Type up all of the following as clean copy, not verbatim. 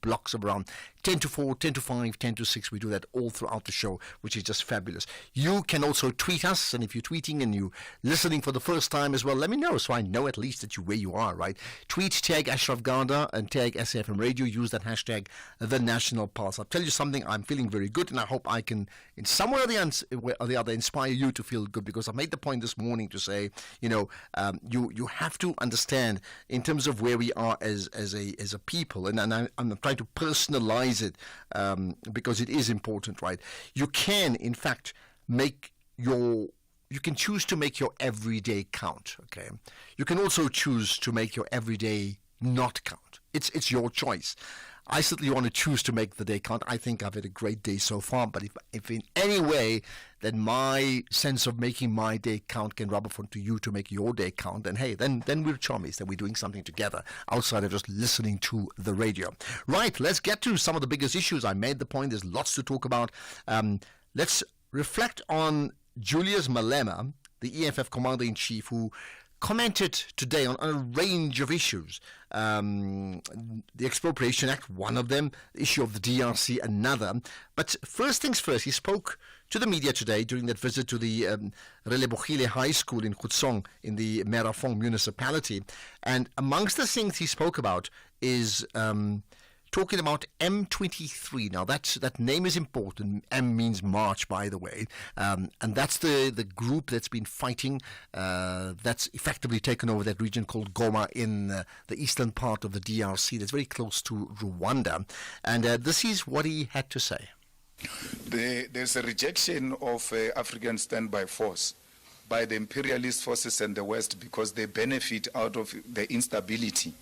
blocks of around 10 to 4, 10 to 5, 10 to 6. We do that all throughout the show, which is just fabulous. You can also tweet us, and if you're tweeting and you're listening for the first time as well, let me know so I know at least that where you are, right? Tweet, tag Ashraf Garda and tag SFM Radio. Use that hashtag, The National Pulse. I'll tell you something, I'm feeling very good, and I hope I can, in some way or the other, inspire you to feel good, because I made the point this morning to say, you have to understand in terms of where we are as a people, and I'm trying to personalize it because it is important, right? You can, in fact, you can choose to make your everyday count, okay? You can also choose to make your everyday not count. It's your choice. I certainly want to choose to make the day count. I think I've had a great day so far, but if in any way that my sense of making my day count can rub off onto you to make your day count, then hey, then we're chummies, then we're doing something together outside of just listening to the radio. Right, let's get to some of the biggest issues. I made the point, there's lots to talk about. Let's reflect on Julius Malema, the EFF Commander-in-Chief, who commented today on a range of issues. The Expropriation Act, one of them, the issue of the DRC, another. But first things first, he spoke to the media today during that visit to the Relebohile High School in Khutsong in the Merafong municipality. And amongst the things he spoke about is talking about M23. Now that name is important. M means March, by the way, and that's the group that's been fighting, that's effectively taken over that region called Goma in the eastern part of the DRC. That's very close to Rwanda, and this is what he had to say. There's a rejection of African standby force by the imperialist forces in the West because they benefit out of the instability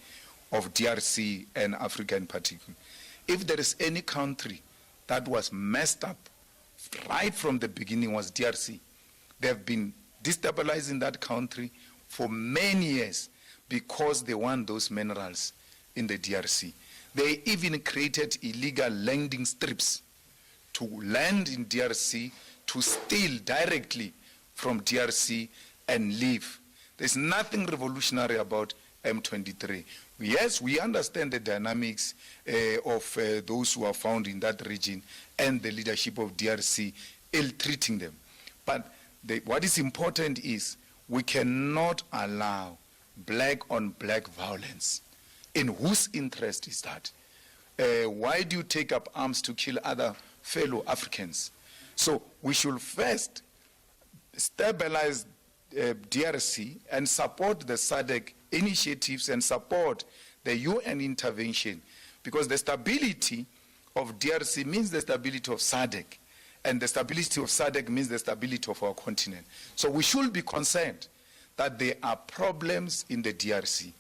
of DRC and Africa in particular. If there is any country that was messed up right from the beginning, was DRC. They have been destabilizing that country for many years because they want those minerals in the DRC. They even created illegal landing strips to land in DRC, to steal directly from DRC and leave. There's nothing revolutionary about M23. Yes, we understand the dynamics of those who are found in that region and the leadership of DRC ill-treating them. But what is important is we cannot allow black-on-black violence. In whose interest is that? Why do you take up arms to kill other fellow Africans? So we should first stabilize DRC and support the SADC initiatives and support the UN intervention, because the stability of DRC means the stability of SADC, and the stability of SADC means the stability of our continent. So we should be concerned that there are problems in the DRC,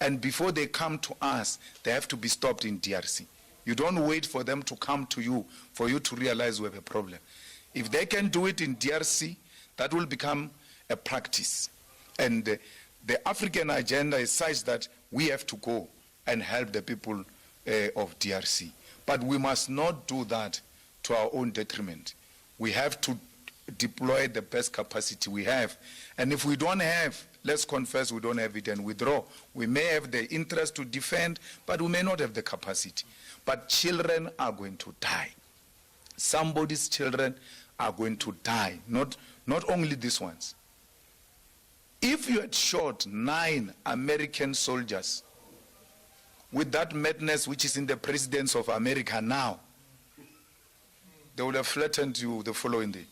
and before they come to us, they have to be stopped in DRC. You don't wait for them to come to you for you to realize we have a problem. If they can do it in DRC, that will become a practice. And the African agenda is such that we have to go and help the people of DRC. But we must not do that to our own detriment. We have to deploy the best capacity we have. And if we don't have, let's confess we don't have it and withdraw. We may have the interest to defend, but we may not have the capacity. But children are going to die. Somebody's children are going to die, not only these ones. If you had shot 9 American soldiers with that madness which is in the presidents of America now, they would have flattened you the following day.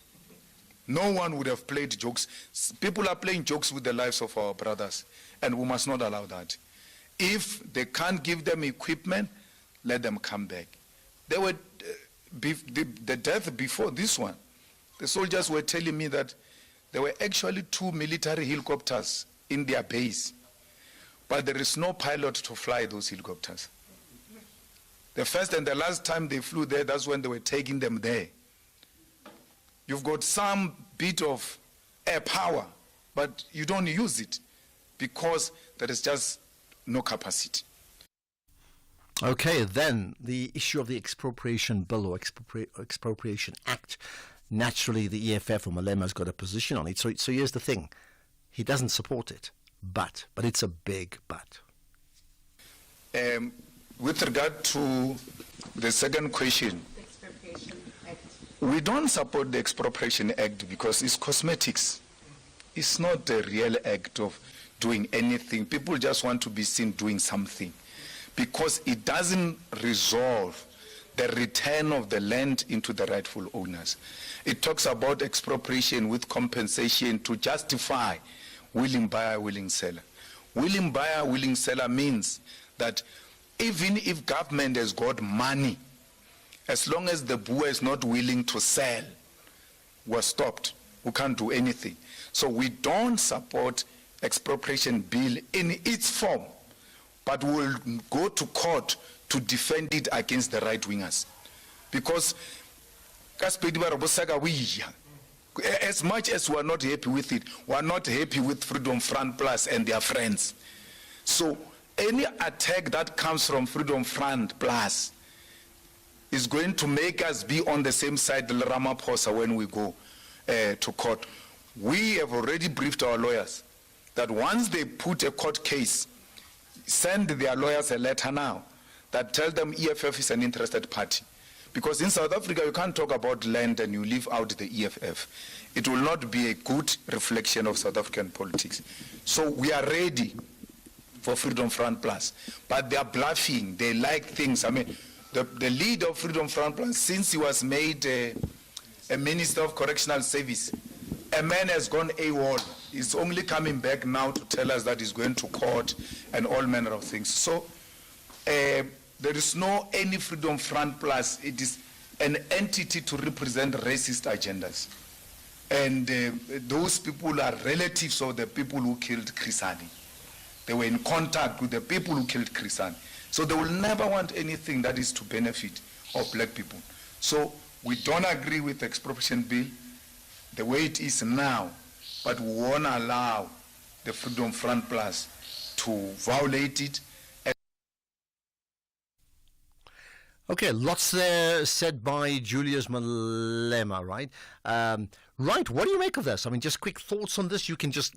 No one would have played jokes. People are playing jokes with the lives of our brothers, and we must not allow that. If they can't give them equipment, let them come back. They were the death before this one. The soldiers were telling me that there were actually 2 military helicopters in their base, but there is no pilot to fly those helicopters. The first and the last time they flew there, that's when they were taking them there. You've got some bit of air power, but you don't use it because there is just no capacity. Okay, then the issue of the Expropriation Bill or Expropriation Act. Naturally, the EFF or Malema's got a position on it. So here's the thing. He doesn't support it, but it's a big but. With regard to The second question. The Expropriation Act. We don't support the Expropriation Act because it's cosmetics. It's not a real act of doing anything. People just want to be seen doing something because it doesn't resolve the return of the land into the rightful owners. It talks about expropriation with compensation to justify willing buyer, willing seller. Willing buyer, willing seller means that even if government has got money, as long as the boer is not willing to sell, we're stopped. We can't do anything. So we don't support expropriation bill in its form, but we'll go to court to defend it against the right-wingers. Because as much as we're not happy with it, we're not happy with Freedom Front Plus and their friends. So any attack that comes from Freedom Front Plus is going to make us be on the same side of Ramaphosa when we go to court. We have already briefed our lawyers that once they put a court case, send their lawyers a letter now that tell them EFF is an interested party. Because in South Africa, you can't talk about land and you leave out the EFF. It will not be a good reflection of South African politics. So we are ready for Freedom Front Plus. But they are bluffing. They like things. I mean, the leader of Freedom Front Plus, since he was made a Minister of Correctional Service, a man has gone AWOL. He's only coming back now to tell us that he's going to court and all manner of things. So there is no any Freedom Front Plus. It is an entity to represent racist agendas. And those people are relatives of the people who killed Chrisani. They were in contact with the people who killed Chrisani. So they will never want anything that is to benefit of black people. So we don't agree with the expropriation bill the way it is now, but we won't allow the Freedom Front Plus to violate it. Okay, lots there said by Julius Malema, right? Right, what do you make of this? I mean, just quick thoughts on this. You can just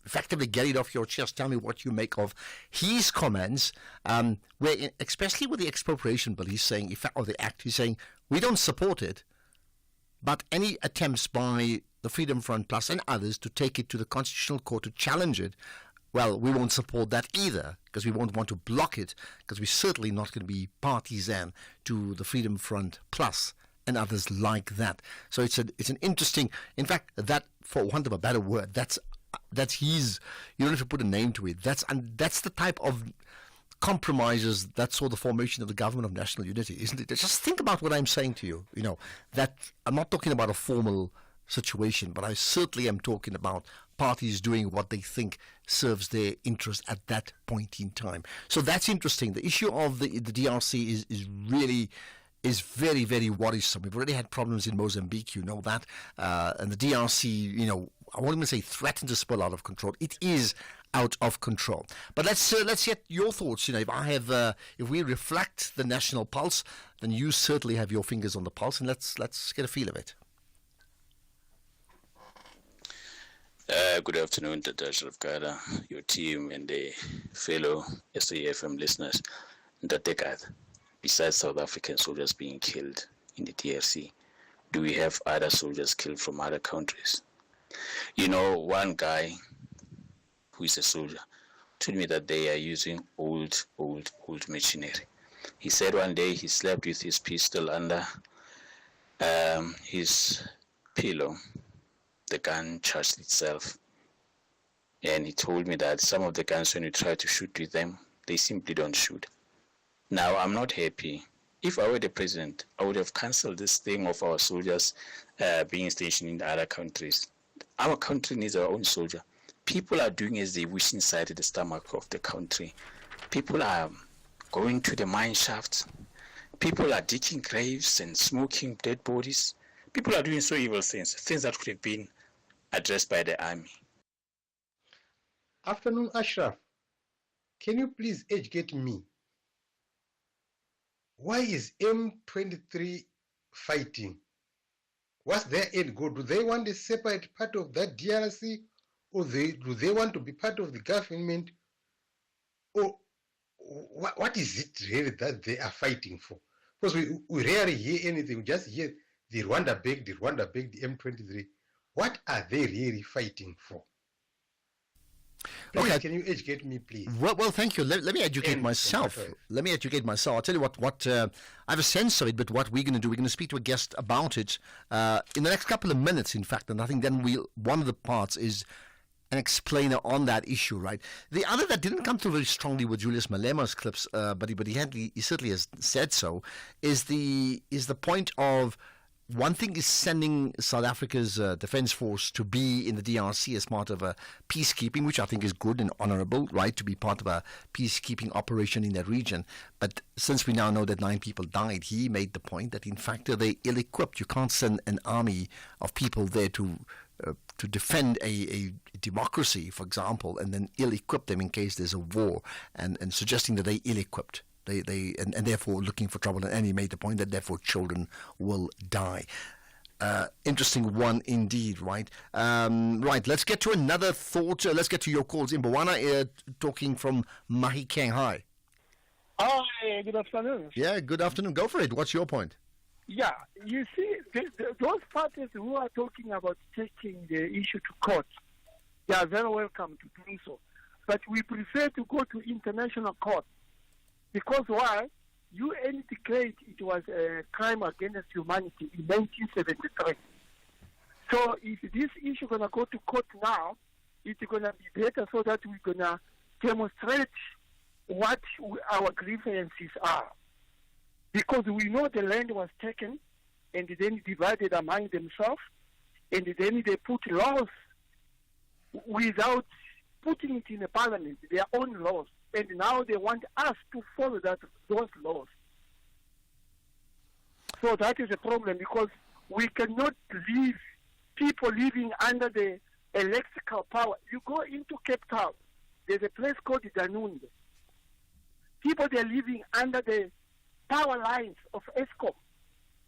effectively get it off your chest. Tell me what you make of his comments, where, especially with the expropriation bill, he's saying, or the act, he's saying, we don't support it, but any attempts by the Freedom Front Plus and others to take it to the Constitutional Court to challenge it, well, we won't support that either, because we won't want to block it, because we're certainly not going to be partisan to the Freedom Front Plus and others like that. So it's an interesting, in fact, that, for want of a better word, that's his, you don't have to put a name to it. That's the type of compromises that saw the formation of the government of national unity, isn't it? Just think about what I'm saying to you, that I'm not talking about a formal situation, but I certainly am talking about parties doing what they think serves their interest at that point in time. So that's interesting. The issue of the DRC is really very, very worrisome. We've already had problems in Mozambique, you know that, and the DRC, I won't even say threatened to spill out of control. It is out of control. But let's get your thoughts. If we reflect the national pulse, then you certainly have your fingers on the pulse, and let's get a feel of it. Good afternoon, Tata Sharafkada, your team, and the fellow SAFM listeners. Ntatekad, besides South African soldiers being killed in the DRC, do we have other soldiers killed from other countries? One guy who is a soldier told me that they are using old machinery. He said one day he slept with his pistol under his pillow. The gun charged itself. And he told me that some of the guns, when you try to shoot with them, they simply don't shoot. Now, I'm not happy. If I were the president, I would have cancelled this thing of our soldiers being stationed in other countries. Our country needs our own soldier. People are doing as they wish inside the stomach of the country. People are going to the mine shafts. People are digging graves and smoking dead bodies. People are doing so evil things that could have been addressed by the army. Afternoon, Ashraf. Can you please educate me? Why is M23 fighting? What's their end goal? Do they want a separate part of that DRC, or do they want to be part of the government? Or what is it really that they are fighting for? Because we rarely hear anything. We just hear the Rwanda big, the M23. What are they really fighting for? Please, Okay. can you educate me, please? Well, thank you. Let me educate And myself. from what Let me educate myself. I'll tell you what I have a sense of it, but what we're going to do, we're going to speak to a guest about it in the next couple of minutes, in fact, and I think then one of the parts is an explainer on that issue, right? The other that didn't come through very strongly with Julius Malema's clips, but he certainly has said so, is the point of one thing is sending South Africa's defense force to be in the DRC as part of a peacekeeping, which I think is good and honorable, right, to be part of a peacekeeping operation in that region. But since we now know that 9 people died, he made the point that in fact they're ill-equipped. You can't send an army of people there to defend a democracy, for example, and then ill-equip them in case there's a war, and suggesting that they're ill-equipped. And therefore looking for trouble, and he made the point that therefore children will die. Interesting one indeed, right? Right, let's get to another thought. Let's get to your calls. Imbawana talking from Mahikeng. Hi. Hi, good afternoon. Yeah, good afternoon. Go for it. What's your point? Yeah, you see, those parties who are talking about taking the issue to court, they are very welcome to do so. But we prefer to go to international court. Because why? UN declared it was a crime against humanity in 1973. So if this issue going to go to court now, it's going to be better so that we're going to demonstrate what our grievances are. Because we know the land was taken and then divided among themselves, and then they put laws without putting it in a parliament, their own laws. And now they want us to follow those laws. So that is a problem, because we cannot leave people living under the electrical power. You go into Cape Town, there's a place called Danunde. People, they're living under the power lines of Eskom.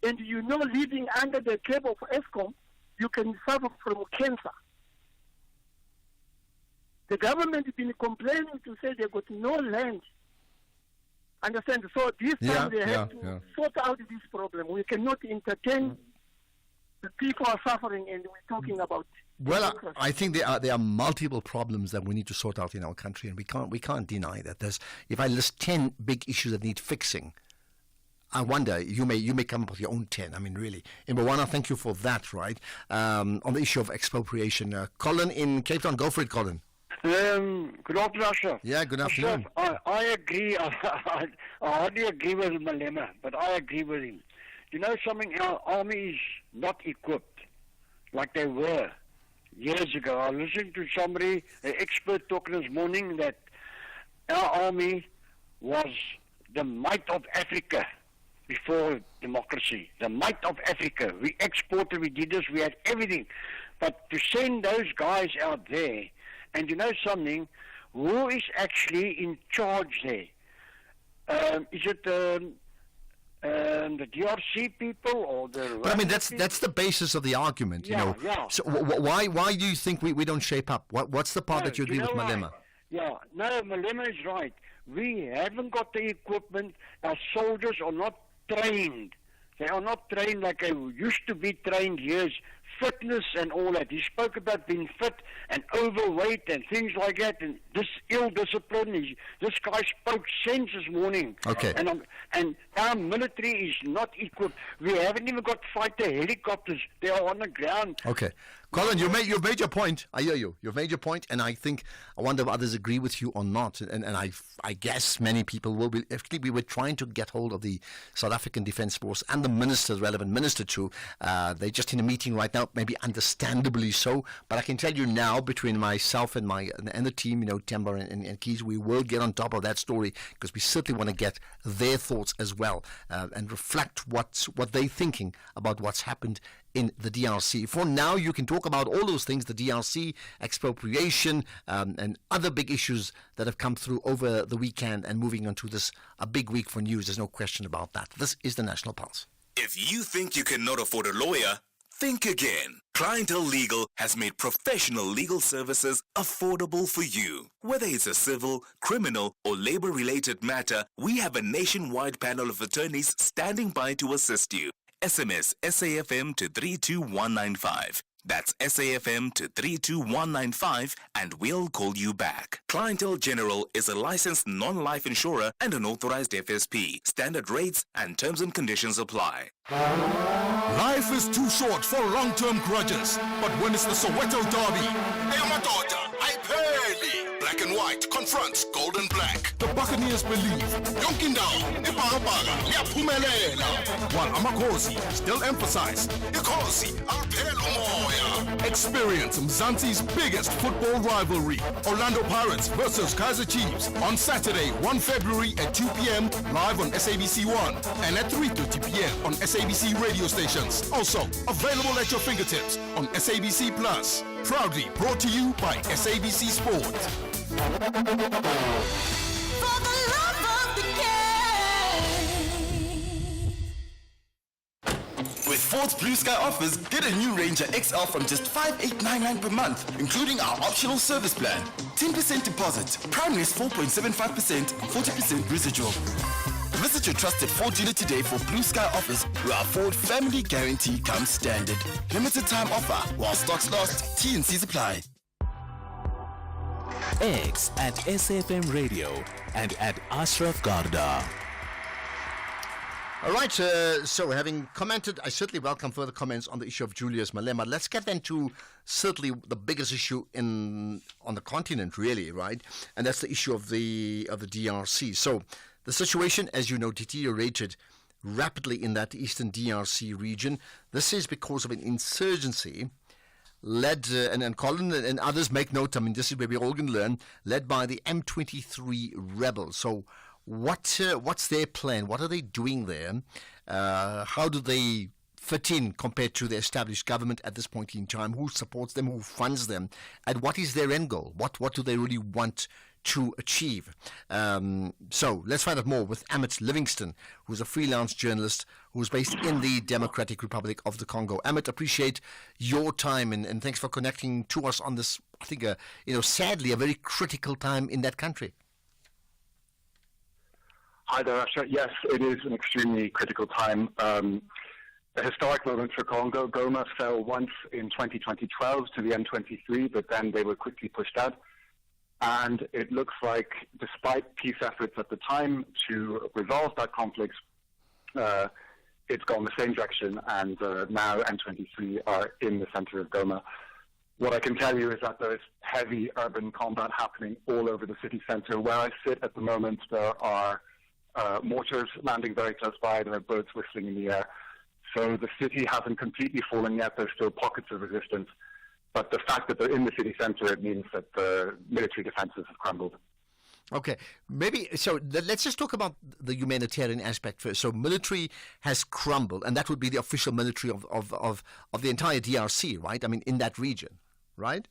And you know, living under the cable of Eskom, you can suffer from cancer. The government has been complaining to say they got no land. Understand? So this time they have to sort out this problem. We cannot entertain the people are suffering, and we're talking about. Well, I think there are multiple problems that we need to sort out in our country, and we can't deny that. If I list 10 big issues that need fixing, I wonder, you may come up with your own 10. I mean, really. Imbawana, thank you for that, right? On the issue of expropriation. Colin in Cape Town, go for it, Colin. Good afternoon, sir. Yeah, good afternoon. Sir, I agree. I hardly agree with Malema, but I agree with him. You know something? Our army is not equipped like they were years ago. I listened to somebody, an expert, talking this morning that our army was the might of Africa before democracy. The might of Africa. We exported, we did this, we had everything. But to send those guys out there, and you know something, who is actually in charge there? Is it the DRC people or the? But I mean, that's the basis of the argument, you know. Yeah. So why do you think we don't shape up? What's the part that you agree with Malema? Yeah, no, Malema is right. We haven't got the equipment. Our soldiers are not trained. They are not trained like they used to be trained years. Fitness and all that. He spoke about being fit and overweight and things like that, and this ill discipline. This guy spoke sense this morning. Okay. And our military is not equipped. We haven't even got fighter helicopters. They are on the ground. Okay. Colin, you've made your point. I hear you. You've made your point, and I wonder if others agree with you or not. And I guess many people will be. Actually, we were trying to get hold of the South African Defence Force and the minister, relevant minister too. They're just in a meeting right now, maybe understandably so. But I can tell you now, between myself and the team, you know, Temba and Keys, we will get on top of that story, because we certainly want to get their thoughts as well and reflect what they're thinking about what's happened in the DRC. For now, you can talk about all those things, the DRC, expropriation, and other big issues that have come through over the weekend and moving on to this, a big week for news. There's no question about that. This is the National Pulse. If you think you cannot afford a lawyer, think Think again. Clientele Legal has made professional legal services affordable for you. Whether it's a civil, criminal, or labor-related matter, we have a nationwide panel of attorneys standing by to assist you. SMS SAFM to 32195. That's SAFM to 32195 and we'll call you back. Clientele General is a licensed non-life insurer and an authorized FSP. Standard rates and terms and conditions apply. Life is too short for long-term grudges, but when it's the Soweto Derby, black and white confronts gold and black. The Buccaneers believe while Amakhosi still emphasize experience Mzansi's biggest football rivalry, Orlando Pirates versus Kaizer Chiefs, on Saturday 1 February at 2 p.m. live on SABC1 and at 3:30 p.m. on SABC radio stations. Also available at your fingertips on SABC Plus. Proudly brought to you by SABC Sport. For the love of the game. With Ford's Blue Sky offers, get a new Ranger XL from just $5,899 per month, including our optional service plan. 10% deposit, prime is 4.75%, 40% residual. Visit your trusted Ford dealer today for Blue Sky offers where our Ford Family Guarantee comes standard. Limited time offer while stocks last. T&Cs apply. X at SFM Radio and at Ashraf Garda. All right, so having commented, I certainly welcome further comments on the issue of Julius Malema. Let's get then to certainly the biggest issue on the continent, really, right? And that's the issue of the DRC. So the situation, as you know, deteriorated rapidly in that eastern DRC region. This is because of an insurgency led, and Colin and others make note, I mean, this is where we're all going to learn, led by the M23 rebels. So what's their plan? What are they doing there? How do they fit in compared to the established government at this point in time? Who supports them? Who funds them? And what is their end goal? What do they really want to achieve? So let's find out more with Amit Livingston, who's a freelance journalist who's based in the Democratic Republic of the Congo. Amit, appreciate your time and thanks for connecting to us on this, I think, sadly, a very critical time in that country. Hi there, Asha. Yes, it is an extremely critical time. A historic moment for Congo. Goma fell once in 2012 to the M23, but then they were quickly pushed out. And it looks like, despite peace efforts at the time to resolve that conflict, it's gone the same direction, and now M23 are in the center of Goma. What I can tell you is that there is heavy urban combat happening all over the city center. Where I sit at the moment, there are mortars landing very close by. There are birds whistling in the air. So the city hasn't completely fallen yet. There's still pockets of resistance. But the fact that they're in the city center, it means that the military defenses have crumbled. Okay, maybe, so let's just talk about the humanitarian aspect first. So military has crumbled, and that would be the official military of the entire DRC, right? I mean, in that region, right?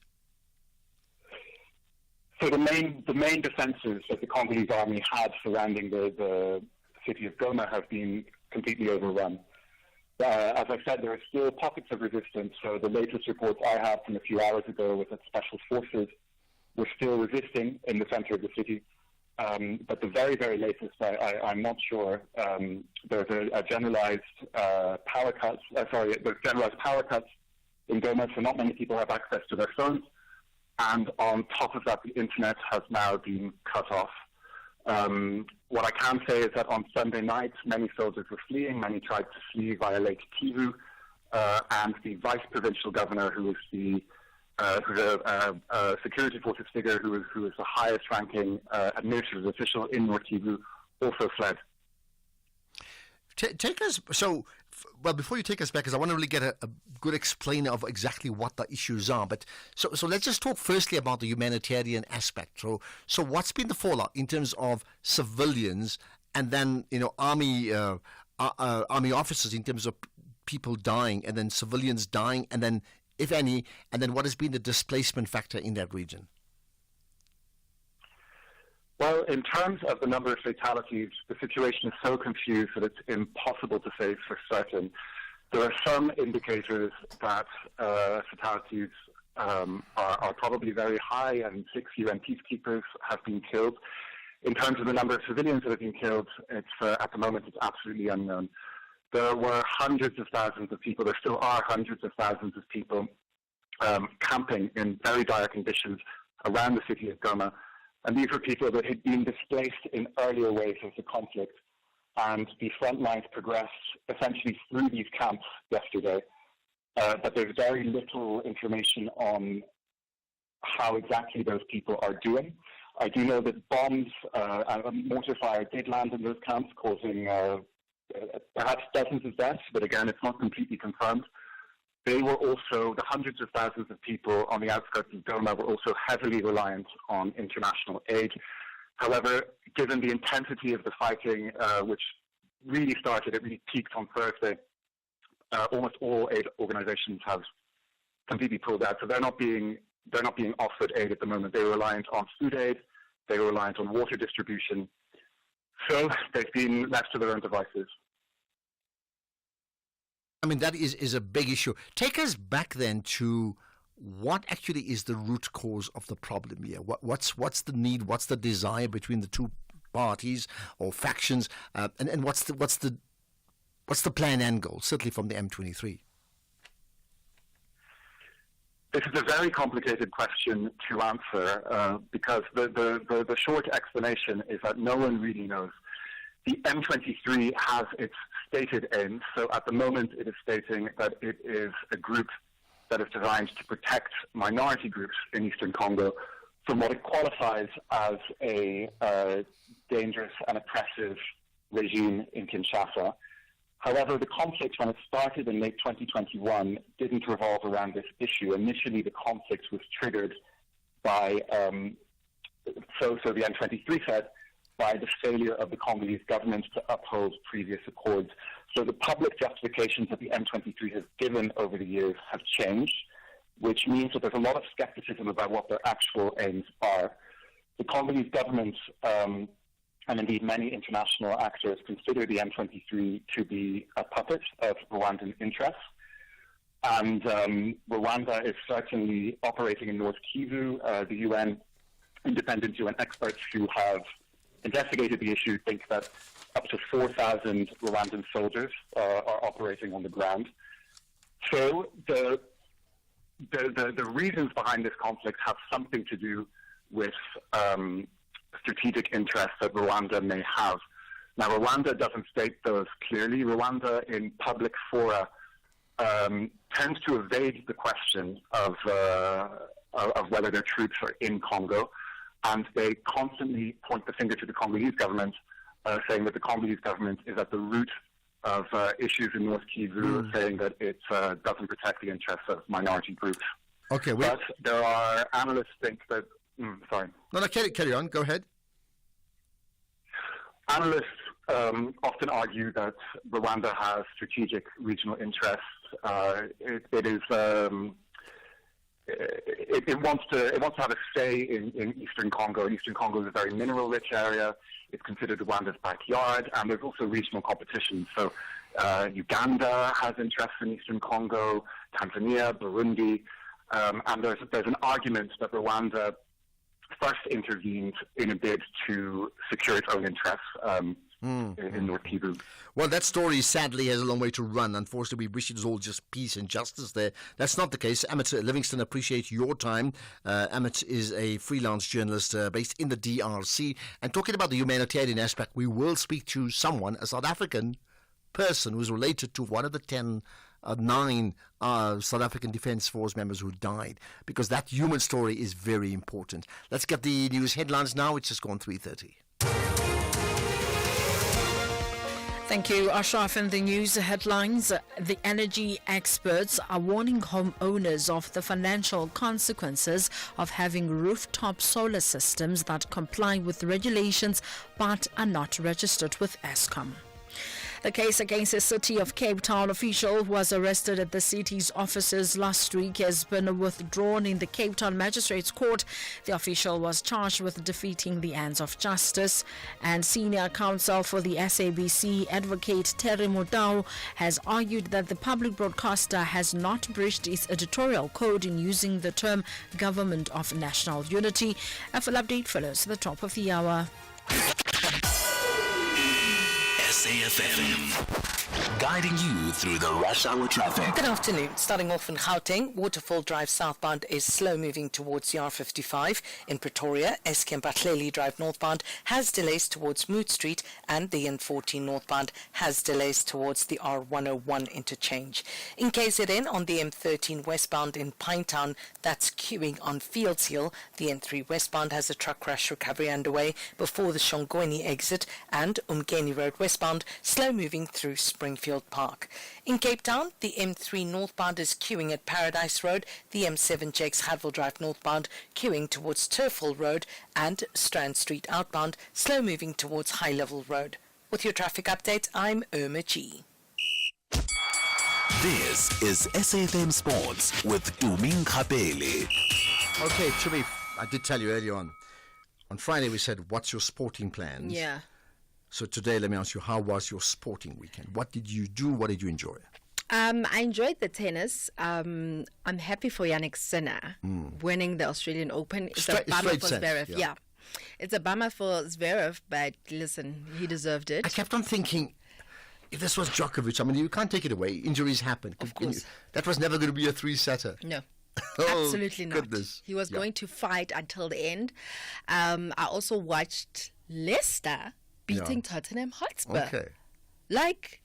So the main defenses that the Congolese army had surrounding the city of Goma have been completely overrun. As I said, there are still pockets of resistance. So the latest reports I have from a few hours ago was that special forces were still resisting in the center of the city. But the very, very latest, I'm not sure. There's a generalized power cuts. There's generalized power cuts in Goma, so not many people have access to their phones. And on top of that, the internet has now been cut off. What I can say is that on Sunday night, many soldiers were fleeing. Many tried to flee via Lake Kivu, and the vice provincial governor, who's a security forces figure, who is the highest ranking administrative official in North Kivu, also fled. Take us, before you take us back, because I want to really get a good explainer of exactly what the issues are. But so let's just talk firstly about the humanitarian aspect. So what's been the fallout in terms of civilians and then army officers in terms of people dying and then civilians dying and then, if any, and then what has been the displacement factor in that region? Well, in terms of the number of fatalities, the situation is so confused that it's impossible to say for certain. There are some indicators that fatalities are probably very high, and 6 UN peacekeepers have been killed. In terms of the number of civilians that have been killed, it's at the moment it's absolutely unknown. There were hundreds of thousands of people, there still are hundreds of thousands of people camping in very dire conditions around the city of Goma. And these were people that had been displaced in earlier waves of the conflict. And the front lines progressed essentially through these camps yesterday. But there's very little information on how exactly those people are doing. I do know that bombs and mortar fire did land in those camps, causing perhaps dozens of deaths, but again, it's not completely confirmed. They were also, the hundreds of thousands of people on the outskirts of Goma were also heavily reliant on international aid. However, given the intensity of the fighting, which really started, it really peaked on Thursday, almost all aid organizations have completely pulled out. So they're not being offered aid at the moment. They're reliant on food aid, they were reliant on water distribution. So they've been left to their own devices. I mean, that is a big issue. Take us back then to what actually is the root cause of the problem here. What's the need? What's the desire between the two parties or factions? And what's the plan and goal? Certainly from the M23. This is a very complicated question to answer because the short explanation is that no one really knows. The M23 has its stated aims. So at the moment, it is stating that it is a group that is designed to protect minority groups in Eastern Congo from what it qualifies as a dangerous and oppressive regime in Kinshasa. However, the conflict, when it started in late 2021, didn't revolve around this issue. Initially, the conflict was triggered by, so the M23 said, by the failure of the Congolese government to uphold previous accords. So the public justifications that the M23 has given over the years have changed, which means that there's a lot of skepticism about what their actual aims are. The Congolese government, and indeed many international actors, consider the M23 to be a puppet of Rwandan interests. And Rwanda is certainly operating in North Kivu. The UN, independent UN experts who have investigated the issue think that up to 4,000 Rwandan soldiers are operating on the ground. So the reasons behind this conflict have something to do with strategic interests that Rwanda may have. Now, Rwanda doesn't state those clearly. Rwanda, in public fora, tends to evade the question of whether their troops are in Congo. And they constantly point the finger to the Congolese government, saying that the Congolese government is at the root of issues in North Kivu, saying that it doesn't protect the interests of minority groups. Okay, but there are analysts think that... sorry. No, carry on. Go ahead. Analysts often argue that Rwanda has strategic regional interests. It wants to have a say in Eastern Congo. Eastern Congo is a very mineral-rich area. It's considered Rwanda's backyard, and there's also regional competition. So Uganda has interests in Eastern Congo, Tanzania, Burundi, and there's an argument that Rwanda first intervened in a bid to secure its own interests in North Kivu. Well, that story sadly has a long way to run. Unfortunately, we wish it was all just peace and justice there. That's not the case. Amit Livingston, appreciate your time. Amit is a freelance journalist based in the DRC. And talking about the humanitarian aspect, we will speak to someone, a South African person who's related to one of the 9 South African Defence Force members who died, because that human story is very important. Let's get the news headlines now. It's just gone 3:30. Thank you, Ashraf. In the news headlines, the energy experts are warning homeowners of the financial consequences of having rooftop solar systems that comply with regulations but are not registered with Eskom. The case against a City of Cape Town official who was arrested at the city's offices last week has been withdrawn in the Cape Town Magistrates Court. The official was charged with defeating the ends of justice. And senior counsel for the SABC, Advocate Terry Motau, has argued that the public broadcaster has not breached its editorial code in using the term Government of National Unity. A full update follows at the top of the hour. SAFM, guiding you through the rush hour traffic. Good afternoon. Starting off in Gauteng, Waterfall Drive southbound is slow moving towards the R55. In Pretoria, SK Mbatleli Drive northbound has delays towards Moot Street, and the N14 northbound has delays towards the R101 interchange. In KZN, on the M13 westbound in Pinetown, that's queuing on Fields Hill. The N3 westbound has a truck crash recovery underway before the Shongweni exit, and Umgeni Road westbound slow moving through Springfield Park. In Cape Town, the M3 northbound is queuing at Paradise Road, the M7 Jakes Hadville Drive northbound queuing towards Turfall Road, and Strand Street outbound slow moving towards High Level Road. With your traffic update, I'm Irma G. This is SAFM Sports with Tuming Kapele. Okay, Chubby, I did tell you earlier on Friday we said, what's your sporting plans? Yeah. So today, let me ask you, how was your sporting weekend? What did you do? What did you enjoy? I enjoyed the tennis. I'm happy for Yannick Sinner winning the Australian Open. It's a bummer for Zverev. Yeah. It's a bummer for Zverev, but listen, he deserved it. I kept on thinking, if this was Djokovic, I mean, you can't take it away. Injuries happen. Of course. That was never going to be a three-setter. No. Oh, absolutely not. Goodness. He was going to fight until the end. I also watched Leicester beating Tottenham Hotspur. Okay. Like,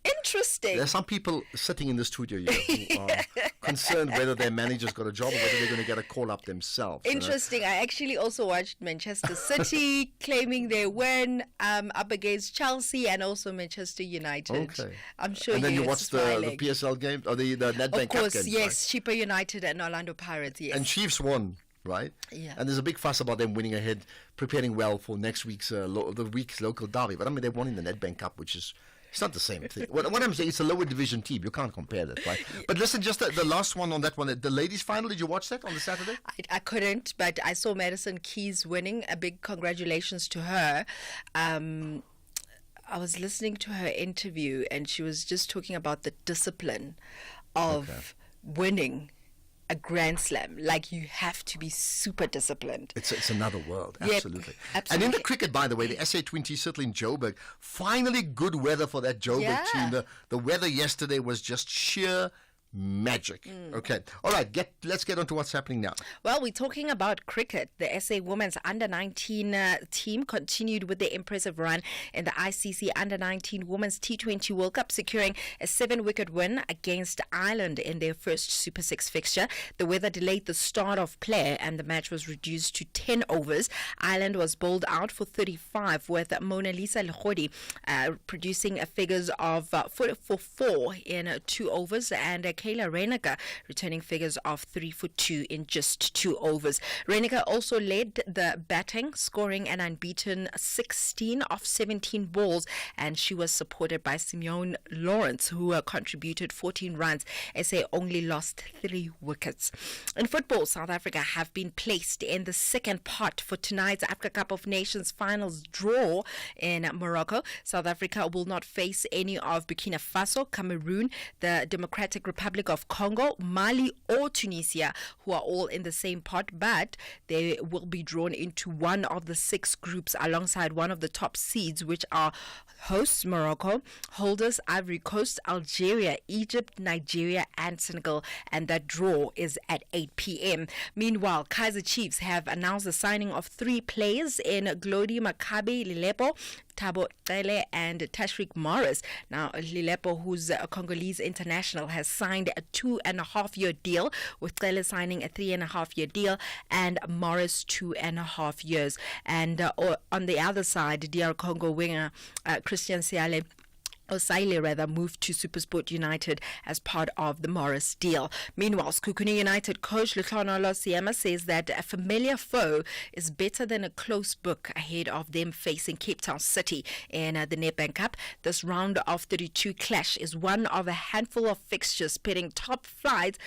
interesting. There's some people sitting in the studio here who are concerned whether their manager's got a job or whether they're going to get a call up themselves. Interesting. I actually also watched Manchester City claiming their win up against Chelsea and also Manchester United. Okay. I'm sure and then you watched the PSL game or the Nedbank Cup game. Of course, yes. Right? Chippa United and Orlando Pirates, yes. And Chiefs won. Right? Yeah. And there's a big fuss about them winning ahead, preparing well for next week's the week's local derby. But I mean, they won in the Nedbank Cup, which is it's not the same thing. what I'm saying, it's a lower division team. You can't compare that, right? But listen, just the last one on that one, the ladies' final. Did you watch that on the Saturday? I couldn't, but I saw Madison Keys winning. A big congratulations to her. I was listening to her interview, and she was just talking about the discipline of winning a Grand Slam. Like, you have to be super disciplined. It's another world, Yep, absolutely. absolutely. And in the cricket, by the way, the SA20 Sittl in Joburg, finally good weather for that Joburg team. The weather yesterday was just sheer magic. Okay. All right, let's get on to what's happening now. Well, we're talking about cricket. The SA Women's Under-19 team continued with their impressive run in the ICC Under-19 Women's T20 World Cup, securing a 7-wicket win against Ireland in their first Super 6 fixture. The weather delayed the start of play and the match was reduced to 10 overs. Ireland was bowled out for 35 with Mona Lisa Lehodi producing figures of 4 in 2 overs and Kayla Reiniger returning figures of 3 for 2 in just 2 overs. Reiniger also led the batting, scoring an unbeaten 16 of 17 balls, and she was supported by Simeon Lawrence, who contributed 14 runs. SA only lost 3 wickets. In football, South Africa have been placed in the second pot for tonight's Africa Cup of Nations finals draw in Morocco. South Africa will not face any of Burkina Faso, Cameroon, the Democratic Republic of Congo, Mali or Tunisia, who are all in the same pot, but they will be drawn into one of the 6 groups alongside one of the top seeds, which are hosts Morocco, holders Ivory Coast, Algeria, Egypt, Nigeria and Senegal, and that draw is at 8 p.m. Meanwhile, Kaizer Chiefs have announced the signing of 3 players in Glody Maccabi Lilepo, Thabo Cele and Tashreeq Morris. Now, Lilepo, who's a Congolese international, has signed a 2.5-year deal, with Cele signing a 3.5-year deal and Morris 2.5 years. And on the other side, DR Congo winger Christian Siale Osaile rather moved to SuperSport United as part of the Morris deal. Meanwhile, Sekhukhune United coach Letlhonolo Siema says that a familiar foe is better than a close book ahead of them facing Cape Town City in the Nedbank Cup. This round of 32 clash is one of a handful of fixtures pitting top flight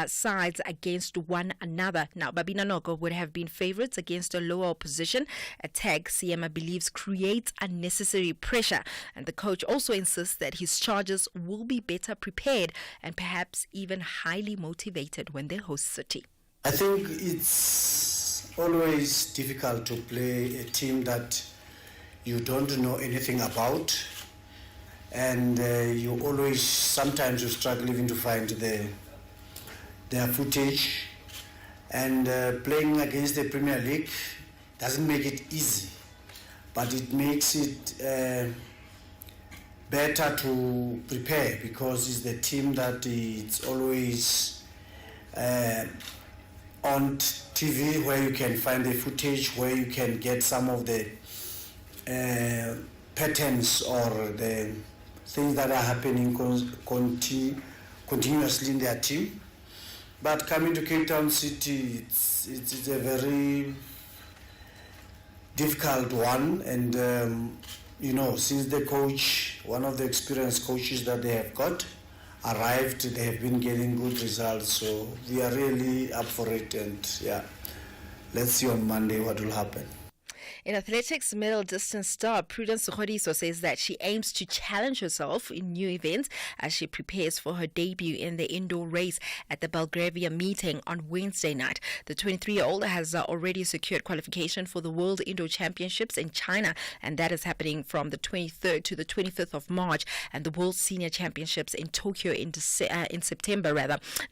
sides against one another. Now, Babina Noko would have been favourites against a lower opposition. A tag Siema believes creates unnecessary pressure, and the coach also insists that his charges will be better prepared and perhaps even highly motivated when they host City. I think it's always difficult to play a team that you don't know anything about, and you always, sometimes you struggle even to find their footage, and playing against the Premier League doesn't make it easy, but it makes it better to prepare, because it's the team that it's always on TV, where you can find the footage, where you can get some of the patterns or the things that are happening continuously in their team. But coming to Cape Town City, it's a very difficult one, and since the coach, one of the experienced coaches that they have got, arrived, they have been getting good results. So we are really up for it, and let's see on Monday what will happen. In athletics, middle distance star Prudence Sukhodiso says that she aims to challenge herself in new events as she prepares for her debut in the indoor race at the Belgravia meeting on Wednesday night. The 23-year-old has already secured qualification for the World Indoor Championships in China, and that is happening from the 23rd to the 25th of March, and the World Senior Championships in Tokyo in September.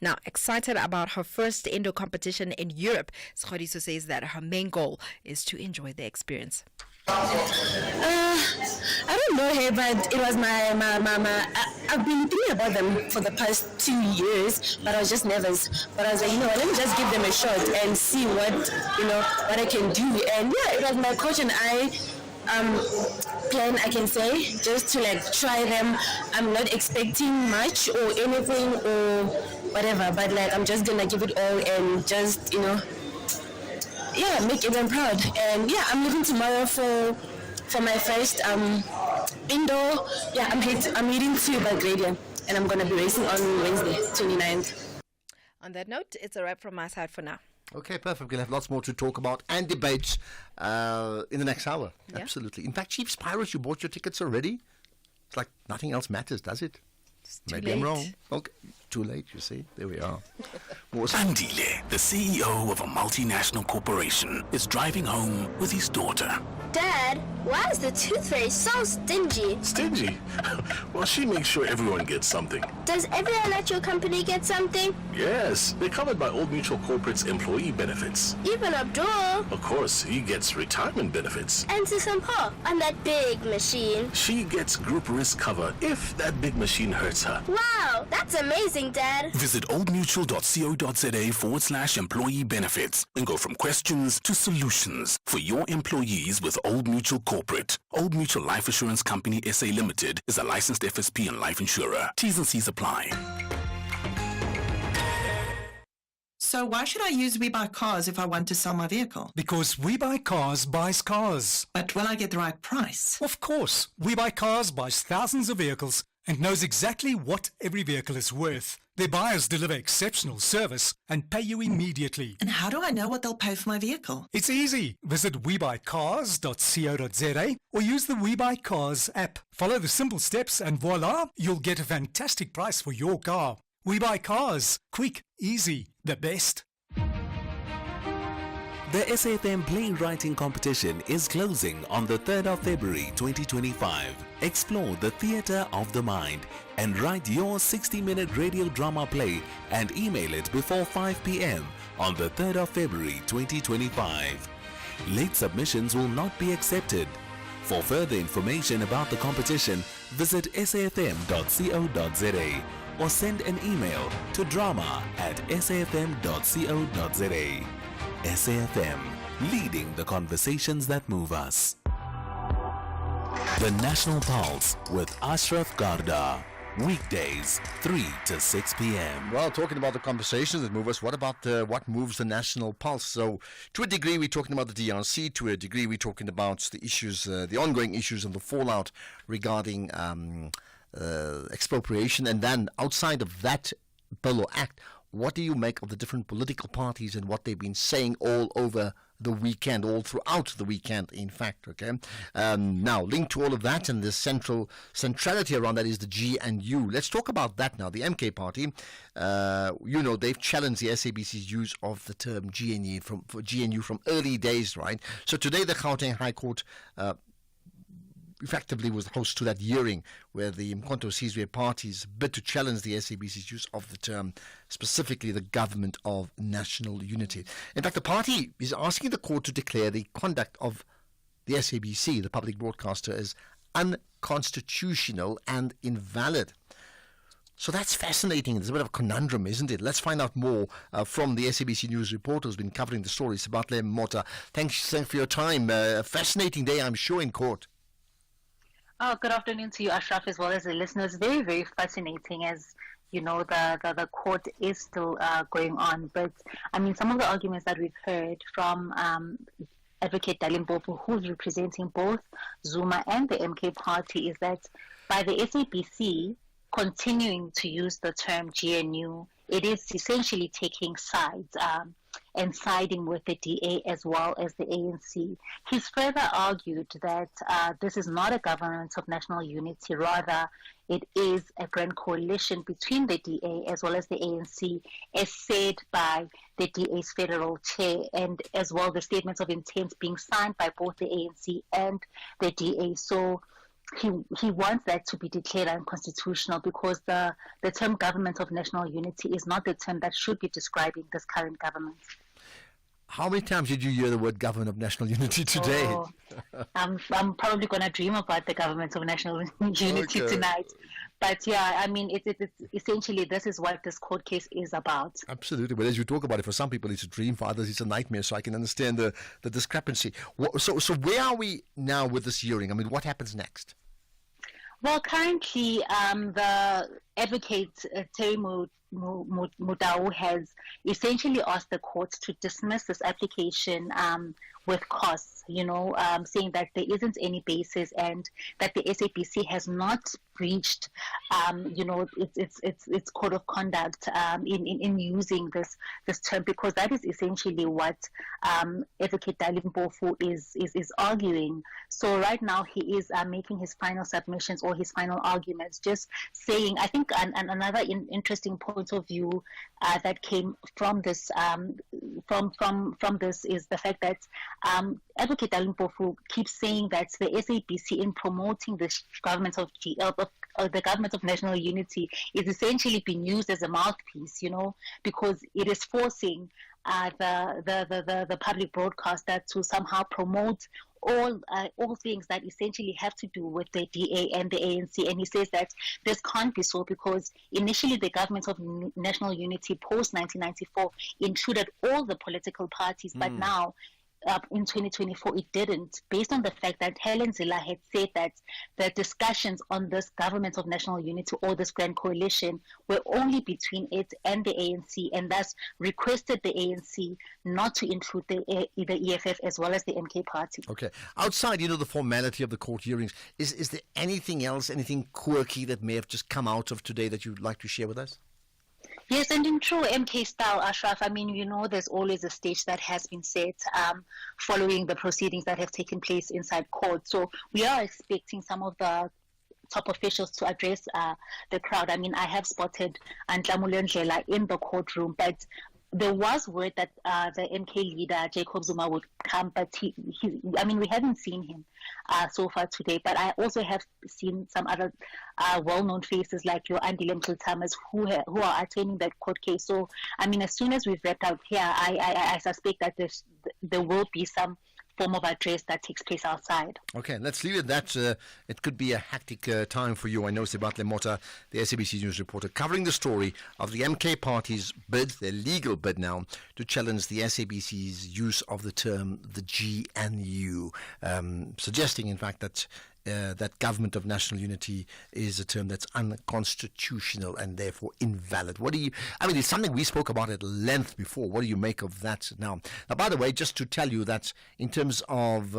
Now, excited about her first indoor competition in Europe, Sukhodiso says that her main goal is to enjoy the experience. I don't know her, but it was my I've been thinking about them for the past 2 years, but I was just nervous. But I was like, let me just give them a shot and see what I can do. And it was my coach and I plan, I can say, just to try them. I'm not expecting much or anything or whatever, but I'm just gonna give it all and just make everyone proud. And I'm leaving tomorrow for my first indoor. I'm heading to Belgravia, and I'm going to be racing on Wednesday, 29th. On that note, it's a wrap from my side for now. Okay, perfect. We'll have lots more to talk about and debates in the next hour. Yeah. Absolutely. In fact, Chief Spiros, you bought your tickets already? It's like nothing else matters, does it? Maybe I'm wrong. Okay, too late, you see. There we are. Andile, the CEO of a multinational corporation, is driving home with his daughter. Dad, why is the Tooth Fairy so stingy? Stingy? Well, she makes sure everyone gets something. Does everyone at your company get something? Yes, they're covered by Old Mutual Corporate's employee benefits. Even Abdul? Of course, he gets retirement benefits. And Susampa on that big machine. She gets group risk cover if that big machine hurts her. Wow, that's amazing, Dad. Visit oldmutual.co.za/employee benefits and go from questions to solutions for your employees with Old Mutual Corporate. Old Mutual Life Assurance Company SA Limited is a licensed FSP and life insurer. T's and C's apply. So why should I use We Buy Cars if I want to sell my vehicle? Because We Buy Cars buys cars. But will I get the right price? Of course. We Buy Cars buys thousands of vehicles and knows exactly what every vehicle is worth. Their buyers deliver exceptional service and pay you immediately. And how do I know what they'll pay for my vehicle? It's easy. Visit webuycars.co.za or use the We Buy Cars app. Follow the simple steps and voila, you'll get a fantastic price for your car. We Buy Cars. Quick, easy, the best. The SFM Playwriting Competition is closing on the 3rd of February 2025. Explore the theatre of the mind and write your 60-minute radio drama play and email it before 5 p.m. on the 3rd of February 2025. Late submissions will not be accepted. For further information about the competition, visit safm.co.za or send an email to drama@safm.co.za. SAFM, leading the conversations that move us. The National Pulse with Ashraf Garda. Weekdays, 3 to 6 p.m. Well, talking about the conversations that move us, what about what moves the national pulse? So, to a degree, we're talking about the DRC. To a degree, we're talking about the issues, the ongoing issues and the fallout regarding expropriation. And then, outside of that bill or act, what do you make of the different political parties and what they've been saying all over the weekend, all throughout the weekend, in fact, okay? Now, linked to all of that and the centrality around that is the GNU. Let's talk about that now. The MK party, they've challenged the SABC's use of the term GNU from early days, right? So today the Gauteng High Court effectively was host to that hearing where the Mkhonto Sizwe parties bid to challenge the SABC's use of the term, specifically the Government of National Unity. In fact, the party is asking the court to declare the conduct of the SABC, the public broadcaster, as unconstitutional and invalid. So that's fascinating. There's a bit of a conundrum, isn't it? Let's find out more from the SABC News reporter who's been covering the story, Sabatle Mota. Thanks for your time. Fascinating day, I'm sure, in court. Oh, good afternoon to you, Ashraf, as well as the listeners. Very, very fascinating. As you know, the court is still going on. But, I mean, some of the arguments that we've heard from Advocate Dalimpofu, who's representing both Zuma and the MK party, is that by the SABC continuing to use the term GNU, it is essentially taking sides and siding with the DA as well as the ANC. He's further argued that this is not a government of national unity, rather it is a grand coalition between the DA as well as the ANC, as said by the DA's federal chair, and as well the statements of intent being signed by both the ANC and the DA. So he wants that to be declared unconstitutional because the term government of national unity is not the term that should be describing this current government. How many times did you hear the word government of national unity today? Oh, I'm probably going to dream about the government of national unity tonight. But yeah, I mean, it's essentially this is what this court case is about. Absolutely. Well, as you talk about it, for some people it's a dream, for others it's a nightmare, so I can understand the discrepancy. So where are we now with this hearing? I mean, what happens next? Well, currently, the advocate Terry Mutau has essentially asked the court to dismiss this application with costs, saying that there isn't any basis and that the SABC has not breached, its code of conduct in using this term, because that is essentially what Advocate Dalimpofu is arguing. So right now he is making his final submissions or his final arguments, just saying, I think another interesting point of view that came from this from this is the fact that Advocate Dalimpofu keeps saying that the SABC, in promoting the government of the government of national unity, is essentially being used as a mouthpiece, because it is forcing the public broadcaster to somehow promote all things that essentially have to do with the DA and the ANC. And he says that this can't be so because initially the government of national unity post-1994 included all the political parties, but now in 2024 it didn't, based on the fact that Helen Zille had said that the discussions on this government of national unity or this grand coalition were only between it and the ANC, and thus requested the ANC not to include the EFF as well as the MK party. Okay. Outside, the formality of the court hearings, is there anything else, anything quirky that may have just come out of today that you'd like to share with us? Yes, and in true MK style, Ashraf, I mean, there's always a stage that has been set following the proceedings that have taken place inside court. So we are expecting some of the top officials to address the crowd. I mean, I have spotted Ntlamulelo Ndlela in the courtroom, but there was word that the MK leader, Jacob Zuma, would come, but we haven't seen him so far today. But I also have seen some other well-known faces like your Andile Mkhiltamas who are attending that court case. So, I mean, as soon as we've wrapped up here, I suspect that there will be some form of address that takes place outside. Okay, let's leave it at that. It could be a hectic time for you. I know Sabatle Mota, the SABC News reporter, covering the story of the MK party's bid, their legal bid now, to challenge the SABC's use of the term the GNU, suggesting, in fact, that that government of national unity is a term that's unconstitutional and therefore invalid. It's something we spoke about at length before. What do you make of that now? Now, by the way, just to tell you that in terms of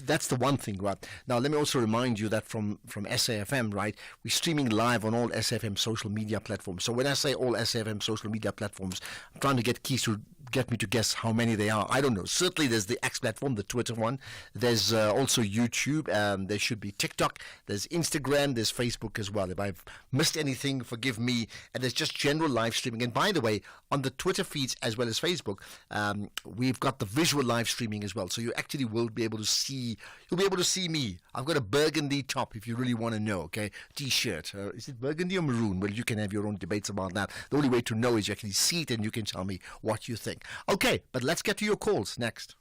that's the one thing, right? Now, let me also remind you that from SAFM, right, we're streaming live on all SFM social media platforms. So when I say all SFM social media platforms, I'm trying to get Keith to get me to guess how many they are. I don't know. Certainly there's the X platform, the Twitter one. There's also YouTube. There should be TikTok. There's Instagram. There's Facebook as well. If I've missed anything, forgive me. And there's just general live streaming. And by the way, on the Twitter feeds as well as Facebook, we've got the visual live streaming as well. So you actually will be able to see, you'll be able to see me. I've got a burgundy top if you really want to know, okay? T-shirt. Is it burgundy or maroon? Well, you can have your own debates about that. The only way to know is you actually see it and you can tell me what you think. Okay, but let's get to your calls next.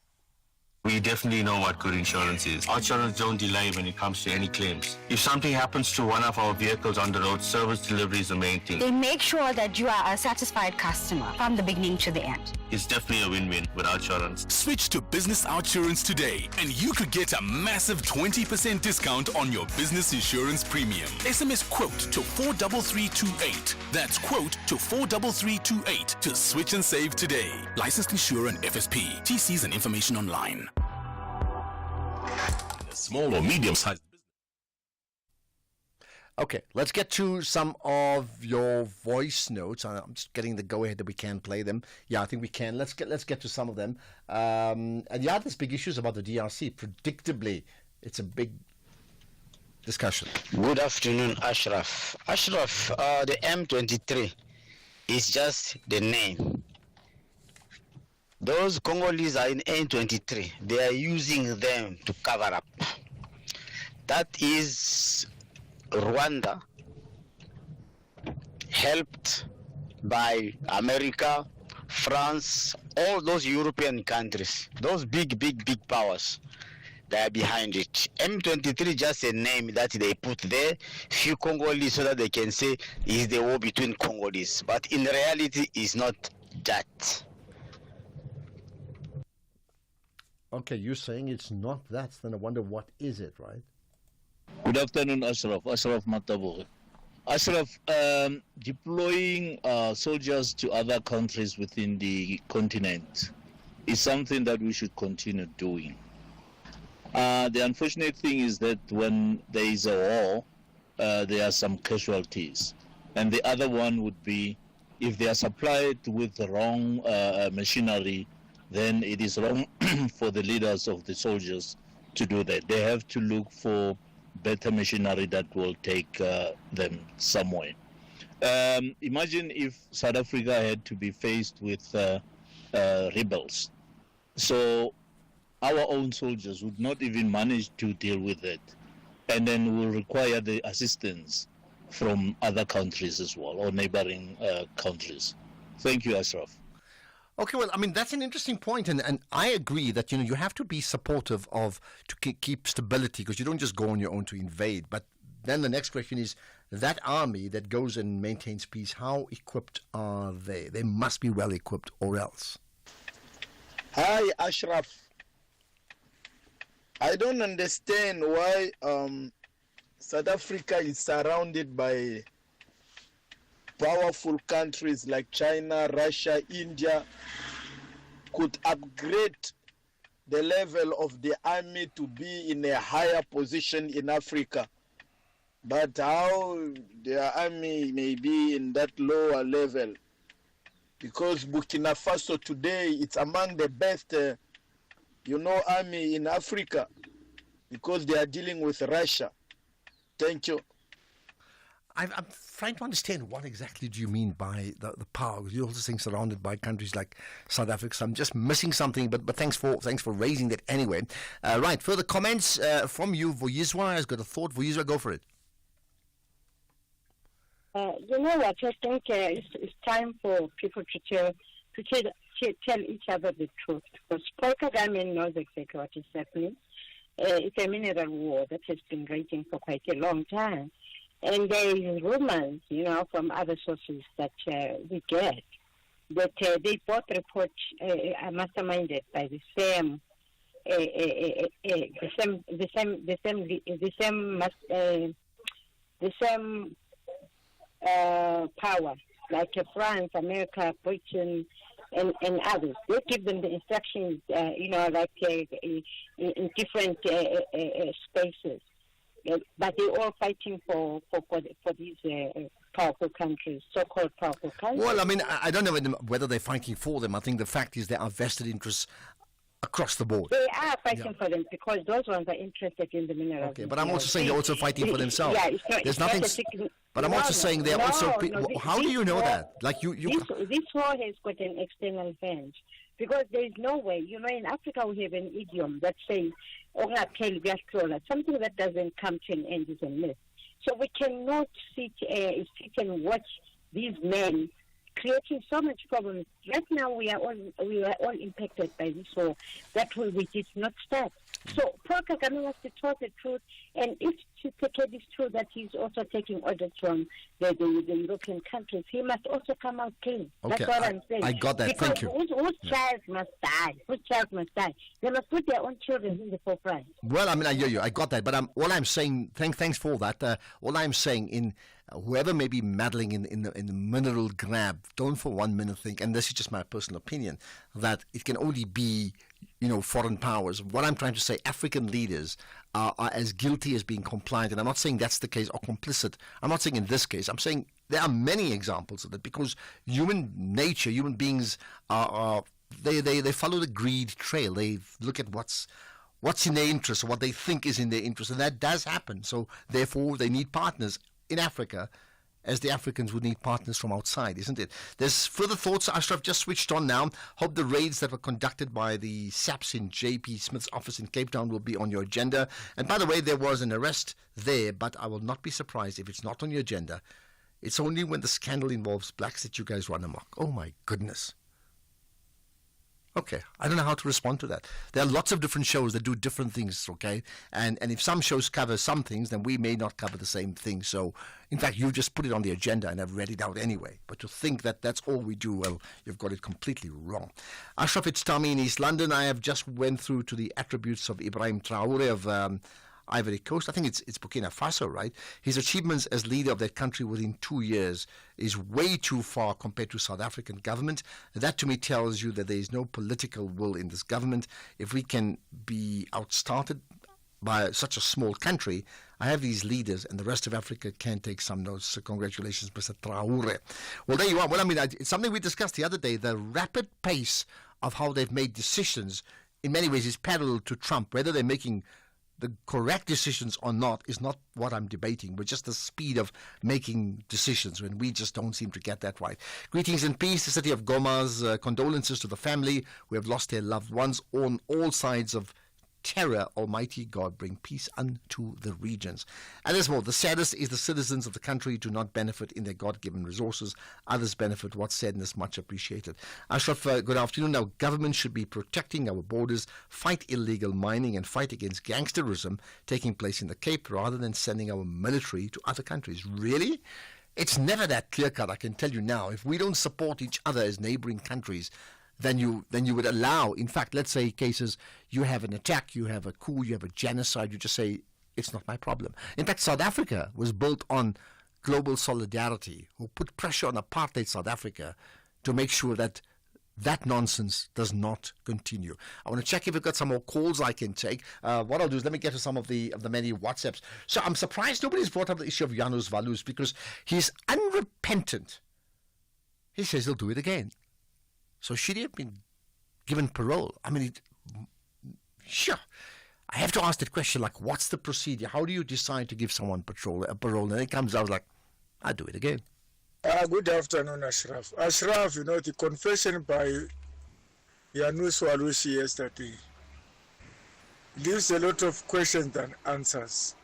We definitely know what good insurance is. Outsurance don't delay when it comes to any claims. If something happens to one of our vehicles on the road, service delivery is the main thing. They make sure that you are a satisfied customer from the beginning to the end. It's definitely a win-win with Outsurance. Switch to Business Outsurance today and you could get a massive 20% discount on your business insurance premium. SMS quote to 43328. That's quote to 43328 to switch and save today. Licensed insurer and FSP. TCs and information online. Small or medium-sized business. Okay, let's get to some of your voice notes. I'm just getting the go-ahead that we can play them. Yeah, I think we can. Let's get to some of them. And yeah, there's big issues about the DRC. Predictably, it's a big discussion. Good afternoon, Ashraf. Ashraf, the M23 is just the name. Those Congolese are in M23. They are using them to cover up. That is Rwanda, helped by America, France, all those European countries, those big powers that are behind it. M23 just a name that they put there, few Congolese, so that they can say is the war between Congolese. But in reality, it's not that. Okay, you're saying it's not that, then I wonder what is it, right? Good afternoon, Ashraf. Ashraf Matabore. Ashraf, deploying soldiers to other countries within the continent is something that we should continue doing. The unfortunate thing is that when there is a war, there are some casualties. And the other one would be if they are supplied with the wrong machinery, then it is wrong for the leaders of the soldiers to do that. They have to look for better machinery that will take them somewhere. Imagine if South Africa had to be faced with rebels. So our own soldiers would not even manage to deal with it. And then will require the assistance from other countries as well, or neighboring countries. Thank you, Ashraf. Okay, well, I mean, that's an interesting point, and I agree that, you have to be supportive of, to keep stability, because you don't just go on your own to invade. But then the next question is, that army that goes and maintains peace, how equipped are they? They must be well equipped, or else. Hi, Ashraf. I don't understand why South Africa is surrounded by powerful countries like China, Russia, India could upgrade the level of the army to be in a higher position in Africa. But how their army may be in that lower level? Because Burkina Faso today, it's among the best, army in Africa, because they are dealing with Russia. Thank you. I'm trying to understand what exactly do you mean by the power. You're also saying surrounded by countries like South Africa. So I'm just missing something, but thanks for raising that anyway. Right, further comments from you. Voyizwa has got a thought. Voyizwa, go for it. You know what? I think it's time for people to tell each other the truth. Because Paul Kagame knows exactly what is happening. It's a mineral war that has been raging for quite a long time. And there is rumors, from other sources that we get, that they both report are masterminded by the same power, like France, America, Britain, and others. They give them the instructions, like in different spaces. But they're all fighting for these powerful countries, so-called powerful countries. Well, I mean, I don't know whether they're fighting for them. I think the fact is there are vested interests across the board. They are fighting for them because those ones are interested in the minerals. Okay, but I'm also saying they're also fighting for themselves. Yeah, it's not, there's it's nothing. But I'm also saying they're also. How do you know that? Like This war has got an external hand because there is no way. In Africa we have an idiom that says, something that doesn't come to an end is a myth. So we cannot sit and watch these men creating so much problems. Right now we are all impacted by this war that we did not start. So Paul Kagame has to tell the truth, and if Tshisekedi is true that he's also taking orders from the European countries, he must also come out clean. Okay, That's what I'm saying. I got that. Because Thank you. Whose child must die? Whose child must die? They must put their own children in the forefront. Well, I mean, I hear you. I got that. But all I'm saying, thanks for that. All I'm saying, whoever may be meddling in the mineral grab, don't for 1 minute think, and this is just my personal opinion, that it can only be, foreign powers. What I'm trying to say, African leaders are as guilty as being compliant, and I'm not saying that's the case or complicit. I'm not saying in this case. I'm saying there are many examples of it because human nature, human beings they follow the greed trail. They look at what's in their interest or what they think is in their interest, and that does happen. So therefore, they need partners in Africa, as the Africans would need partners from outside, isn't it? There's further thoughts. Ashraf just switched on now. Hope the raids that were conducted by the SAPS in J.P. Smith's office in Cape Town will be on your agenda. And by the way, there was an arrest there, but I will not be surprised if it's not on your agenda. It's only when the scandal involves blacks that you guys run amok. Oh my goodness. Okay, I don't know how to respond to that. There are lots of different shows that do different things, okay? And if some shows cover some things, then we may not cover the same thing. So, in fact, you just put it on the agenda and I've read it out anyway. But to think that that's all we do, well, you've got it completely wrong. Ashraf, it's Tommy in East London. I have just went through to the attributes of Ibrahim Traore of Ivory Coast. I think it's Burkina Faso, right? His achievements as leader of that country within 2 years is way too far compared to South African government. That to me tells you that there is no political will in this government. If we can be outstarted by such a small country, I have these leaders and the rest of Africa can take some notes. So congratulations, Mr. Traore. Well, there you are. Well, I mean, it's something we discussed the other day. The rapid pace of how they've made decisions in many ways is parallel to Trump. Whether they're making the correct decisions or not is not what I'm debating, but just the speed of making decisions when we just don't seem to get that right. Greetings and peace. The city of Goma's condolences to the family who have lost their loved ones on all sides of terror. Almighty God bring peace unto the regions. And there's more. The saddest is the citizens of the country do not benefit in their God-given resources. Others benefit. What's said and is much appreciated. Ashraf, good afternoon. Now, government should be protecting our borders, fight illegal mining and fight against gangsterism taking place in the Cape rather than sending our military to other countries. Really? It's never that clear-cut, I can tell you now. If we don't support each other as neighboring countries, then you would allow, in fact, let's say cases, you have an attack, you have a coup, you have a genocide, you just say, it's not my problem. In fact, South Africa was built on global solidarity, who put pressure on apartheid South Africa to make sure that that nonsense does not continue. I want to check if we've got some more calls I can take. What I'll do is let me get to some of the many WhatsApps. So I'm surprised nobody's brought up the issue of Janus Valus because he's unrepentant. He says he'll do it again. So should he have been given parole? I mean, sure. I have to ask that question, like, what's the procedure? How do you decide to give someone parole? And it comes out like, I'll do it again. Good afternoon, Ashraf. Ashraf, the confession by Janus Walusi yesterday leaves a lot of questions and answers.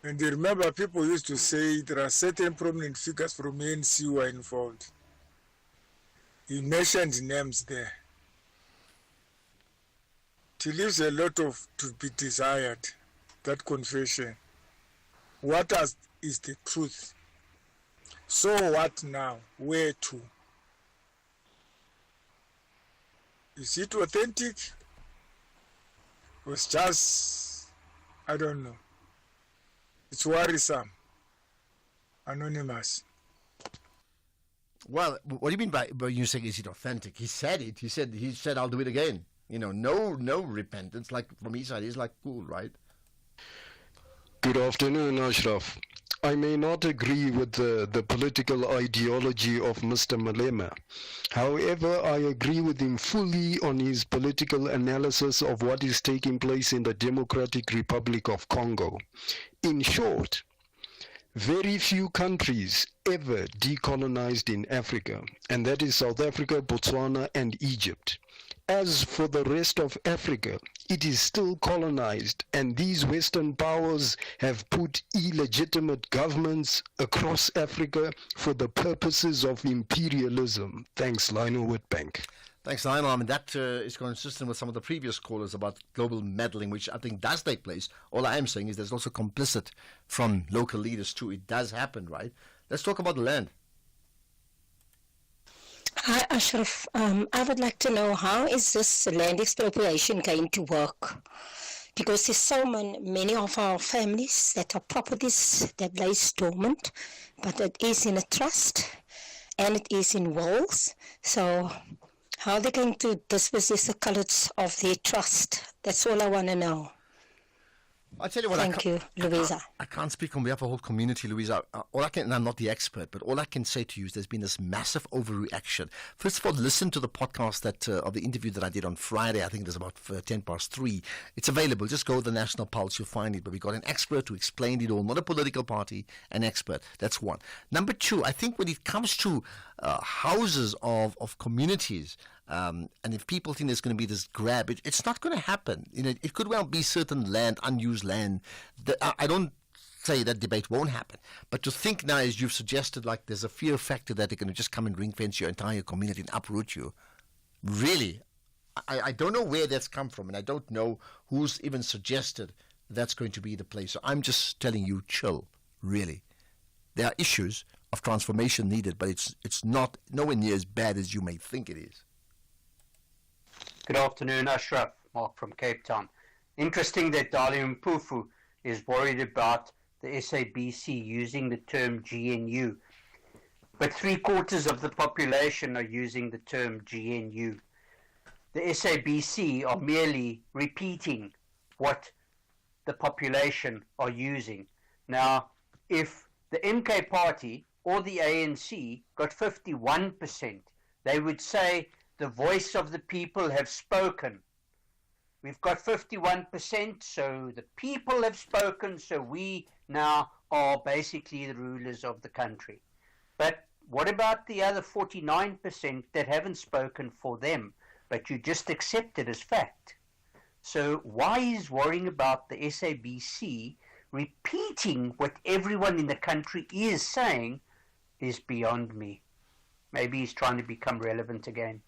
And you remember, people used to say there are certain prominent figures from ANC who are involved. He mentioned names there. It leaves a lot of to be desired, that confession. What is the truth? So what now? Where to? Is it authentic? was just, I don't know. It's worrisome. Anonymous. Well, what do you mean by you saying is it authentic? He said it. He said I'll do it again. No repentance. Like from his side, he's like cool, right? Good afternoon, Ashraf. I may not agree with the political ideology of Mr. Malema. However, I agree with him fully on his political analysis of what is taking place in the Democratic Republic of Congo. In short, very few countries ever decolonized in Africa, and that is South Africa, Botswana, and Egypt. As for the rest of Africa, it is still colonized, and these Western powers have put illegitimate governments across Africa for the purposes of imperialism. Thanks, Lionel Whitbank. Thanks, Lionel. I mean, that is consistent with some of the previous callers about global meddling, which I think does take place. All I am saying is there's also complicit from local leaders too. It does happen, right? Let's talk about the land. Hi, Ashraf. I would like to know, how is this land expropriation going to work? Because there's so many of our families that are properties that lays dormant, but it is in a trust and it is in wills. So how are they going to dispossess the colours of their trust? That's all I want to know. I'll tell you what. Thank you, Louisa. I can't speak on behalf of the whole community, Louisa. And I'm not the expert, but all I can say to you is there's been this massive overreaction. First of all, listen to the podcast of the interview that I did on Friday. I think it was about 3:10. It's available. Just go to the National Pulse, you'll find it. But we got an expert who explained it all, not a political party, an expert. That's one. Number two, I think when it comes to houses of communities, and if people think there's going to be this grab, it's not going to happen. It could well be certain land, unused land. I don't say that debate won't happen. But to think now, as you've suggested, like there's a fear factor that they're going to just come and ring fence your entire community and uproot you. Really, I don't know where that's come from, and I don't know who's even suggested that's going to be the place. So I'm just telling you, chill, really. There are issues of transformation needed, but it's not nowhere near as bad as you may think it is. Good afternoon, Ashraf. Mark from Cape Town. Interesting that Dali Mpufu is worried about the SABC using the term GNU. But 3/4 of the population are using the term GNU. The SABC are merely repeating what the population are using. Now, if the MK party or the ANC got 51%, they would say the voice of the people have spoken. We've got 51%, so the people have spoken, so we now are basically the rulers of the country. But what about the other 49% that haven't spoken for them, but you just accept it as fact? So why is worrying about the SABC repeating what everyone in the country is saying is beyond me. Maybe he's trying to become relevant again.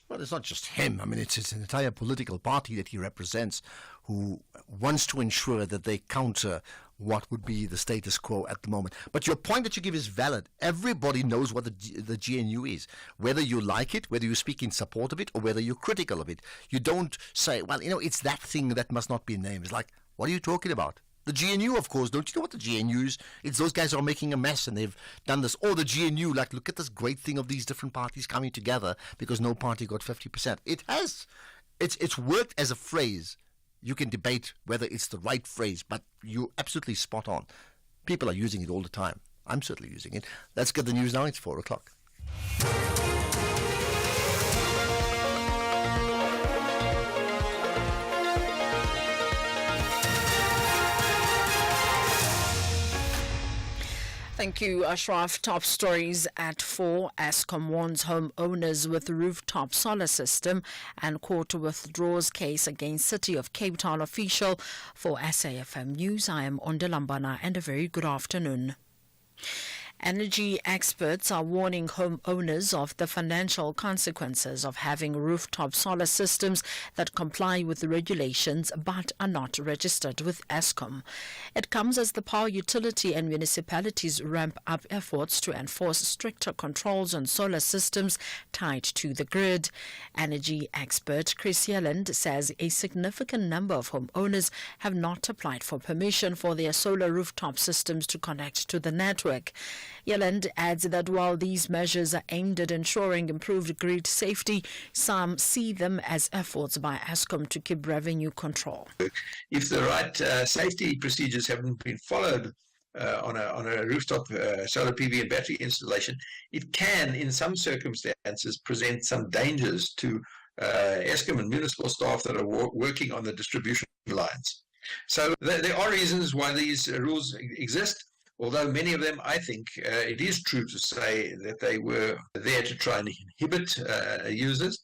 Well, it's not just him. I mean, it's an entire political party that he represents who wants to ensure that they counter what would be the status quo at the moment. But your point that you give is valid. Everybody knows what the GNU is. Whether you like it, whether you speak in support of it, or whether you're critical of it. You don't say, well, it's that thing that must not be named. It's like, what are you talking about? The GNU, of course. Don't you know what the GNU is? It's those guys who are making a mess and they've done this. Or the GNU, like, look at this great thing of these different parties coming together because no party got 50%. It has. It's worked as a phrase. You can debate whether it's the right phrase, but you're absolutely spot on. People are using it all the time. I'm certainly using it. Let's get the news now. It's 4 o'clock. Thank you, Ashraf. Top stories at 4. Eskom warns homeowners with rooftop solar system and court withdraws case against City of Cape Town official. For SAFM News, I am Onda Lambana and a very good afternoon. Energy experts are warning homeowners of the financial consequences of having rooftop solar systems that comply with the regulations but are not registered with Eskom. It comes as the power utility and municipalities ramp up efforts to enforce stricter controls on solar systems tied to the grid. Energy expert Chris Yelland says a significant number of homeowners have not applied for permission for their solar rooftop systems to connect to the network. Yelland adds that while these measures are aimed at ensuring improved grid safety, some see them as efforts by Eskom to keep revenue control. If the right safety procedures haven't been followed on a rooftop solar PV and battery installation, it can, in some circumstances, present some dangers to Eskom and municipal staff that are working on the distribution lines. So there are reasons why these rules exist. Although many of them, I think, it is true to say that they were there to try and inhibit users.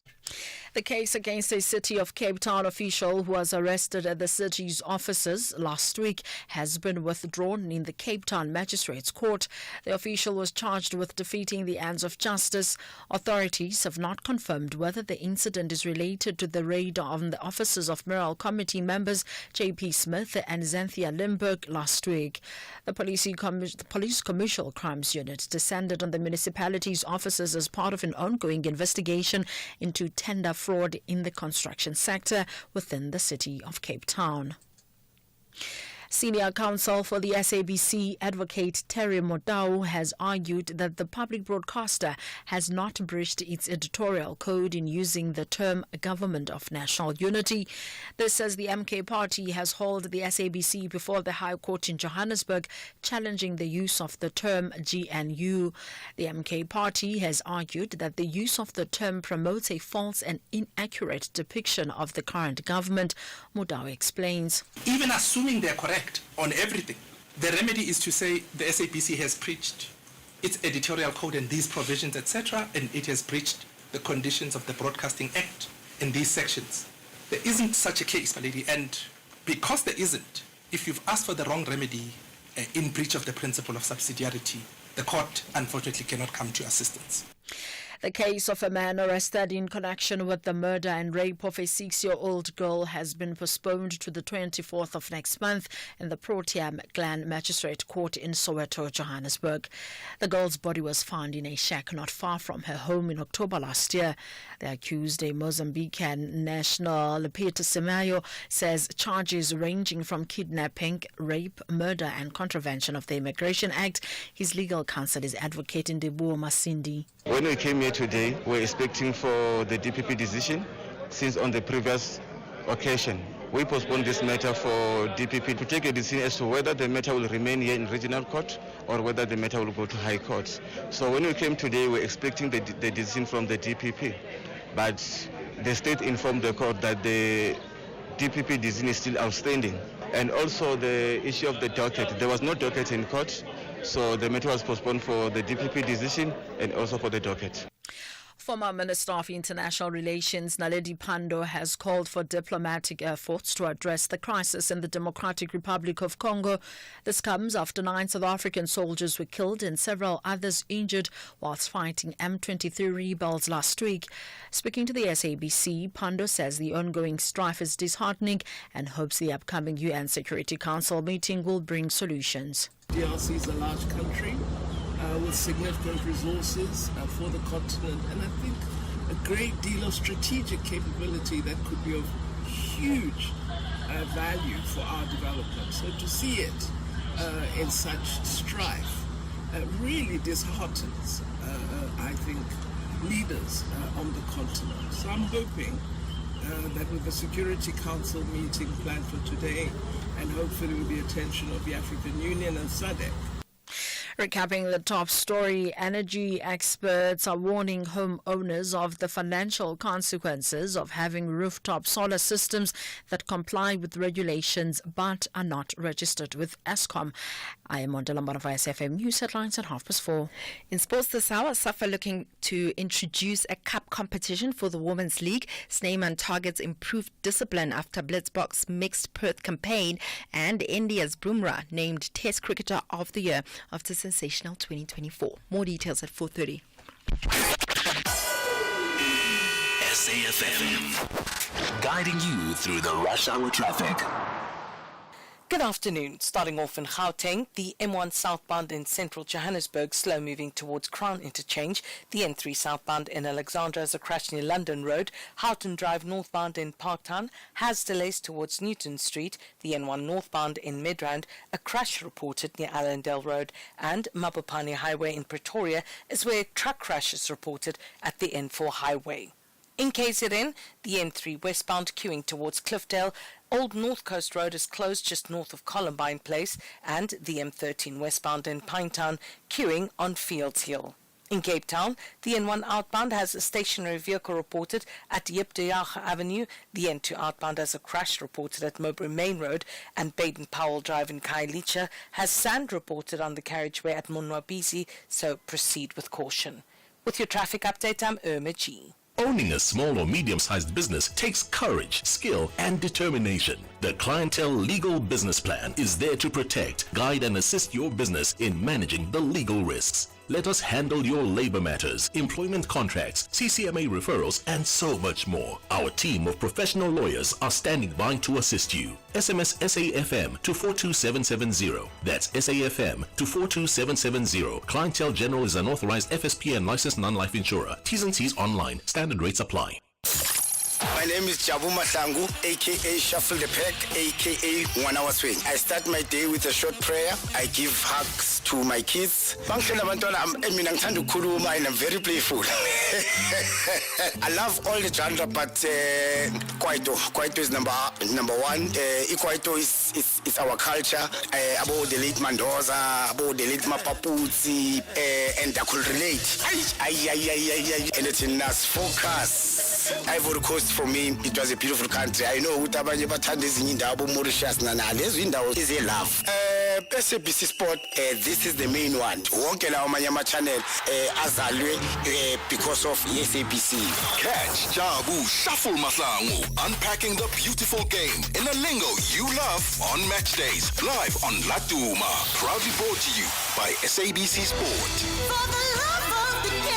The case against a City of Cape Town official who was arrested at the city's offices last week has been withdrawn in the Cape Town Magistrates Court. The official was charged with defeating the ends of justice. Authorities have not confirmed whether the incident is related to the raid on the offices of mayoral committee members J.P. Smith and Xanthia Limburg last week. The Police Commercial Crimes Unit descended on the municipality's offices as part of an ongoing investigation into tender fraud in the construction sector within the city of Cape Town. Senior counsel for the SABC, Advocate Terry Modau, has argued that the public broadcaster has not breached its editorial code in using the term Government of National Unity. This says the MK party has hauled the SABC before the High Court in Johannesburg, challenging the use of the term GNU. The MK party has argued that the use of the term promotes a false and inaccurate depiction of the current government. Modau explains. Even assuming they're correct on everything, the remedy is to say the SABC has breached its editorial code and these provisions, etc., and it has breached the conditions of the Broadcasting Act in these sections. There isn't such a case, my lady, and because there isn't, if you've asked for the wrong remedy in breach of the principle of subsidiarity, the court unfortunately cannot come to assistance. The case of a man arrested in connection with the murder and rape of a 6-year-old girl has been postponed to the 24th of next month in the Proteam Glen Magistrate Court in Soweto, Johannesburg. The girl's body was found in a shack not far from her home in October last year. The accused, a Mozambican national, Peter Semayo, says charges ranging from kidnapping, rape, murder and contravention of the Immigration Act. His legal counsel is Advocate Ndibuo Masindi. When we came here today, we're expecting for the DPP decision, since on the previous occasion we postponed this matter for DPP to take a decision as to whether the matter will remain here in regional court or whether the matter will go to high court. So when we came today, we're expecting the decision from the DPP, but the state informed the court that the DPP decision is still outstanding. And also the issue of the docket, there was no docket in court, so the matter was postponed for the DPP decision and also for the docket. Former Minister of International Relations Naledi Pandor has called for diplomatic efforts to address the crisis in the Democratic Republic of Congo. This comes after 9 South African soldiers were killed and several others injured whilst fighting M23 rebels last week. Speaking to the SABC, Pandor says the ongoing strife is disheartening and hopes the upcoming UN Security Council meeting will bring solutions. DRC is a large country with significant resources for the continent, and I think a great deal of strategic capability that could be of huge value for our development. So to see it in such strife really disheartens, I think, leaders on the continent. So I'm hoping that with the Security Council meeting planned for today, and hopefully with the attention of the African Union and SADC. Recapping the top story, energy experts are warning homeowners of the financial consequences of having rooftop solar systems that comply with regulations but are not registered with Eskom. I am Mondela Mbarova, SFM News Headlines at 4:30. In sports this hour, SAFA looking to introduce a cup competition for the Women's League. Snyman targets improved discipline after Blitzbox mixed Perth campaign, and India's Bumrah named Test Cricketer of the Year after Sensational 2024. More details at 4:30. SAFM, guiding you through the rush hour traffic. Good afternoon. Starting off in Gauteng, the M1 southbound in central Johannesburg slow moving towards Crown Interchange. The N3 southbound in Alexandra has a crash near London Road. Houghton Drive northbound in Parktown has delays towards Newton Street. The N1 northbound in Midrand, a crash reported near Allendale Road. And Mabopane Highway in Pretoria is where a truck crash is reported at the N4 highway. In KZN, the N3 westbound queuing towards Cliffdale. Old North Coast Road is closed just north of Columbine Place, and the M13 westbound in Pinetown queuing on Fields Hill. In Cape Town, the N1 outbound has a stationary vehicle reported at Yip de Jager Avenue. The N2 outbound has a crash reported at Mowbray Main Road, and Baden-Powell Drive in Khayelitsha has sand reported on the carriageway at Monwabisi, so proceed with caution. With your traffic update, I'm Irma G. Owning a small or medium-sized business takes courage, skill, and determination. The Clientele Legal Business Plan is there to protect, guide, and assist your business in managing the legal risks. Let us handle your labor matters, employment contracts, CCMA referrals, and so much more. Our team of professional lawyers are standing by to assist you. SMS SAFM to 42770. That's SAFM to 42770. Clientele General is an authorized FSP and licensed non-life insurer. T's and C's online. Standard rates apply. My name is Jabu Masangu, aka Shuffle the Pack, aka 1 Hour Swing. I start my day with a short prayer. I give hugs to my kids. And I'm very playful. I love all the genre, but Kwaito is number one. Kwaito is our culture. About the late Mandoza, about the late Mapaputsi, and I could relate. And it's in us focus. Ivory Coast for me, it was a beautiful country. I know Utabanye Batandes in Indabo, Mauritius, Nanales, Window is a love. SABC Sport, this is the main one. Wonkela Omanyama channel, Azalwe, because of SABC. Catch Jabu Shuffle Masangu, unpacking the beautiful game in a lingo you love on match days. Live on Latuma. Proudly brought to you by SABC Sport. For the love of the game.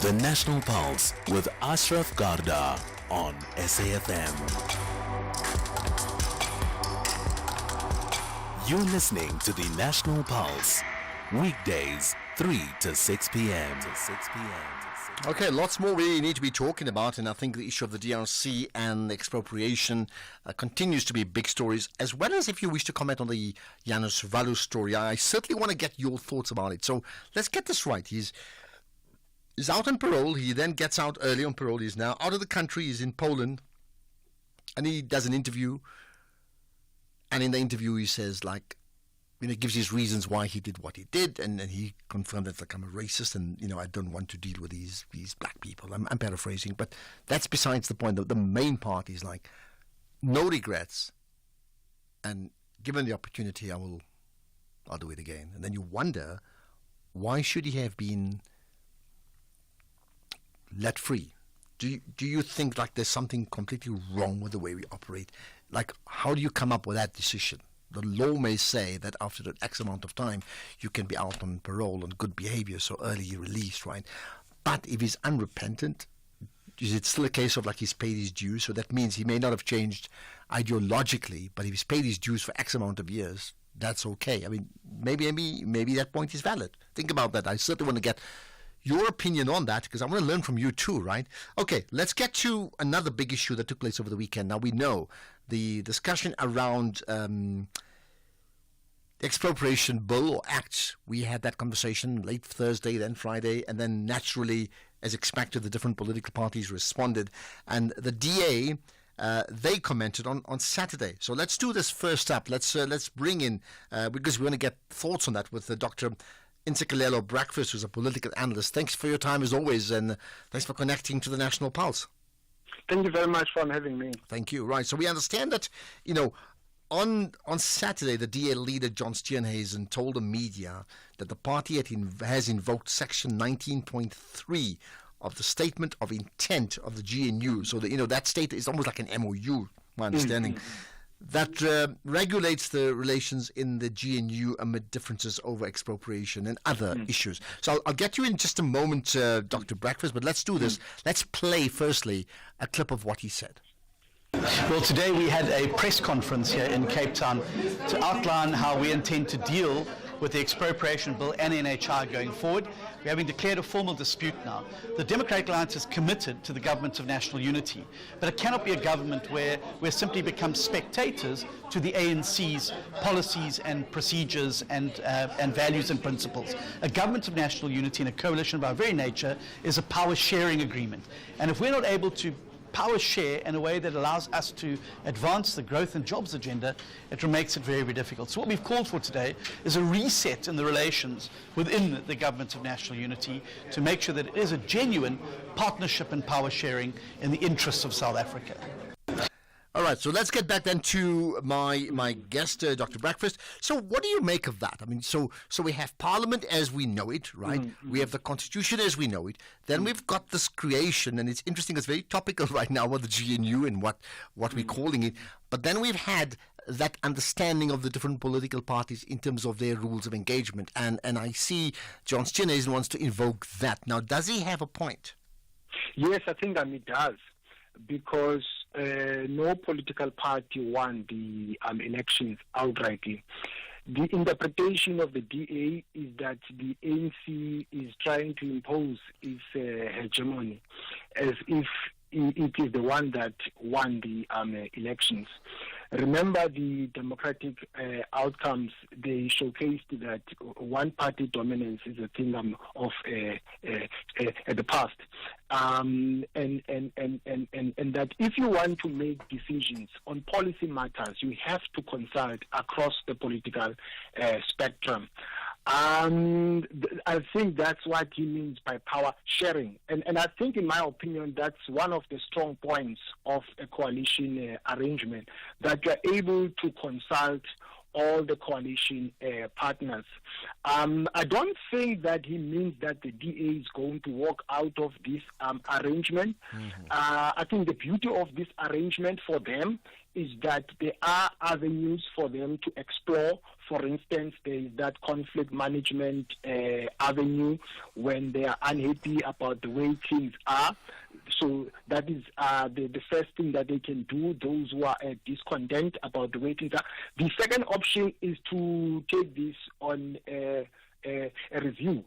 The National Pulse with Ashraf Garda on SAFM. You're listening to the National Pulse, weekdays 3 to 6 p.m. Okay, lots more we need to be talking about, and I think the issue of the DRC and expropriation continues to be big stories, as well as if you wish to comment on the Janus Valu story. I certainly want to get your thoughts about it. So let's get this right. He's out on parole. He then gets out early on parole. He's now out of the country. He's in Poland. And he does an interview. And in the interview, he says, gives his reasons why he did what he did. And then he confirmed that, I'm a racist and, I don't want to deal with these black people. I'm paraphrasing. But that's besides the point. The main part is no regrets. And given the opportunity, I'll do it again. And then you wonder, why should he have been let free? Do you think there's something completely wrong with the way we operate? How do you come up with that decision? The law may say that after the X amount of time you can be out on parole on good behavior, so early released, right? But if he's unrepentant, is it still a case of he's paid his dues? So that means he may not have changed ideologically, but if he's paid his dues for X amount of years, that's okay. I mean, maybe that point is valid. Think about that. I certainly want to get your opinion on that, because I want to learn from you too, right? Okay, let's get to another big issue that took place over the weekend. Now, we know the discussion around the Expropriation Bill or Act. We had that conversation late Thursday, then Friday, and then naturally, as expected, the different political parties responded. And the DA, they commented on Saturday. So let's do this first up. Let's bring in, because we want to get thoughts on that with Dr. Insikalelo Breakfast, who's a political analyst. Thanks for your time as always, and thanks for connecting to the National Pulse. Thank you very much for having me. Thank you. Right, so we understand that, on Saturday, the DA leader, John Steenhuisen, told the media that the party has invoked Section 19.3 of the Statement of Intent of the GNU. So, that state is almost like an MOU, my understanding. that regulates the relations in the GNU amid differences over expropriation and other issues. So I'll get you in just a moment, Dr. Breakfast, but let's do this. Let's play, firstly, a clip of what he said. Well, today we had a press conference here in Cape Town to outline how we intend to deal with the Expropriation Bill and NHI going forward. We're having declared a formal dispute now. The Democratic Alliance is committed to the government of national unity, but it cannot be a government where we simply become spectators to the ANC's policies and procedures and values and principles. A government of national unity and a coalition by very nature is a power sharing agreement. And if we're not able to power share in a way that allows us to advance the growth and jobs agenda, it makes it very, very difficult. So what we've called for today is a reset in the relations within the government of national unity to make sure that it is a genuine partnership and power sharing in the interests of South Africa. All right, so let's get back then to my guest, Dr. Breakfast. So what do you make of that? I mean, so we have Parliament as we know it, right? We have the Constitution as we know it. Then we've got this creation, and it's interesting, it's very topical right now with the GNU and what we're calling it. But then we've had that understanding of the different political parties in terms of their rules of engagement. And I see John Steenhuisen wants to invoke that. Now, does he have a point? Yes, I think that he does, because no political party won the elections outrightly. The interpretation of the DA is that the ANC is trying to impose its hegemony as if it is the one that won the elections. Remember the democratic outcomes, they showcased that one-party dominance is a thing of the past. And that if you want to make decisions on policy matters, you have to consult across the political spectrum. I think that's what he means by power sharing. And I think, in my opinion, that's one of the strong points of a coalition arrangement, that you're able to consult all the coalition partners. I don't think that he means that the DA is going to walk out of this arrangement. I think the beauty of this arrangement for them is that there are avenues for them to explore. For instance, there is that conflict management avenue when they are unhappy about the way things are. So that is the first thing that they can do, those who are discontent about the way things are. The second option is to take this on a review.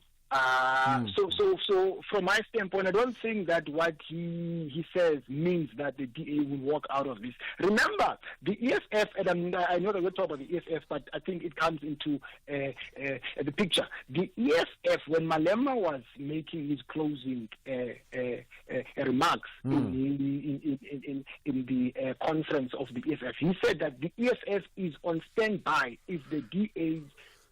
So from my standpoint, I don't think that what he says means that the DA will walk out of this. Remember, the EFF, and I know that we'll talk about the EFF, but I think it comes into the picture. The EFF, when Malema was making his closing remarks in the conference of the EFF, he said that the EFF is on standby if the DA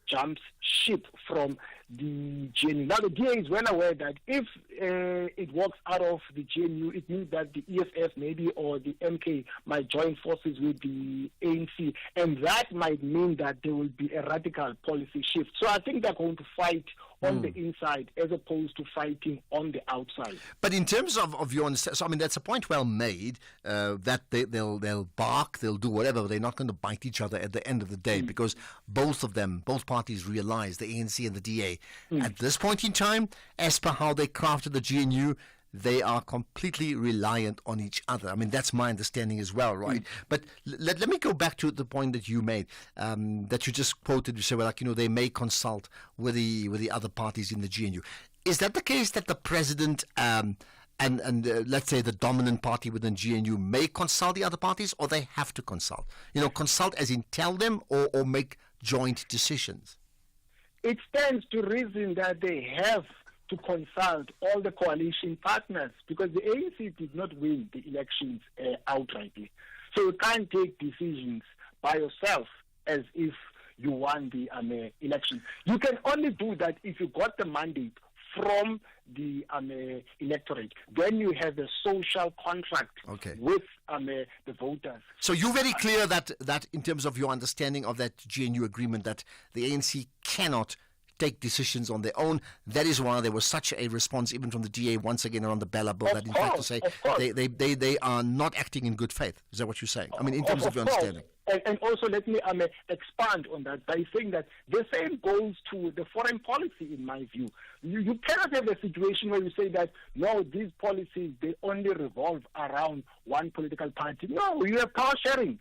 jumps ship from the GNU. Now, the DA is well aware that if it walks out of the GNU, it means that the EFF maybe or the MK might join forces with the ANC, and that might mean that there will be a radical policy shift. So I think they're going to fight on the inside as opposed to fighting on the outside. But in terms of your understanding, so I mean, that's a point well made, that they'll bark, they'll do whatever, but they're not going to bite each other at the end of the day, because both parties realize, the ANC and the DA, at this point in time, as per how they crafted the GNU, they are completely reliant on each other. I mean, that's my understanding as well, right? But let me go back to the point that you made, that you just quoted. You said, well, they may consult with the other parties in the GNU. Is that the case, that the president and let's say the dominant party within GNU may consult the other parties, or they have to consult? Consult as in tell them, or make joint decisions? It stands to reason that they have to consult all the coalition partners, because the ANC did not win the elections outrightly. So you can't take decisions by yourself as if you won the election. You can only do that if you got the mandate from the electorate. Then you have a social contract with the voters. So you're very clear that in terms of your understanding of that GNU agreement, that the ANC cannot take decisions on their own. That is why there was such a response even from the DA once again around the Bella Bill, in fact to say they are not acting in good faith. Is that what you're saying? I mean, in terms of your understanding. And also let me expand on that by saying that the same goes to the foreign policy, in my view. You cannot have a situation where you say that, no, these policies, they only revolve around one political party. No, you have power sharing.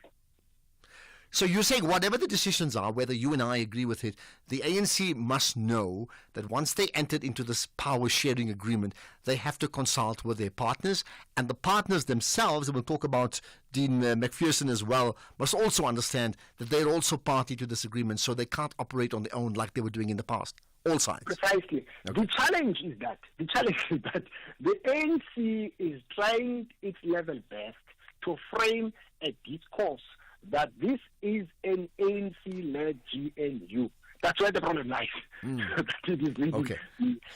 So you're saying whatever the decisions are, whether you and I agree with it, the ANC must know that once they entered into this power-sharing agreement, they have to consult with their partners, and the partners themselves, and we'll talk about Dean McPherson as well, must also understand that they're also party to this agreement, so they can't operate on their own like they were doing in the past. All sides. Precisely. Okay. The challenge is that the ANC is trying its level best to frame a discourse that this is an ANC-led GNU. That's where the problem lies. Okay.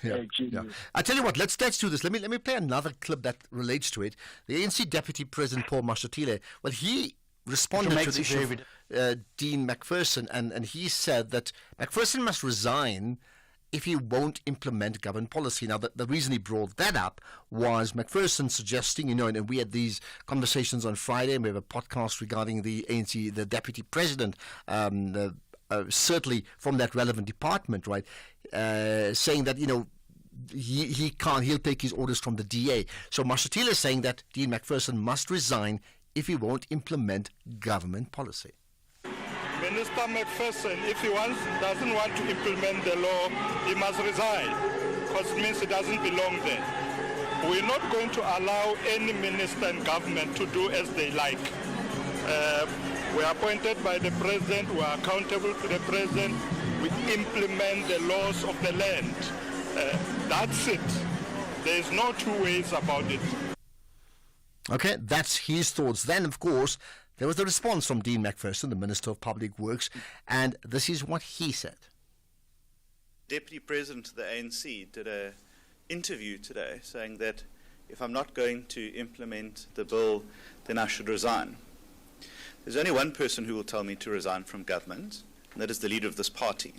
Yeah. I tell you what, let's do this. Let me play another clip that relates to it. The ANC Deputy President Paul Mashatile, well, he responded to the issue of Dean McPherson, and he said that McPherson must resign if he won't implement government policy. Now, the reason he brought that up was McPherson suggesting, and we had these conversations on Friday, and we have a podcast regarding the ANC, the deputy president, certainly from that relevant department, right, saying that, he can't, he'll take his orders from the DA. So Mashatile is saying that Dean McPherson must resign if he won't implement government policy. Minister McPherson, if he doesn't want to implement the law, he must resign, because it means he doesn't belong there. We're not going to allow any minister in government to do as they like. We are appointed by the president, we are accountable to the president, we implement the laws of the land. That's it. There is no two ways about it. Okay, that's his thoughts. Then, of course, there was the response from Dean McPherson, the Minister of Public Works, and this is what he said. Deputy President of the ANC did an interview today saying that if I'm not going to implement the bill, then I should resign. There's only one person who will tell me to resign from government, and that is the leader of this party.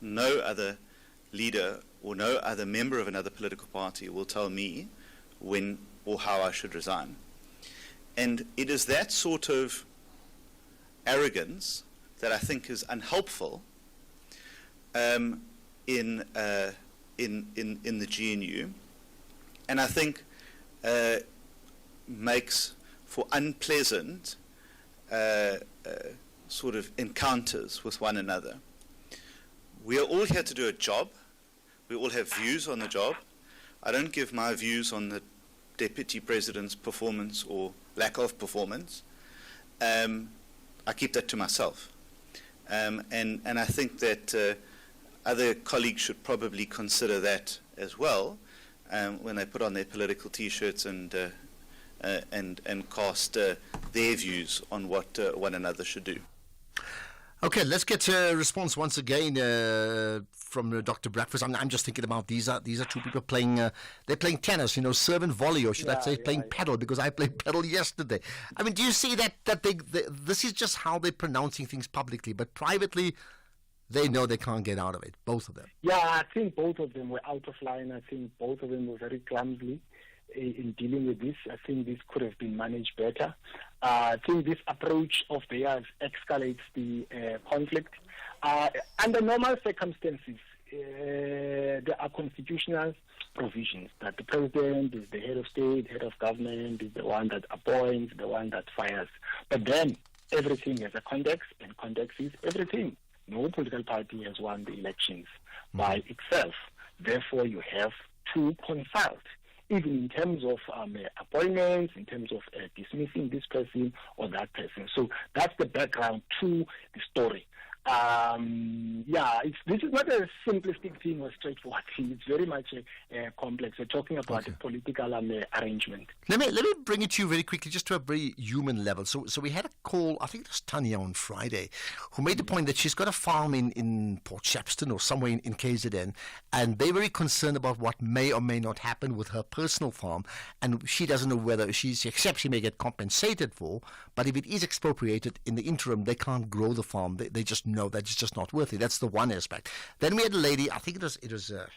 No other leader or no other member of another political party will tell me when or how I should resign. And it is that sort of arrogance that I think is unhelpful in the GNU, and I think makes for unpleasant sort of encounters with one another. We are all here to do a job. We all have views on the job. I don't give my views on the Deputy President's performance or lack of performance. I keep that to myself. And I think that other colleagues should probably consider that as well when they put on their political T-shirts and cast their views on what one another should do. Okay, let's get a response once again from Dr. Breakfast. I'm just thinking about these are two people playing. They're playing tennis, serve and volley, or should I say playing paddle? Because I played paddle yesterday. I mean, do you see that they this is just how they're pronouncing things publicly, but privately, they know they can't get out of it. Both of them. Yeah, I think both of them were out of line. I think both of them were very clumsy in dealing with this. I think this could have been managed better. I think this approach of theirs escalates the conflict. Under normal circumstances, there are constitutional provisions that the president is the head of state, head of government, is the one that appoints, the one that fires. But then everything has a context, and context is everything. No political party has won the elections by itself. Therefore, you have to consult, even in terms of appointments, in terms of dismissing this person or that person. So that's the background to the story. This is not a simplistic thing or straightforward thing. It's very much complex. We're talking about a political arrangement. Let me bring it to you very quickly, just to a very human level. So we had a call, I think it was Tanya on Friday, who made the point that she's got a farm in Port Shepstone or somewhere in KZN, and they're very concerned about what may or may not happen with her personal farm, and she doesn't know whether she accepts she may get compensated for, but if it is expropriated in the interim, they can't grow the farm. They just no, that's just not worth it. That's the one aspect. Then we had a lady, I think it was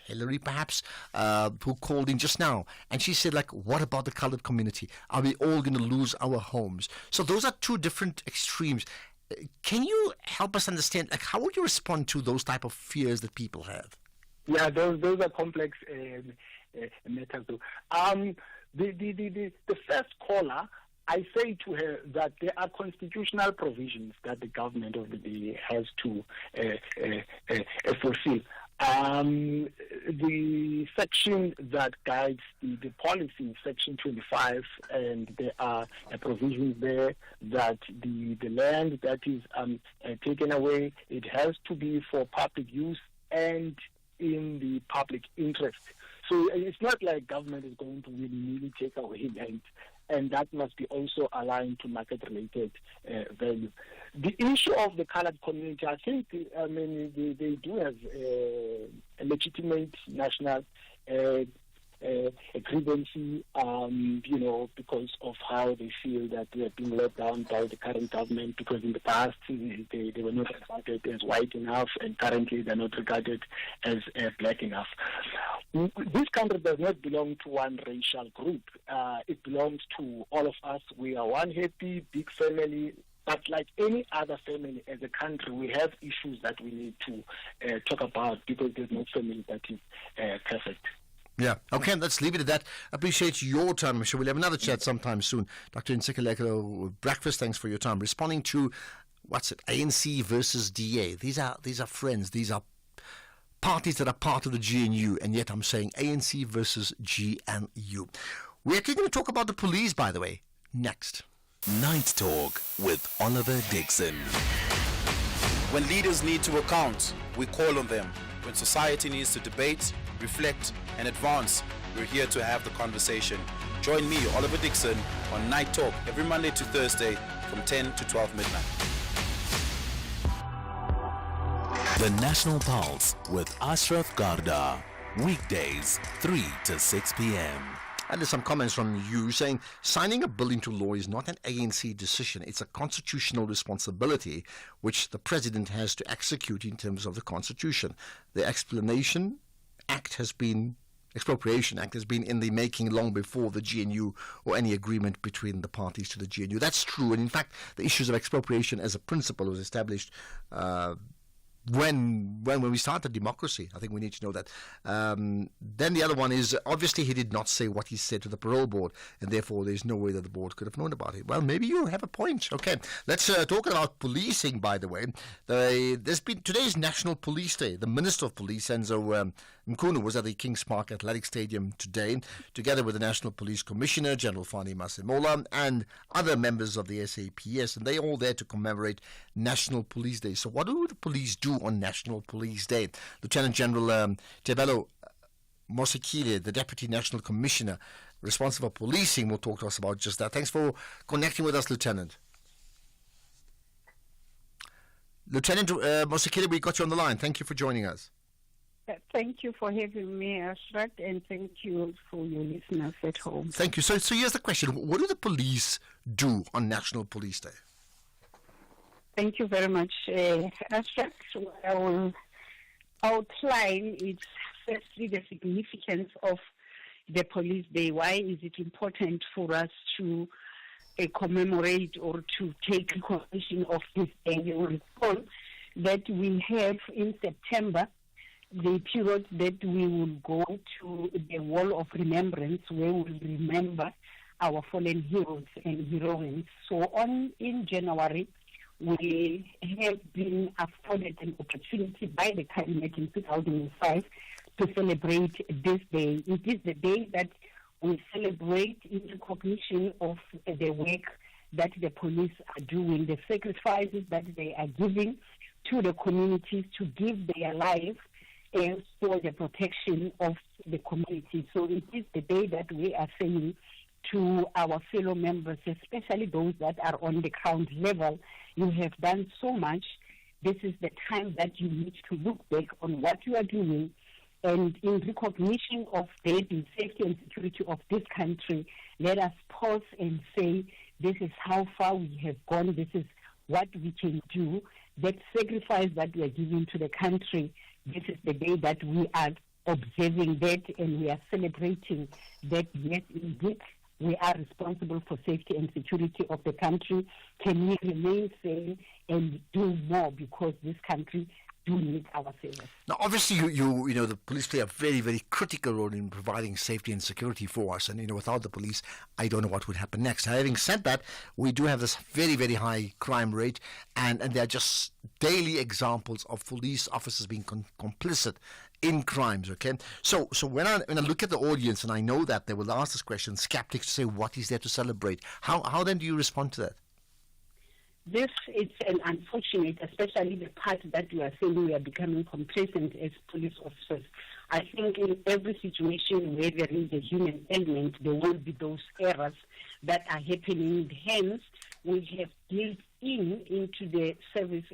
Hillary perhaps, who called in just now, and she said, like, what about the colored community? Are we all going to lose our homes? So those are two different extremes. Can you help us understand, like, how would you respond to those type of fears that people have? Yeah, those are complex matters. The first caller, I say to her that there are constitutional provisions that the government of the day has to fulfill. The section that guides the policy, Section 25, and there are provisions there that the land that is taken away, it has to be for public use and in the public interest. So it's not like government is going to really take away land, and that must be also aligned to market-related value. The issue of the colored community, I think, they do have a legitimate national grievance, because of how they feel that they are being let down by the current government, because in the past they were not regarded as white enough, and currently they're not regarded as black enough. This country does not belong to one racial group. It belongs to all of us. We are one happy, big family. But like any other family as a country, we have issues that we need to talk about, because there's no family that is perfect. Yeah. Okay, let's leave it at that. Appreciate your time. I'm sure we'll have another chat sometime soon. Dr. Ntsikelelo, breakfast, thanks for your time. Responding to, ANC versus DA. These are friends. These are parties that are part of the GNU, and yet I'm saying ANC versus GNU. We're actually going to talk about the police, by the way, next. Night Talk with Oliver Dixon. When leaders need to account, we call on them. When society needs to debate, reflect, and advance, we're here to have the conversation. Join me, Oliver Dixon, on Night Talk every Monday to Thursday from 10 to 12 midnight. The National Pulse with Ashraf Garda. Weekdays, 3 to 6 p.m. And there's some comments from you saying signing a bill into law is not an ANC decision. It's a constitutional responsibility which the president has to execute in terms of the constitution. The Expropriation Act has been in the making long before the GNU or any agreement between the parties to the GNU. That's true. And in fact, the issues of expropriation as a principle was established when we started democracy. I think we need to know that. Then the other one is, obviously he did not say what he said to the parole board, and therefore there's no way that the board could have known about it. Well, maybe you have a point. Okay, let's talk about policing, by the way. Today's National Police Day. The Minister of Police, Enzo Mkhunu, was at the Kings Park Athletic Stadium today, together with the National Police Commissioner, General Fani Masemola, and other members of the SAPS, and they all there to commemorate National Police Day. So what do the police do on National Police Day? Lieutenant General Tebelo Mosekile, the Deputy National Commissioner responsible for policing, will talk to us about just that. Thanks for connecting with us, Lieutenant. Lieutenant Mosekile, we got you on the line. Thank you for joining us. Thank you for having me, Ashraf, and thank you for your listeners at home. Thank you. So here's the question. What do the police do on National Police Day? Thank you very much, Ashraf. I will outline firstly the significance of the Police Day. Why is it important for us to commemorate or to take recognition of this day? You will recall that we have in September the period that we will go to the Wall of Remembrance, where we will remember our fallen heroes and heroines. So in January, we have been afforded an opportunity by the Cabinet in 2005 to celebrate this day. It is the day that we celebrate in recognition of the work that the police are doing, the sacrifices that they are giving to the communities to give their life for the protection of the community. So it is the day that we are saying to our fellow members, especially those that are on the ground level, you have done so much. This is the time that you need to look back on what you are doing, and in recognition of the safety and security of this country, let us pause and say, this is how far we have gone, this is what we can do, that sacrifice that we are giving to the country. This is the day that we are observing that, and we are celebrating that, yes, indeed, we are responsible for safety and security of the country. Can we remain sane and do more, because this country do need our service? Now, obviously, you know, the police play a very, very critical role in providing safety and security for us. And, you know, without the police, I don't know what would happen next. Having said that, we do have this very, very high crime rate, and there are just daily examples of police officers being complicit in crimes, okay? So when I look at the audience, and I know that they will ask this question, skeptics say, what is there to celebrate? How then do you respond to that? This is an unfortunate, especially the part that you are saying we are becoming complacent as police officers. I think in every situation where there is a human element, there will be those errors that are happening. Hence, we have built into the service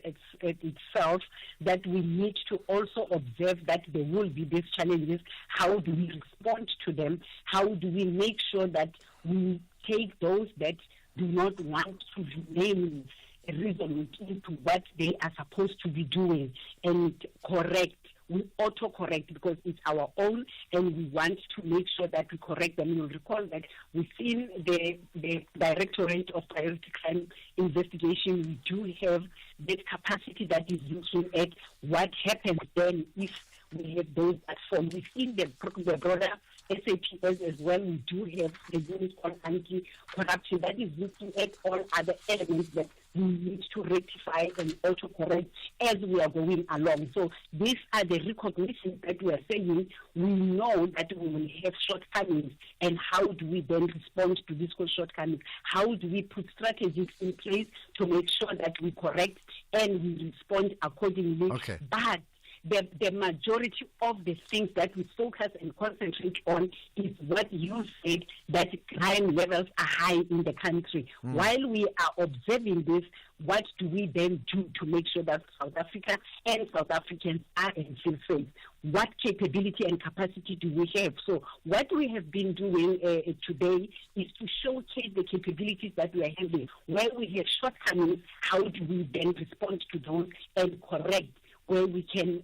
itself that we need to also observe that there will be these challenges. How do we respond to them? How do we make sure that we take those that do not want to remain resolute into what they are supposed to be doing and correct? We auto-correct because it's our own, and we want to make sure that we correct them. You'll recall that within the Directorate of Priority Crime Investigation, we do have that capacity that is looking at what happens then if we have those that form within the broader SAPS as well. We do have the unit on anti-corruption that is looking at all other elements that we need to rectify and auto-correct as we are going along. So these are the recognitions that we are saying. We know that we will have shortcomings, and how do we then respond to these shortcomings? How do we put strategies in place to make sure that we correct and we respond accordingly? Okay. But the majority of the things that we focus and concentrate on is what you said, that crime levels are high in the country. While we are observing this, what do we then do to make sure that South Africa and South Africans are and feel safe? What capability and capacity do we have? So what we have been doing today is to showcase the capabilities that we are having. Where we have shortcomings, how do we then respond to those and correct where we can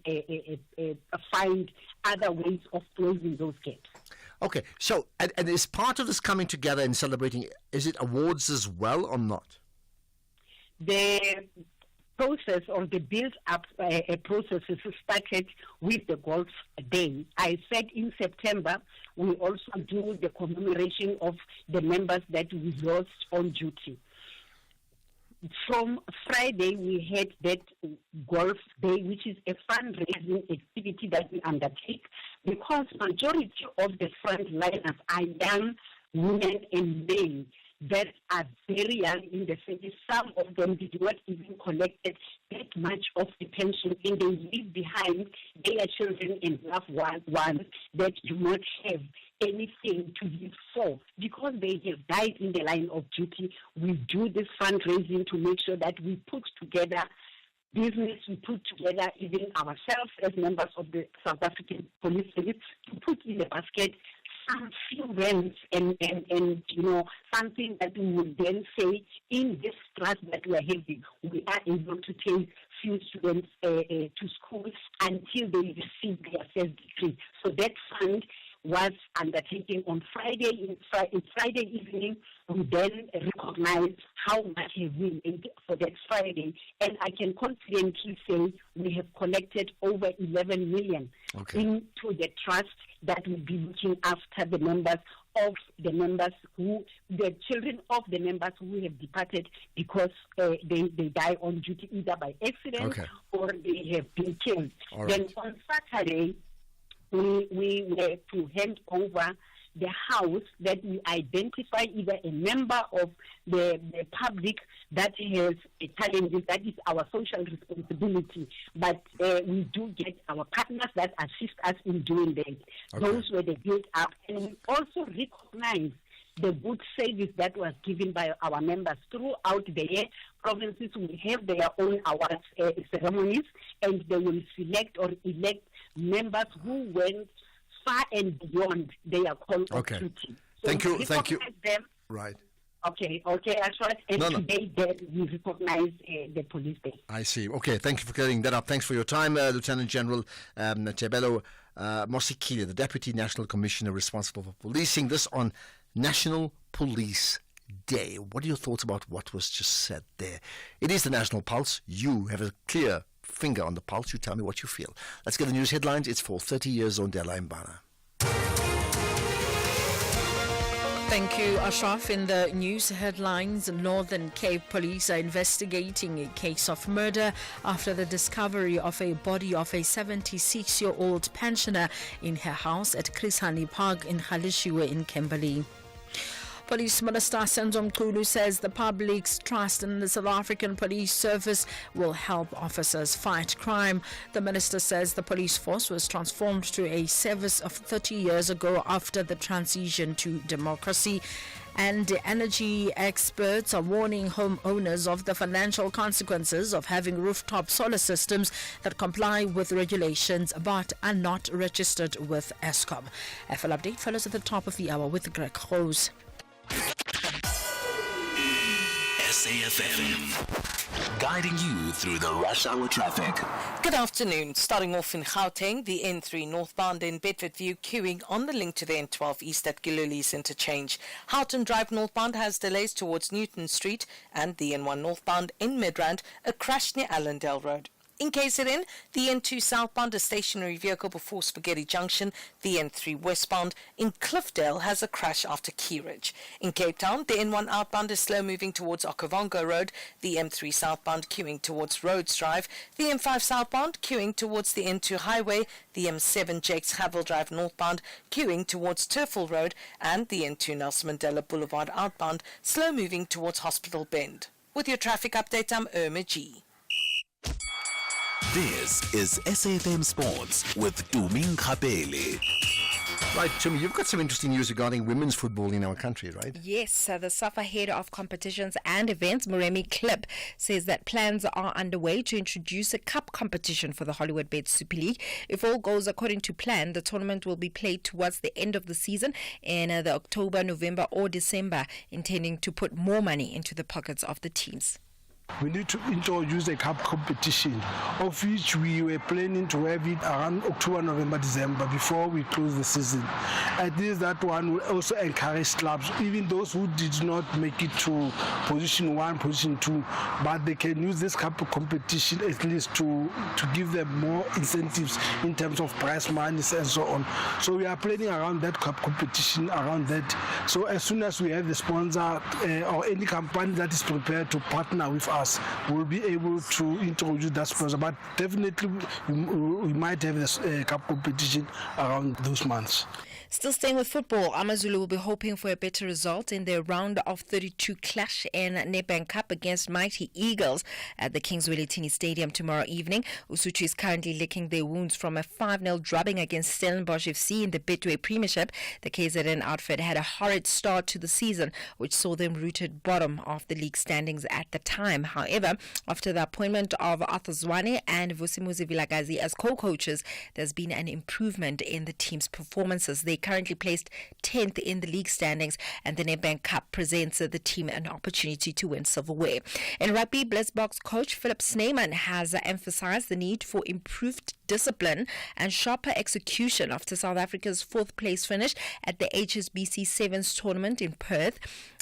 find other ways of closing those gaps? Okay, so, and is part of this coming together and celebrating, is it awards as well or not? The process or the build-up process is started with the Golf Day. I said in September, we also do the commemoration of the members that we lost on duty. From Friday, we had that Golf Day, which is a fundraising activity that we undertake, because majority of the frontliners are young women and men that are very young in the service. Some of them did not even collect that much of the pension, and they leave behind their children and loved ones that do not have anything to live for because they have died in the line of duty. We do this fundraising to make sure that we put together business, we put together even ourselves as members of the South African Police Service to put in the basket some few rents and you know, something that we would then say in this trust that we are having, we are able to take few students to school until they receive their first degree. So that fund was undertaken on Friday. In Friday evening, we then recognize how much have we made for that Friday. And I can confidently say we have collected over 11 million into the trust that will be looking after the members of the members who, the children of the members who have departed because they die on duty either by accident or they have been killed. Then on Saturday, we were to hand over the house that we identify either a member of the public that has a challenge. That is our social responsibility. But we do get our partners that assist us in doing that. Those were the build-up. And we also recognize the good service that was given by our members throughout the year. Provinces will have their own awards ceremonies, and they will select or elect members who went far and beyond their call of duty. So Thank you. Them. Right. Okay, that's right. And today we recognize the police day. I see. Okay, thank you for clearing that up. Thanks for your time, Lieutenant General Tebelo Mosikile, the Deputy National Commissioner responsible for policing. This on National Police Day. What are your thoughts about what was just said there? It is the national pulse. You have a clear finger on the pulse. You tell me what you feel. Let's get the news headlines. It's 4:30 years on Dela Mbana. Thank you, Ashraf. In the news headlines, Northern Cape Police are investigating a case of murder after the discovery of a body of a 76-year-old pensioner in her house at Chris Hani Park in Khalishiwe in Kimberley. Police Minister Senzo Mkhulu says the public's trust in the South African Police Service will help officers fight crime. The minister says the police force was transformed to a service of 30 years ago after the transition to democracy. And energy experts are warning homeowners of the financial consequences of having rooftop solar systems that comply with regulations but are not registered with Eskom. A full update follows at the top of the hour with Greg Rose. SAFM, guiding you through the rush hour traffic. Good afternoon. Starting off in Gauteng, the N3 northbound in Bedfordview queuing on the link to the N12 east at Gillies interchange. Houghton Drive northbound has delays towards Newton Street, and the N1 northbound in Midrand, a crash near Allendale Road. In KZN, the N2 southbound, a stationary vehicle before Spaghetti Junction. The N3 westbound in Cliffdale has a crash after Keyridge. In Cape Town, the N1 outbound is slow moving towards Okavango Road. The M3 southbound queuing towards Rhodes Drive. The M5 southbound queuing towards the N2 highway. The M7 Jakes Havel Drive northbound queuing towards Turfel Road. And the N2 Nelson Mandela Boulevard outbound slow moving towards Hospital Bend. With your traffic update, I'm Irma G. This is SAFM Sports with Tuming Kapele. Right, Tumi, you've got some interesting news regarding women's football in our country, right? Yes, the SAFA head of competitions and events, Moremi Klipp, says that plans are underway to introduce a cup competition for the Hollywood Bet Super League. If all goes according to plan, the tournament will be played towards the end of the season in the October, November or December, intending to put more money into the pockets of the teams. We need to introduce a cup competition, of which we were planning to have it around October, November, December, before we close the season. At least that one will also encourage clubs, even those who did not make it to position 1, position 2, but they can use this cup competition at least to give them more incentives in terms of prize money and so on. So we are planning around that cup competition, around that. So as soon as we have the sponsor or any company that is prepared to partner with us, will be able to introduce that sponsor, but definitely we might have this cup competition around those months. Still staying with football, Amazulu will be hoping for a better result in their round of 32 clash in Nedbank Cup against Mighty Eagles at the Kingswell Tennis Stadium tomorrow evening. Usutu is currently licking their wounds from a 5-0 drubbing against Stellenbosch FC in the Betway Premiership. The KZN outfit had a horrid start to the season, which saw them rooted bottom of the league standings at the time. However, after the appointment of Arthur Zwane and Vusimuzi Vilagazi as co-coaches, there's been an improvement in the team's performances. They currently placed 10th in the league standings, and the Nedbank Cup presents the team an opportunity to win silverware. In rugby, Blitzboks coach Philip Snyman has emphasized the need for improved discipline and sharper execution after South Africa's 4th place finish at the HSBC Sevens tournament in Perth.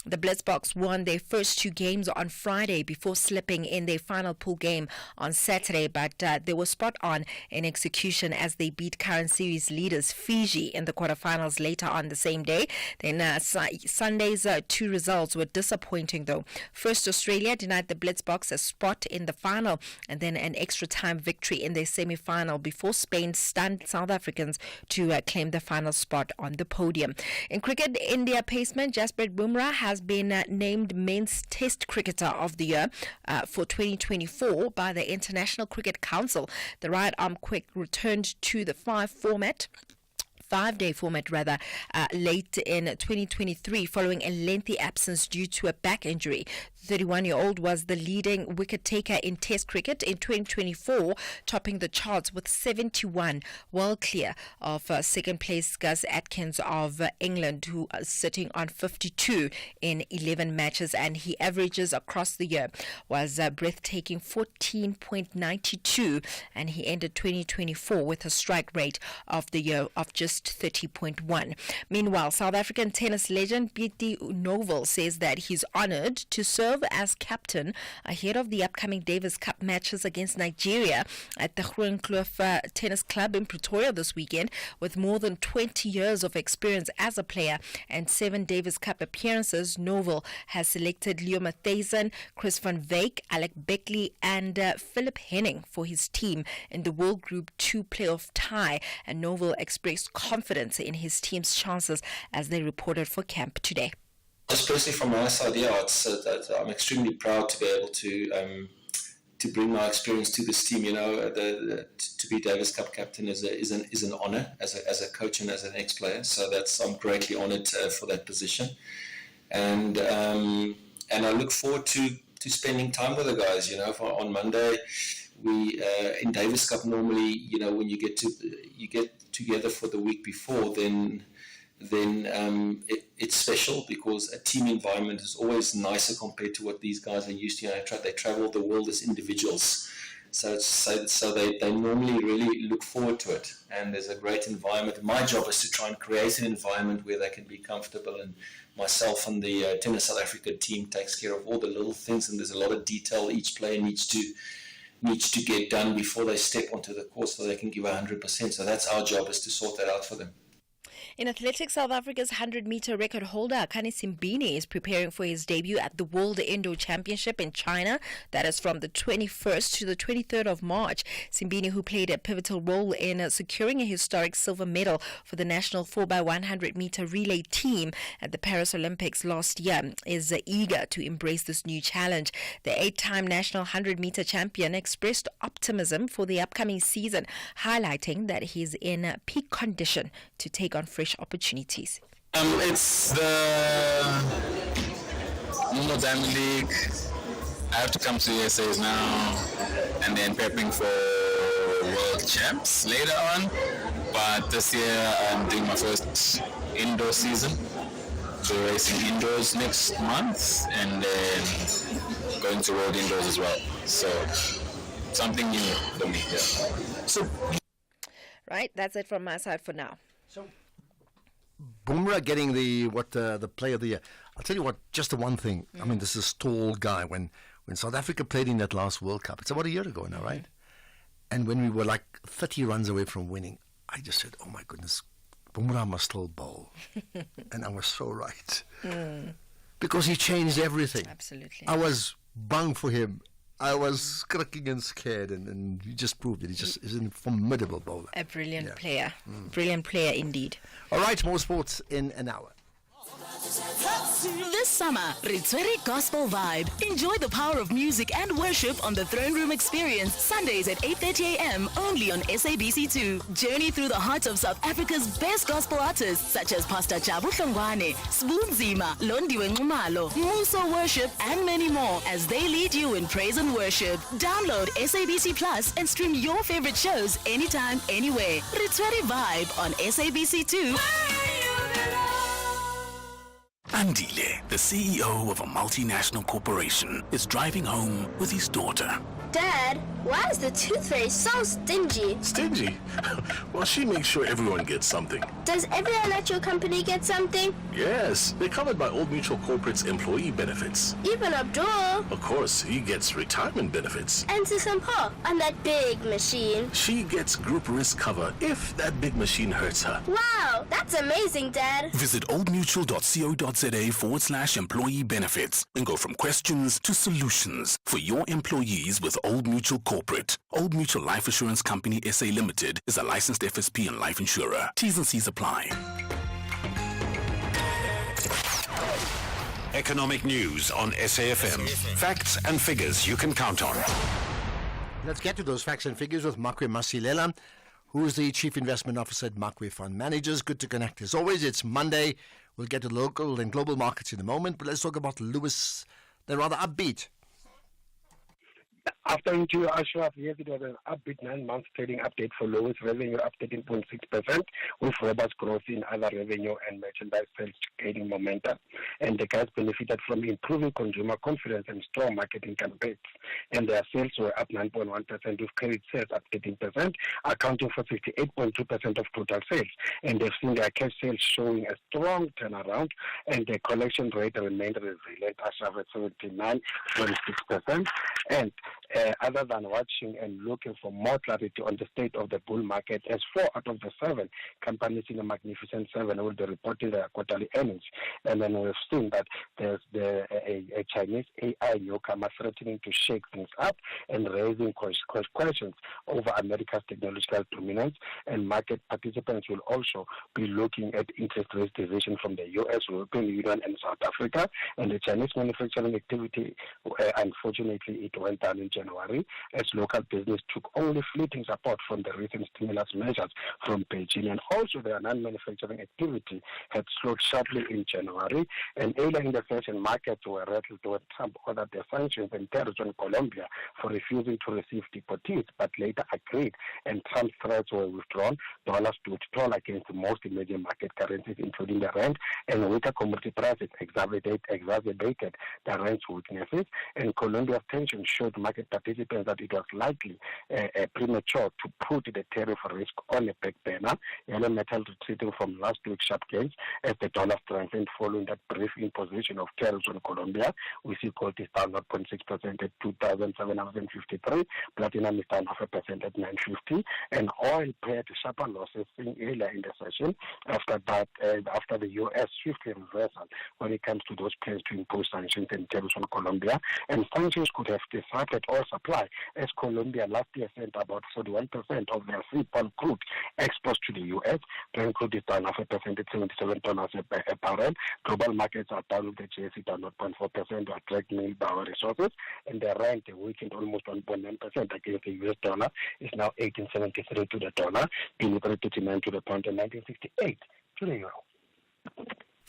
The Blitzboks won their first 2 games on Friday before slipping in their final pool game on Saturday, but they were spot on in execution as they beat current series leaders Fiji in the quarterfinals later on the same day. Then Sunday's 2 results were disappointing though. First, Australia denied the Blitzboks a spot in the final, and then an extra time victory in their semi-final before Spain stunned South Africans to claim the final spot on the podium. In cricket, India paceman Jasprit Bumrah has been named Men's Test Cricketer of the Year for 2024 by the International Cricket Council. The right arm quick returned to the 5 format 5-day format late in 2023 following a lengthy absence due to a back injury. The 31-year-old was the leading wicket taker in Test cricket in 2024, topping the charts with 71, well clear of second place Gus Atkins of England, who is sitting on 52 in 11 matches, and he averages across the year was a breathtaking 14.92, and he ended 2024 with a strike rate of the year of just 30.1. Meanwhile, South African tennis legend Pieti Novel says that he's honoured to serve as captain ahead of the upcoming Davis Cup matches against Nigeria at the Groenkloof Tennis Club in Pretoria this weekend. With more than 20 years of experience as a player and 7 Davis Cup appearances, Novel has selected Leo Matthijsen, Chris van Wyk, Alec Beckley and Philip Henning for his team in the World Group 2 playoff tie, and Novel expressed confidence in his team's chances as they reported for camp today. Just personally from my side, I'm extremely proud to be able to bring my experience to this team. You know, to be Davis Cup captain is an honour as a coach and as an ex-player. So I'm greatly honoured for that position, and I look forward to spending time with the guys. You know, on Monday, we in Davis Cup normally, you know, when you get together for the week before, then it's special because a team environment is always nicer compared to what these guys are used to. You know, they travel the world as individuals, so they normally really look forward to it, and there's a great environment. My job is to try and create an environment where they can be comfortable, and myself and the Tennis South Africa team takes care of all the little things, and there's a lot of detail each player needs to get done before they step onto the court so they can give 100%. So that's our job, is to sort that out for them. In athletics, South Africa's 100-meter record holder Akani Simbine is preparing for his debut at the World Indoor Championship in China. That is from the 21st to the 23rd of March. Simbine, who played a pivotal role in securing a historic silver medal for the national 4x100-meter relay team at the Paris Olympics last year, is eager to embrace this new challenge. The 8-time national 100-meter champion expressed optimism for the upcoming season, highlighting that he's in peak condition to take on fresh opportunities. It's the Mundo Diamond League. I have to come to the USAs now and then prepping for World Champs later on. But this year I'm doing my first indoor season. So racing indoors next month and then going to World Indoors as well. So something new for me. Yeah. So, right, that's it from my side for now. So, Bumrah getting the player of the year. I'll tell you what, just the one thing. I mean, this is a tall guy. When South Africa played in that last World Cup, it's about a year ago now, right? And when we were like 30 runs away from winning, I just said, oh my goodness, Bumrah must still bowl. And I was so right. Because he changed everything. Absolutely. I was bang for him. I was cracking and scared, and he just proved it. He just is a formidable bowler. A brilliant player. Brilliant player indeed. All right, more sports in an hour. This summer, Ritsweri Gospel Vibe. Enjoy the power of music and worship on the Throne Room Experience, Sundays at 8:30 a.m. only on SABC2. Journey through the hearts of South Africa's best gospel artists such as Pastor Jabu Hlongwane, Sibunzima, Londiwe Nxumalo, Muso Worship, and many more as they lead you in praise and worship. Download SABC Plus and stream your favorite shows anytime, anywhere. Ritsweri Vibe on SABC2. Andile, the CEO of a multinational corporation, is driving home with his daughter. Dad, why is the Tooth Fairy so stingy? Stingy? Well, she makes sure everyone gets something. Does every electrical company get something? Yes, they're covered by Old Mutual Corporate's employee benefits. Even Abdul. Of course, he gets retirement benefits. And Sisampa on that big machine. She gets group risk cover if that big machine hurts her. Wow, that's amazing, Dad. Visit oldmutual.co.za/employee benefits and go from questions to solutions for your employees with Old Mutual Corporate. Old Mutual Life Assurance Company SA Limited is a licensed FSP and life insurer. T's and C's apply. Economic news on SAFM. Facts and figures you can count on. Let's get to those facts and figures with Makwe Masilela, who's the Chief Investment Officer at Makwe Fund Managers. Good to connect as always. It's Monday. We'll get to local and global markets in a moment, but let's talk about Lewis. They're rather upbeat. After into Ashraf, yes, it was an upbeat 9-month trading update for Lewis. Revenue up 13.6%, with robust growth in other revenue and merchandise sales gaining momentum. And the guys benefited from improving consumer confidence and strong marketing campaigns. And their sales were up 9.1%, with credit sales up 13%, accounting for 58.2% of total sales. And they've seen their cash sales showing a strong turnaround, and the collection rate remained resilient, Ashraf at 79.6%. And other than watching and looking for more clarity on the state of the bull market, as 4 out of the 7 companies in the Magnificent Seven will be reporting their quarterly earnings. And then we've seen that there's a Chinese AI newcomer threatening to shake things up and raising questions over America's technological dominance. And market participants will also be looking at interest rate decision from the U.S., European Union, and South Africa. And the Chinese manufacturing activity, unfortunately, it went down in January, as local business took only fleeting support from the recent stimulus measures from Beijing. And also their non-manufacturing activity had slowed sharply in January. And earlier in the session, markets were rattled when Trump ordered the sanctions and tariffs on Colombia for refusing to receive deportees, but later agreed, and Trump's threats were withdrawn. Dollars stood tall against most major market currencies, including the rand, and weaker commodity prices exacerbated the rand's weaknesses. And Colombia's tension showed market participants that it was likely premature to put the tariff risk on a back burner. Yellow metal retreating from last week's sharp gains as the dollar strengthened following that brief imposition of tariffs on Colombia. We see gold is down 0.6% at 2,753. Platinum is down 0.5% at 950. And oil paired sharper losses seen earlier in the session after the U.S. swiftly reversal when it comes to those plans to impose sanctions and tariffs on Colombia. And sanctions could have disrupted oil supply, as Colombia last year sent about 41% of their free palm crude exports to the U.S. Brent crude is down 0.5% at $77 a barrel. Global markets are down, with the JSE down 0.4%, are dragged mainly by our resources, and the rand weakened almost 1.9% against the U.S. dollar. Is now 18.73 to the dollar, 23.39 to the pound, and 19.68 to the euro.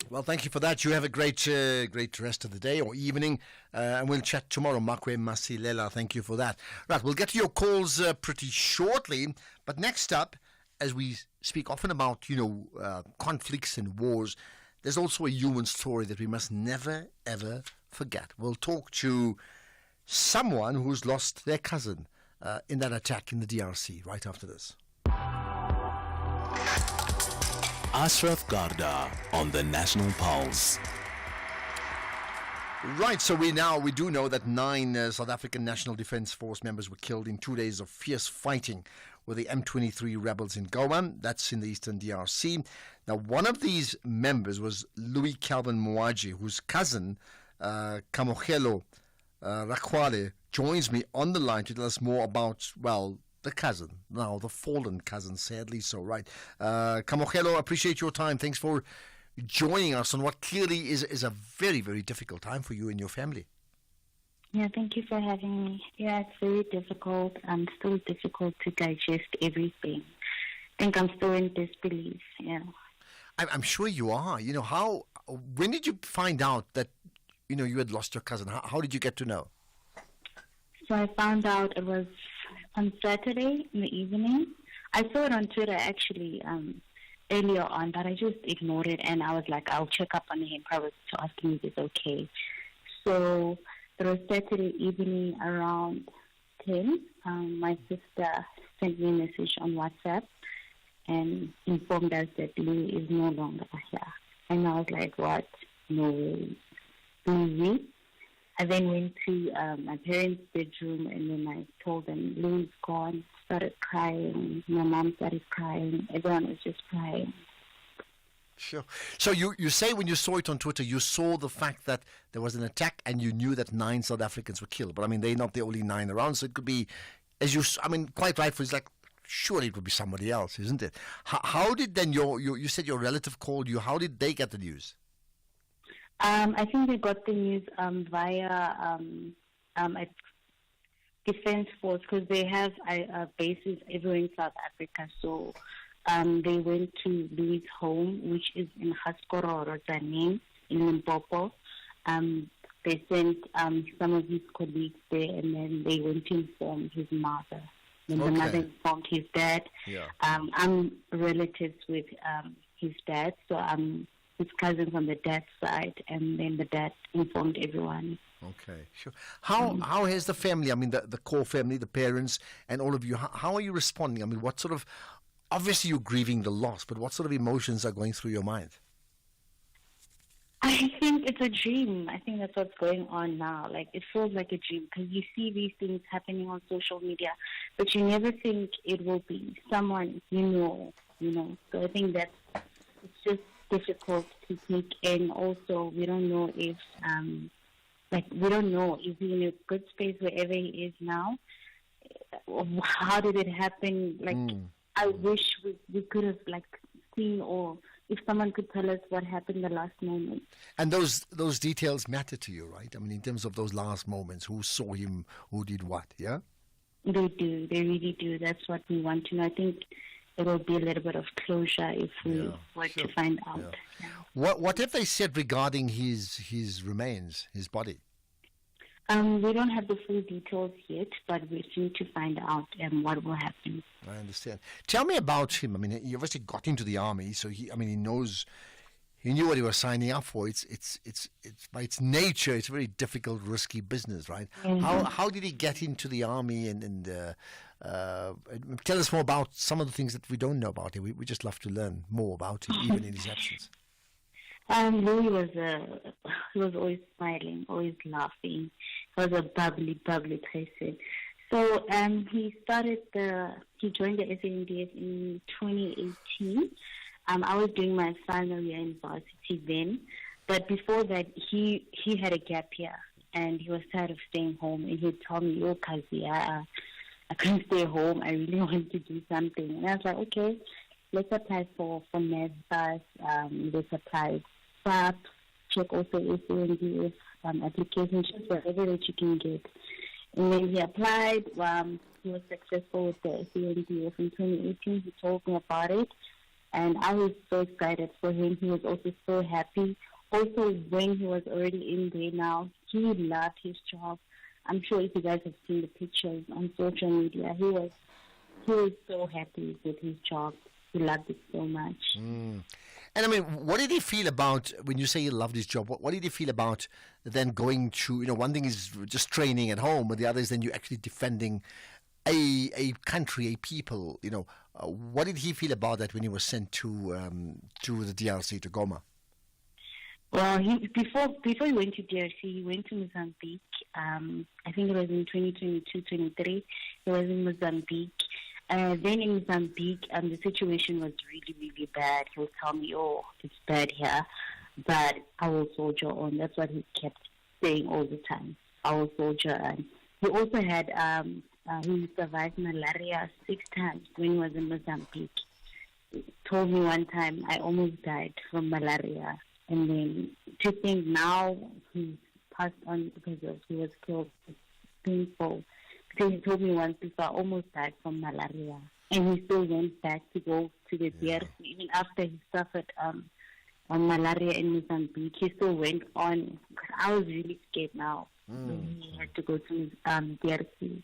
Well, thank you for that. You have a great rest of the day or evening, and we'll chat tomorrow. Makwe Masilela, thank you for that. Right, we'll get to your calls pretty shortly, but next up, as we speak often about, conflicts and wars, there's also a human story that we must never, ever forget. We'll talk to someone who's lost their cousin in that attack in the DRC right after this. Ashraf Garda on the National Pulse. Right, so we do know that 9 South African National Defence Force members were killed in 2 days of fierce fighting with the M23 rebels in Goma. That's in the eastern DRC. Now, one of these members was Louis Calvin Mwaji, whose cousin, Kamogelo Rakwale, joins me on the line to tell us more about, the cousin, now the fallen cousin, sadly so, right? Kamogelo, appreciate your time. Thanks for joining us on what clearly is a very, very difficult time for you and your family. Yeah, thank you for having me. Yeah, it's very difficult. Still difficult to digest everything. I think I'm still in disbelief, yeah. I'm sure you are. When did you find out that, you had lost your cousin? How did you get to know? So I found out it was on Saturday in the evening. I saw it on Twitter actually earlier on, but I just ignored it, and I was like, I'll check up on him probably to ask him if it's okay. So it was Saturday evening around 10. My sister sent me a message on WhatsApp and informed us that Louis is no longer here. And I was like, what? No way. Louis? I then went to my parents' bedroom, and then I told them Louis is gone. Started crying. My mom started crying. Everyone was just crying. Sure. So you say when you saw it on Twitter, you saw the fact that there was an attack and you knew that 9 South Africans were killed. But, I mean, they're not the only 9 around, so it could be, quite rightfully, it's like, surely it would be somebody else, isn't it? How did then you said your relative called you, how did they get the news? I think they got the news via defense force, because they have bases everywhere in South Africa. So they went to Louis' home, which is in Haskororo, Tzaneen, in Limpopo. They sent some of his colleagues there, and then they went to inform his mother. Then the mother informed his dad. Yeah. I'm relatives with his dad, so I'm his cousin from the dad's side, and then the dad informed everyone. Okay, sure. How has the family, I mean, the core family, the parents, and all of you, how are you responding? I mean, what sort of, obviously you're grieving the loss, but what sort of emotions are going through your mind? I think it's a dream. I think that's what's going on now. Like, it feels like a dream because you see these things happening on social media, but you never think it will be someone you know. So I think that it's just difficult to take in. Also, we don't know if, we don't know if he's in a good space wherever he is now. How did it happen? Like, I wish we could have, seen, or if someone could tell us what happened the last moment. And those details matter to you, right? I mean, in terms of those last moments, who saw him, who did what, yeah? They do. They really do. That's what we want to know. I think it will be a little bit of closure if we were to find out. Yeah. What have they said regarding his remains, his body? We don't have the full details yet, but we need to find out what will happen. I understand. Tell me about him. I mean, he obviously got into the army, so he knew what he was signing up for. It's by its nature, it's a very difficult, risky business, right? Mm-hmm. How did he get into the army? And tell us more about some of the things that we don't know about him. We just love to learn more about him, even in his absence. Louis was always smiling, always laughing. He was a bubbly person. So he joined the SANDF in 2018. I was doing my final year in varsity then, but before that he had a gap year and he was tired of staying home, and he'd tell me, "Oh, Kazi, I can't stay home. I really want to do something." And I was like, "Okay, let's apply for NSFAS. Let's apply SAP, check also SANDF applications, just whatever that you can get." And then he applied. He was successful with the SANDF in 2018. He told me about it, and I was so excited for him. He was also so happy. Also, when he was already in there now, he loved his job. I'm sure if you guys have seen the pictures on social media, he was so happy with his job. He loved it so much. And I mean, what did he feel about, when you say he loved his job, what did he feel about then going to, one thing is just training at home, but the other is then you actually defending a country, a people, what did he feel about that when he was sent to the DRC, to Goma? Well, before he went to DRC, he went to Mozambique. I think it was in 2022-23. He was in Mozambique. Then in Mozambique, the situation was really, really bad. He would tell me, "Oh, it's bad here, but I will soldier on." That's what he kept saying all the time. I will soldier on. He also had, he survived malaria 6 times when he was in Mozambique. He told me one time, "I almost died from malaria." And then to think now he passed on because he was killed, it's painful. Because he told me once before, I almost died from malaria. And he still went back to go to the DRC. Even after he suffered on malaria in Mozambique, he still went on. I was really scared now when he had to go to DRC.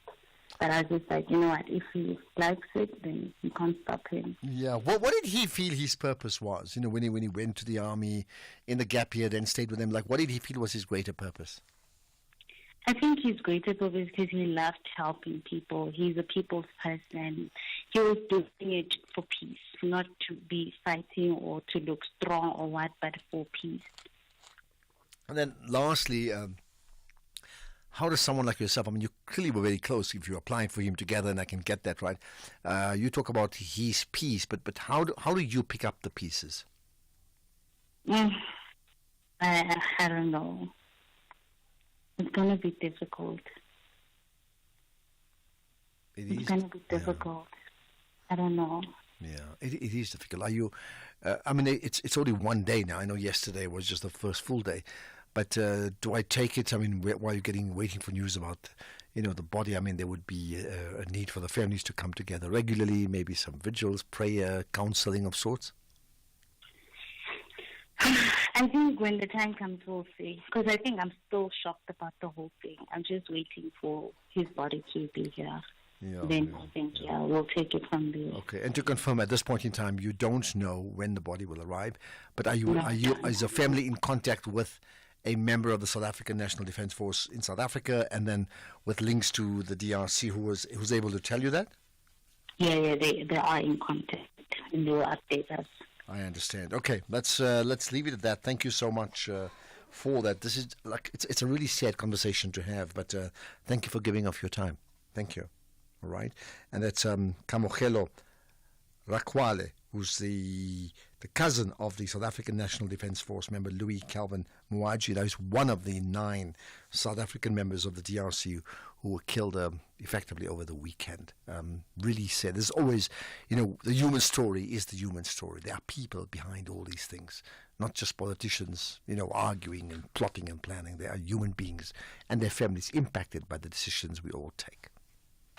But I was just like, you know what, if he likes it, then you can't stop him. Yeah. What did he feel his purpose was? When he went to the army in the gap year, then stayed with them, what did he feel was his greater purpose? I think his greater purpose because he loved helping people. He's a people's person. He was doing it for peace, not to be fighting or to look strong or what, but for peace. And then lastly, how does someone like yourself, you clearly were very close if you're applying for him together, and I can get that right. You talk about his piece, but how do you pick up the pieces? I don't know. It's going to be difficult. It's going to be difficult. I don't know. Yeah, it is difficult. Are you? It's only one day now. I know yesterday was just the first full day, But do I take it? I mean, while you're waiting for news about, the body, I mean, there would be a need for the families to come together regularly, maybe some vigils, prayer, counseling of sorts? I think when the time comes, we'll see. Because I think I'm still shocked about the whole thing. I'm just waiting for his body to be here. Then I think, we'll take it from there. Okay, and to confirm, at this point in time, you don't know when the body will arrive. But is the family in contact with a member of the South African National Defence Force in South Africa, and then with links to the DRC, who's able to tell you that? Yeah, they are in contact, and they will update us. I understand. Okay, let's leave it at that. Thank you so much for that. This is it's a really sad conversation to have, but thank you for giving off your time. Thank you. All right, and that's Kamogelo Rakwale, who's the cousin of the South African National Defence Force member Louis Calvin Muaji. That is one of the 9 South African members of the DRC who were killed effectively over the weekend. Really sad. There's always, the human story is the human story. There are people behind all these things, not just politicians, arguing and plotting and planning. There are human beings and their families impacted by the decisions we all take.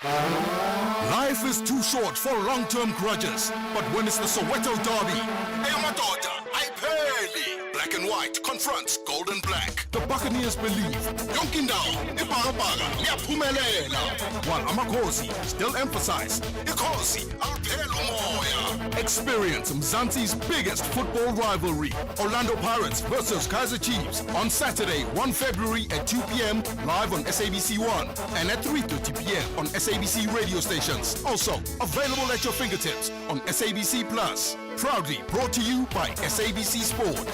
Life is too short for long-term grudges, but when it's the Soweto Derby, hey, my daughter, I barely. Black and white confronts gold and black. The Buccaneers believe Yonkindao, Iparapaga, Niyaphumelela, while Amakhosi still emphasize Ikosi, Alphelo Moya. Experience Mzansi's biggest football rivalry, Orlando Pirates versus Kaizer Chiefs, on Saturday, 1 February at 2 p.m. live on SABC 1 and at 3:30 p.m. on SABC radio stations. Also available at your fingertips on SABC Plus. Proudly brought to you by SABC Sport.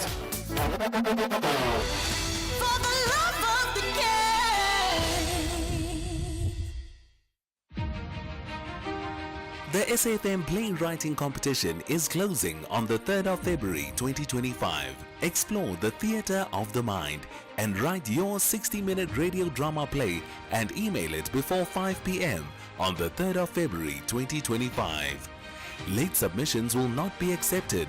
For the love of the game. The SFM Playwriting Competition is closing on the 3rd of February 2025. Explore the theatre of the mind and write your 60-minute radio drama play and email it before 5 p.m. on the 3rd of February 2025. Late submissions will not be accepted.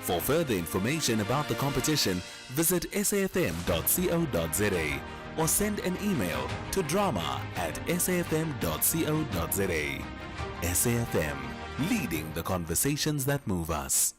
For further information about the competition, visit safm.co.za or send an email to drama@safm.co.za. SAFM, leading the conversations that move us.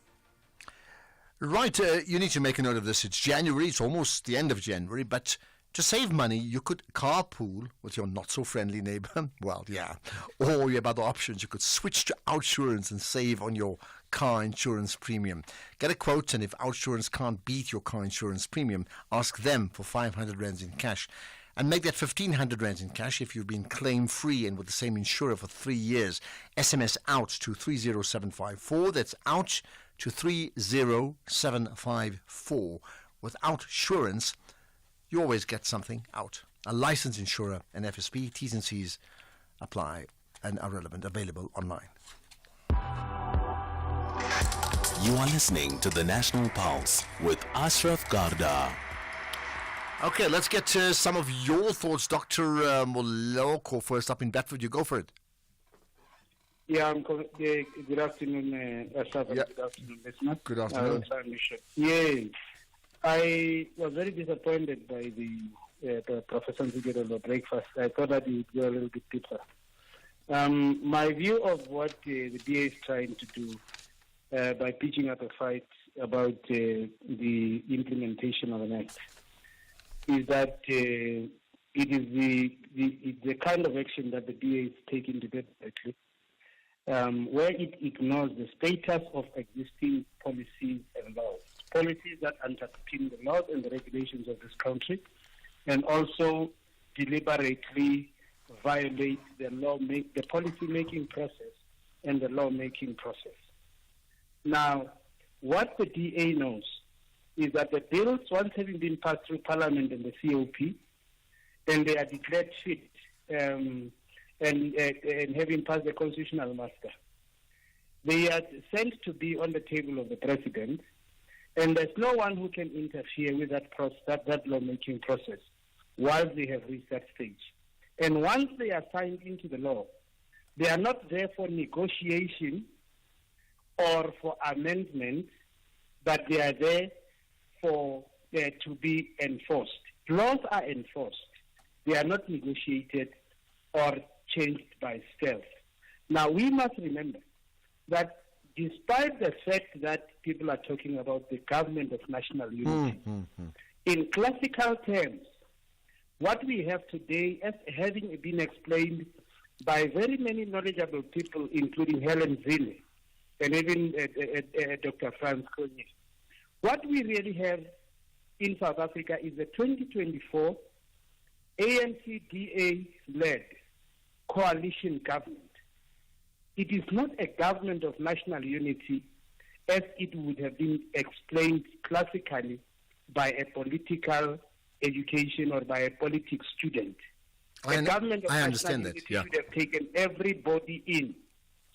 Right, you need to make a note of this. It's January, it's almost the end of January, but to save money, you could carpool with your not-so-friendly neighbor. Well, yeah. Or you have other options. You could switch to Outsurance and save on your car insurance premium. Get a quote, and if Outsurance can't beat your car insurance premium, ask them for 500 rands in cash. And make that 1,500 rands in cash if you've been claim-free and with the same insurer for 3 years. SMS out to 30754. That's out to 30754. With Outsurance, you always get something out. A licensed insurer, an FSP, T's and C's apply and are relevant, available online. You are listening to the National Pulse with Ashraf Garda. Okay, let's get to some of your thoughts. Dr. Moloko, first up in Bedford. You go for it. Yeah, good afternoon, Ashraf. Yeah. Good afternoon, listeners. Good afternoon. Yeah, I was very disappointed by the Professor Nzigelo breakfast. I thought that he would go a little bit deeper. My view of what the DA is trying to do by pitching up a fight about the implementation of an act is that it is the kind of action that the DA is taking deliberately, where it ignores the status of existing policies and laws, policies that underpin the laws and the regulations of this country, and also deliberately violate the the policy-making process and the law-making process. Now, what the DA knows is that the bills, once having been passed through Parliament and the COP, and they are declared fit, and having passed the constitutional muster, they are sent to be on the table of the President, and there's no one who can interfere with that that law-making process while they have reached that stage. And once they are signed into the law, they are not there for negotiation or for amendment, but they are there for to be enforced. Laws are enforced. They are not negotiated or changed by stealth. Now, we must remember that despite the fact that people are talking about the government of national unity, in classical terms, what we have today, as having been explained by very many knowledgeable people, including Helen Zille and even Dr. Franz Konye, what we really have in South Africa is a 2024 ANC-DA-led coalition government. It is not a government of national unity as it would have been explained classically by a political education or by a politics student. A government of I national understand unity that, yeah. should have taken everybody in.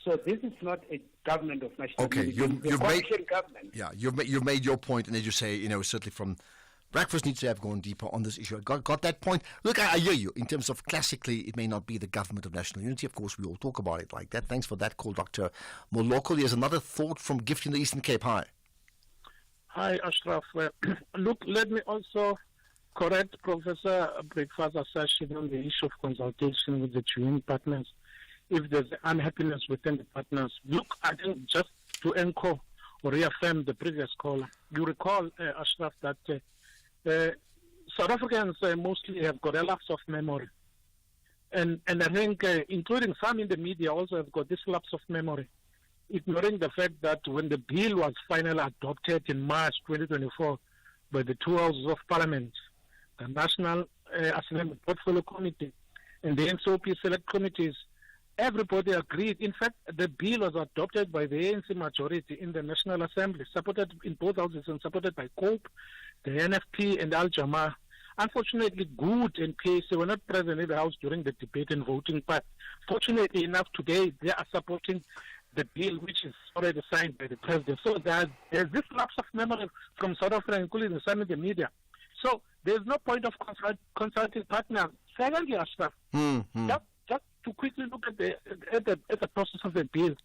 So this is not a government of national Okay, unity. you've made, Government. yeah, you've made your point, and as you say, certainly from Breakfast needs to have gone deeper on this issue. I got that point. Look, I hear you. In terms of classically, it may not be the government of national unity. Of course, we all talk about it like that. Thanks for that call, Dr. Moloko. There's another thought from Gift in the Eastern Cape. Hi. Hi, Ashraf. Look, let me also correct Professor Breakfast's assertion on the issue of consultation with the chewing partners. If there's unhappiness within the partners, look, I think just to echo or reaffirm the previous caller, you recall, Ashraf, that South Africans mostly have got a lapse of memory. And I think, including some in the media, also have got this lapse of memory, ignoring the fact that when the bill was finally adopted in March 2024 by the two houses of parliament, the National Assembly Portfolio Committee and the NCOP select committees, everybody agreed. In fact, the bill was adopted by the ANC majority in the National Assembly, supported in both houses and supported by COPE, the NFP and Al-Jamaa. Unfortunately, Good and PAC were not present in the House during the debate and voting, but fortunately enough today, they are supporting the bill which is already signed by the President. So there's this lapse of memory from South Africa, including some in the media. So there's no point of consulting partners. Secondly, Ashraf, just to quickly look at the process of the bill,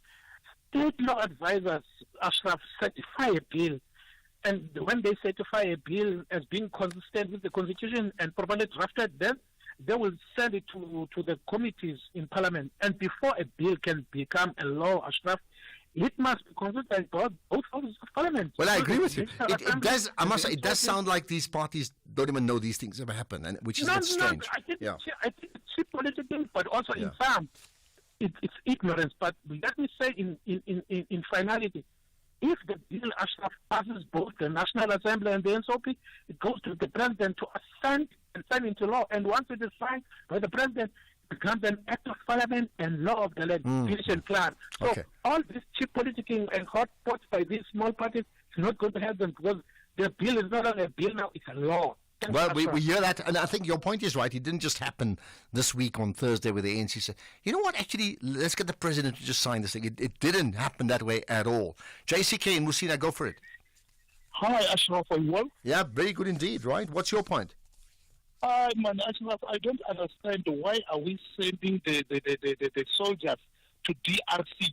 state law advisors, Ashraf, certify a bill. And when they certify a bill as being consistent with the Constitution and properly drafted, then they will send it to the committees in Parliament. And before a bill can become a law, Ashraf, it must be consulted by both houses of Parliament. Well, I agree with you. It does. I must say, it does sound like these parties don't even know these things ever happen, and which is strange. I think it's political, but also in some, it's ignorance. But let me say, in finality, if the bill, Ashraf, passes both the National Assembly and the NCOP, it goes to the President to assent and sign into law. And once it is signed by the President, it becomes an act of Parliament and law of the land, pension plan. So all this cheap politicking and hot pots by these small parties is not going to help them, because the bill is not only a bill now, it's a law. Well, we hear that, and I think your point is right. It didn't just happen this week on Thursday where the ANC said, you know what, actually, let's get the President to just sign this thing. It didn't happen that way at all. JCK and Musina, go for it. Hi, Ashraf, are you well? Yeah, very good indeed, right? What's your point? Man, Ashraf, I don't understand why are we sending the soldiers to DRC.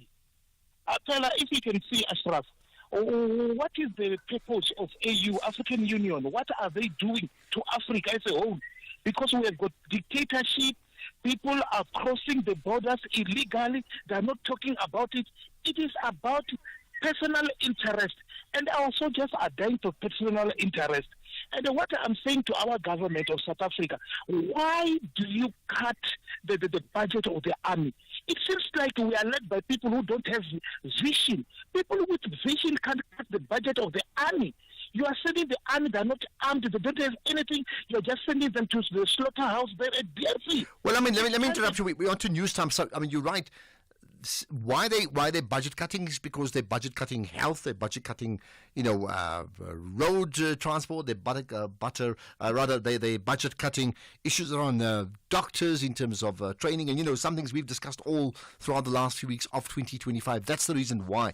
Tell her if you can see, Ashraf, what is the purpose of AU, African Union? What are they doing to Africa as a whole? Because we have got dictatorship, people are crossing the borders illegally, they are not talking about it. It is about personal interest, and our soldiers are dying for personal interest. And what I'm saying to our government of South Africa, why do you cut the budget of the army? It seems like we are led by people who don't have vision. People with vision can't cut the budget of the army. You are sending the army, they're not armed, they don't have anything. You're just sending them to the slaughterhouse there at DRC. Well, I mean, let me interrupt you. We on to news time. So, I mean, you're right. Why they budget cutting is because they're budget cutting health, they're budget cutting, road transport, they budget cutting issues around doctors in terms of training, and some things we've discussed all throughout the last few weeks of 2025. That's the reason why.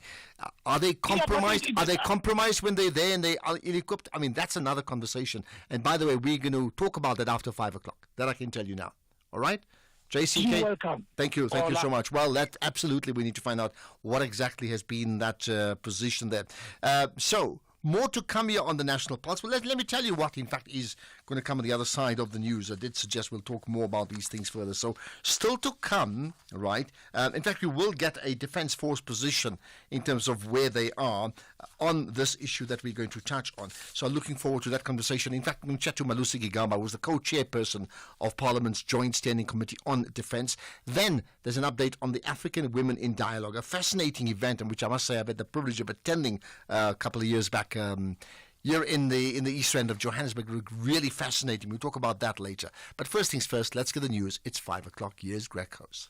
Are they compromised? Are they compromised when they're there and they are ill-equipped? I mean, that's another conversation. And by the way, we're going to talk about that after 5 o'clock. That I can tell you now. All right? JCK, you're welcome. Thank you so much. Well, that absolutely, we need to find out what exactly has been that position there. So More to come here on the National Pulse. Well, let me tell you what, in fact, is going to come on the other side of the news. I did suggest we'll talk more about these things further. So, still to come, right? In fact, we will get a Defence Force position in terms of where they are on this issue that we're going to touch on. So, I'm looking forward to that conversation. In fact, Mchatu Malusi Gigamba was the co-chairperson of Parliament's Joint Standing Committee on Defence. Then, there's an update on the African Women in Dialogue, a fascinating event in which I must say I've had the privilege of attending a couple of years back here in the east end of Johannesburg. Really fascinating. We'll talk about that later. But first things first, let's get the news. It's 5 o'clock. Here's Greg House.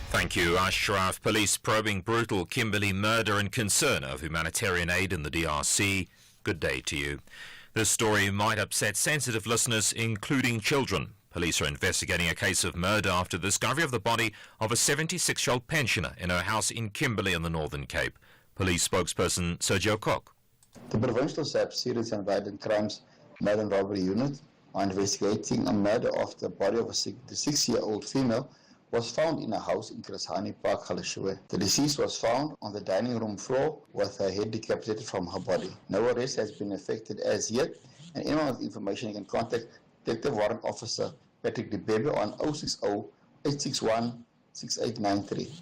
Thank you, Ashraf. Police probing brutal Kimberley murder and concern of humanitarian aid in the DRC. Good day to you. This story might upset sensitive listeners, including children. Police are investigating a case of murder after the discovery of the body of a 76-year-old pensioner in her house in Kimberley in the Northern Cape. Police spokesperson Sergio Cook. The Provincial SAP Serious and Violent Crimes Murder and Robbery Unit are investigating a murder of the body of a 66-year-old female was found in a house in Krishani Park, Galeshewe. The deceased was found on the dining room floor with her head decapitated from her body. No arrest has been effected as yet, and anyone with information can contact Detective Warrant Officer Patrick Debebe on 060-861-6893.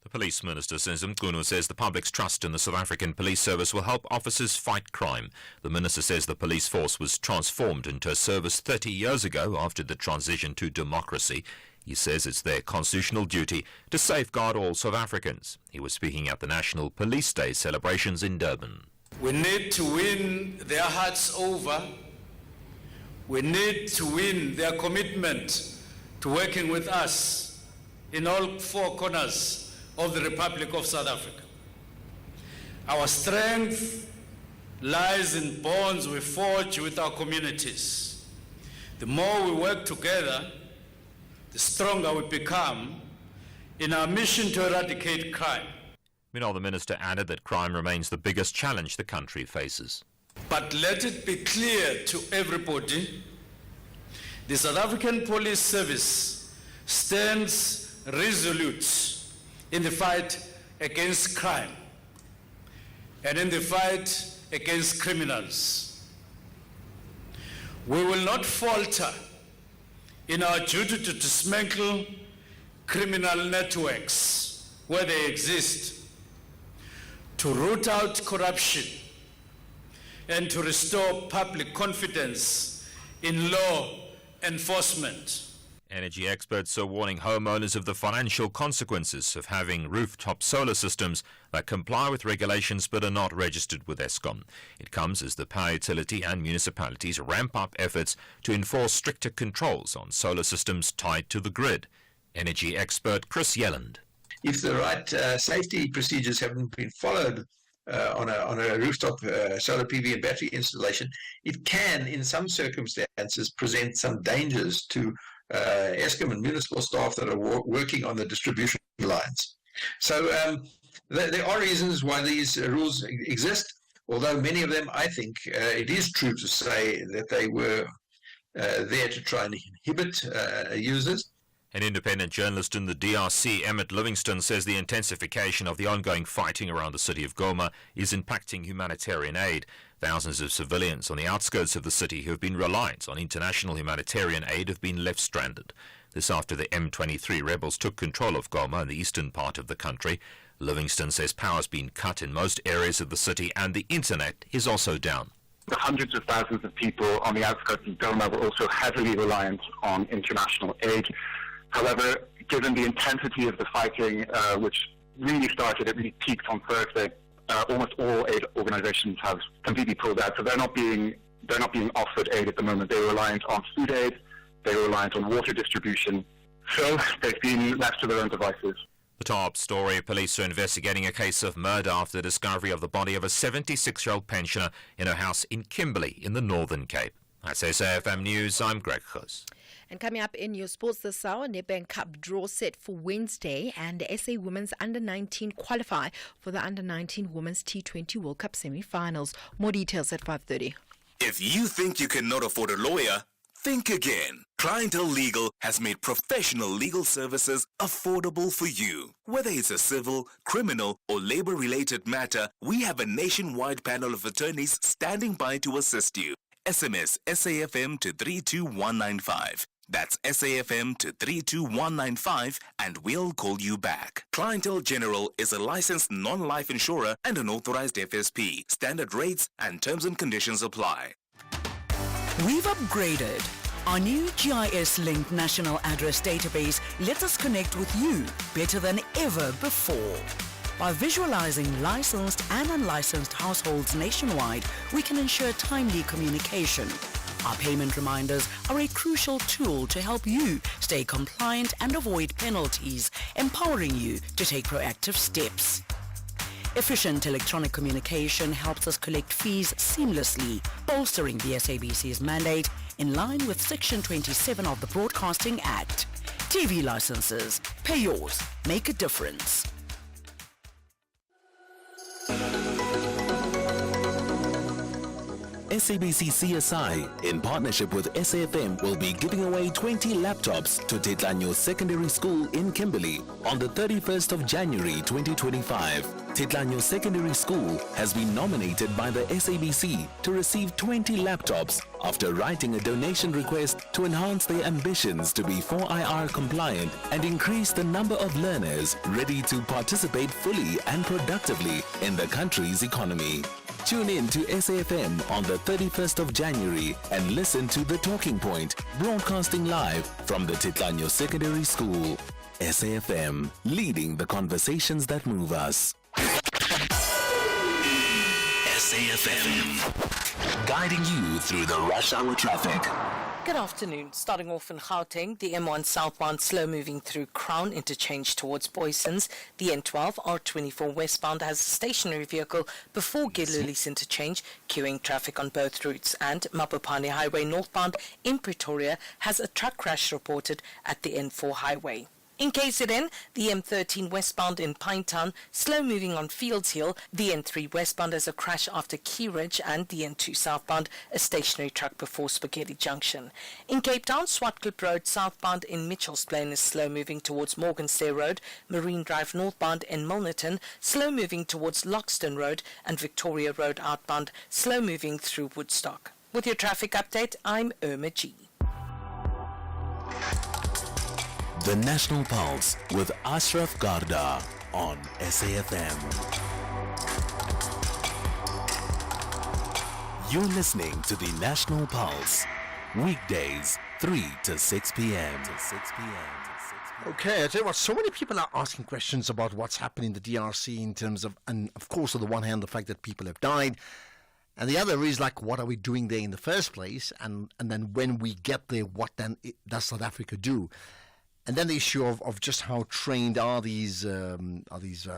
The police minister, Mkunu, says the public's trust in the South African police service will help officers fight crime. The minister says the police force was transformed into a service 30 years ago after the transition to democracy. He says it's their constitutional duty to safeguard all South Africans. He was speaking at the National Police Day celebrations in Durban. We need to win their hearts over. We need to win their commitment to working with us in all four corners of the Republic of South Africa. Our strength lies in bonds we forge with our communities. The more we work together, the stronger we become in our mission to eradicate crime. Meanwhile, the minister added that crime remains the biggest challenge the country faces. But let it be clear to everybody, the South African Police Service stands resolute in the fight against crime and in the fight against criminals. We will not falter in our duty to dismantle criminal networks where they exist, to root out corruption, and to restore public confidence in law enforcement. Energy experts are warning homeowners of the financial consequences of having rooftop solar systems that comply with regulations but are not registered with Eskom. It comes as the power utility and municipalities ramp up efforts to enforce stricter controls on solar systems tied to the grid. Energy expert Chris Yelland. If the right safety procedures haven't been followed on a rooftop solar PV and battery installation, it can, in some circumstances, present some dangers to Eskom and municipal staff that are working on the distribution lines. So there are reasons why these rules exist, although many of them, I think, it is true to say that they were there to try and inhibit users. An independent journalist in the DRC, Emmett Livingston, says the intensification of the ongoing fighting around the city of Goma is impacting humanitarian aid. Thousands of civilians on the outskirts of the city who have been reliant on international humanitarian aid have been left stranded. This after the M23 rebels took control of Goma in the eastern part of the country. Livingston says power has been cut in most areas of the city and the internet is also down. The hundreds of thousands of people on the outskirts of Goma were also heavily reliant on international aid. However, given the intensity of the fighting, which really peaked on Thursday, almost all aid organizations have completely pulled out. So they're not being offered aid at the moment. They're reliant on food aid, they're reliant on water distribution. So they've been left to their own devices. The top story, police are investigating a case of murder after the discovery of the body of a 76-year-old pensioner in her house in Kimberley in the Northern Cape. That's SFM News, I'm Greg Hoos. And coming up in your sports this hour, Nedbank Cup draw set for Wednesday, and SA Women's Under-19 qualify for the Under-19 Women's T20 World Cup semi-finals. More details at 5:30. If you think you cannot afford a lawyer, Think again. Clientele Legal has made professional legal services affordable for you. Whether it's a civil, criminal, or labor-related matter, we have a nationwide panel of attorneys standing by to assist you. SMS SAFM to 32195. That's SAFM to 32195 and we'll call you back. Clientele General is a licensed non-life insurer and an authorized FSP. Standard rates and terms and conditions apply. We've upgraded. Our new GIS-linked national address database lets us connect with you better than ever before. By visualizing licensed and unlicensed households nationwide, we can ensure timely communication. Our payment reminders are a crucial tool to help you stay compliant and avoid penalties, empowering you to take proactive steps. Efficient electronic communication helps us collect fees seamlessly, bolstering the SABC's mandate in line with Section 27 of the Broadcasting Act. TV licenses. Pay yours. Make a difference. SABC CSI, in partnership with SAFM, will be giving away 20 laptops to Tetlanyo Secondary School in Kimberley on the 31st of January 2025. Tetlanyo Secondary School has been nominated by the SABC to receive 20 laptops after writing a donation request to enhance their ambitions to be 4IR compliant and increase the number of learners ready to participate fully and productively in the country's economy. Tune in to SAFM on the 31st of January and listen to The Talking Point, broadcasting live from the Tetlanyo Secondary School. SAFM, leading the conversations that move us. SAFM, guiding you through the rush hour traffic. Good afternoon. Starting off in Gauteng, the M1 southbound slow moving through Crown interchange towards Boysons. The N12 R24 westbound has a stationary vehicle before Gilulis interchange, queuing traffic on both routes. And Mapopane Highway northbound in Pretoria has a truck crash reported at the N4 highway. In KZN, the M13 westbound in Pinetown, slow moving on Fields Hill. The N3 westbound has a crash after Key Ridge, and the N2 southbound, a stationary truck before Spaghetti Junction. In Cape Town, Swartklip Road southbound in Mitchell's Plain is slow moving towards Morganstair Road. Marine Drive northbound in Milnerton, slow moving towards Loxton Road, and Victoria Road outbound, slow moving through Woodstock. With your traffic update, I'm Irma G. The National Pulse with Ashraf Garda on SAFM. You're listening to the National Pulse, weekdays 3 to 6 p.m. Okay, I tell you what, so many people are asking questions about what's happening in the DRC in terms of, and of course, on the one hand, the fact that people have died, and the other is like, what are we doing there in the first place? And then when we get there, what then does South Africa do? And then the issue of just how trained are these members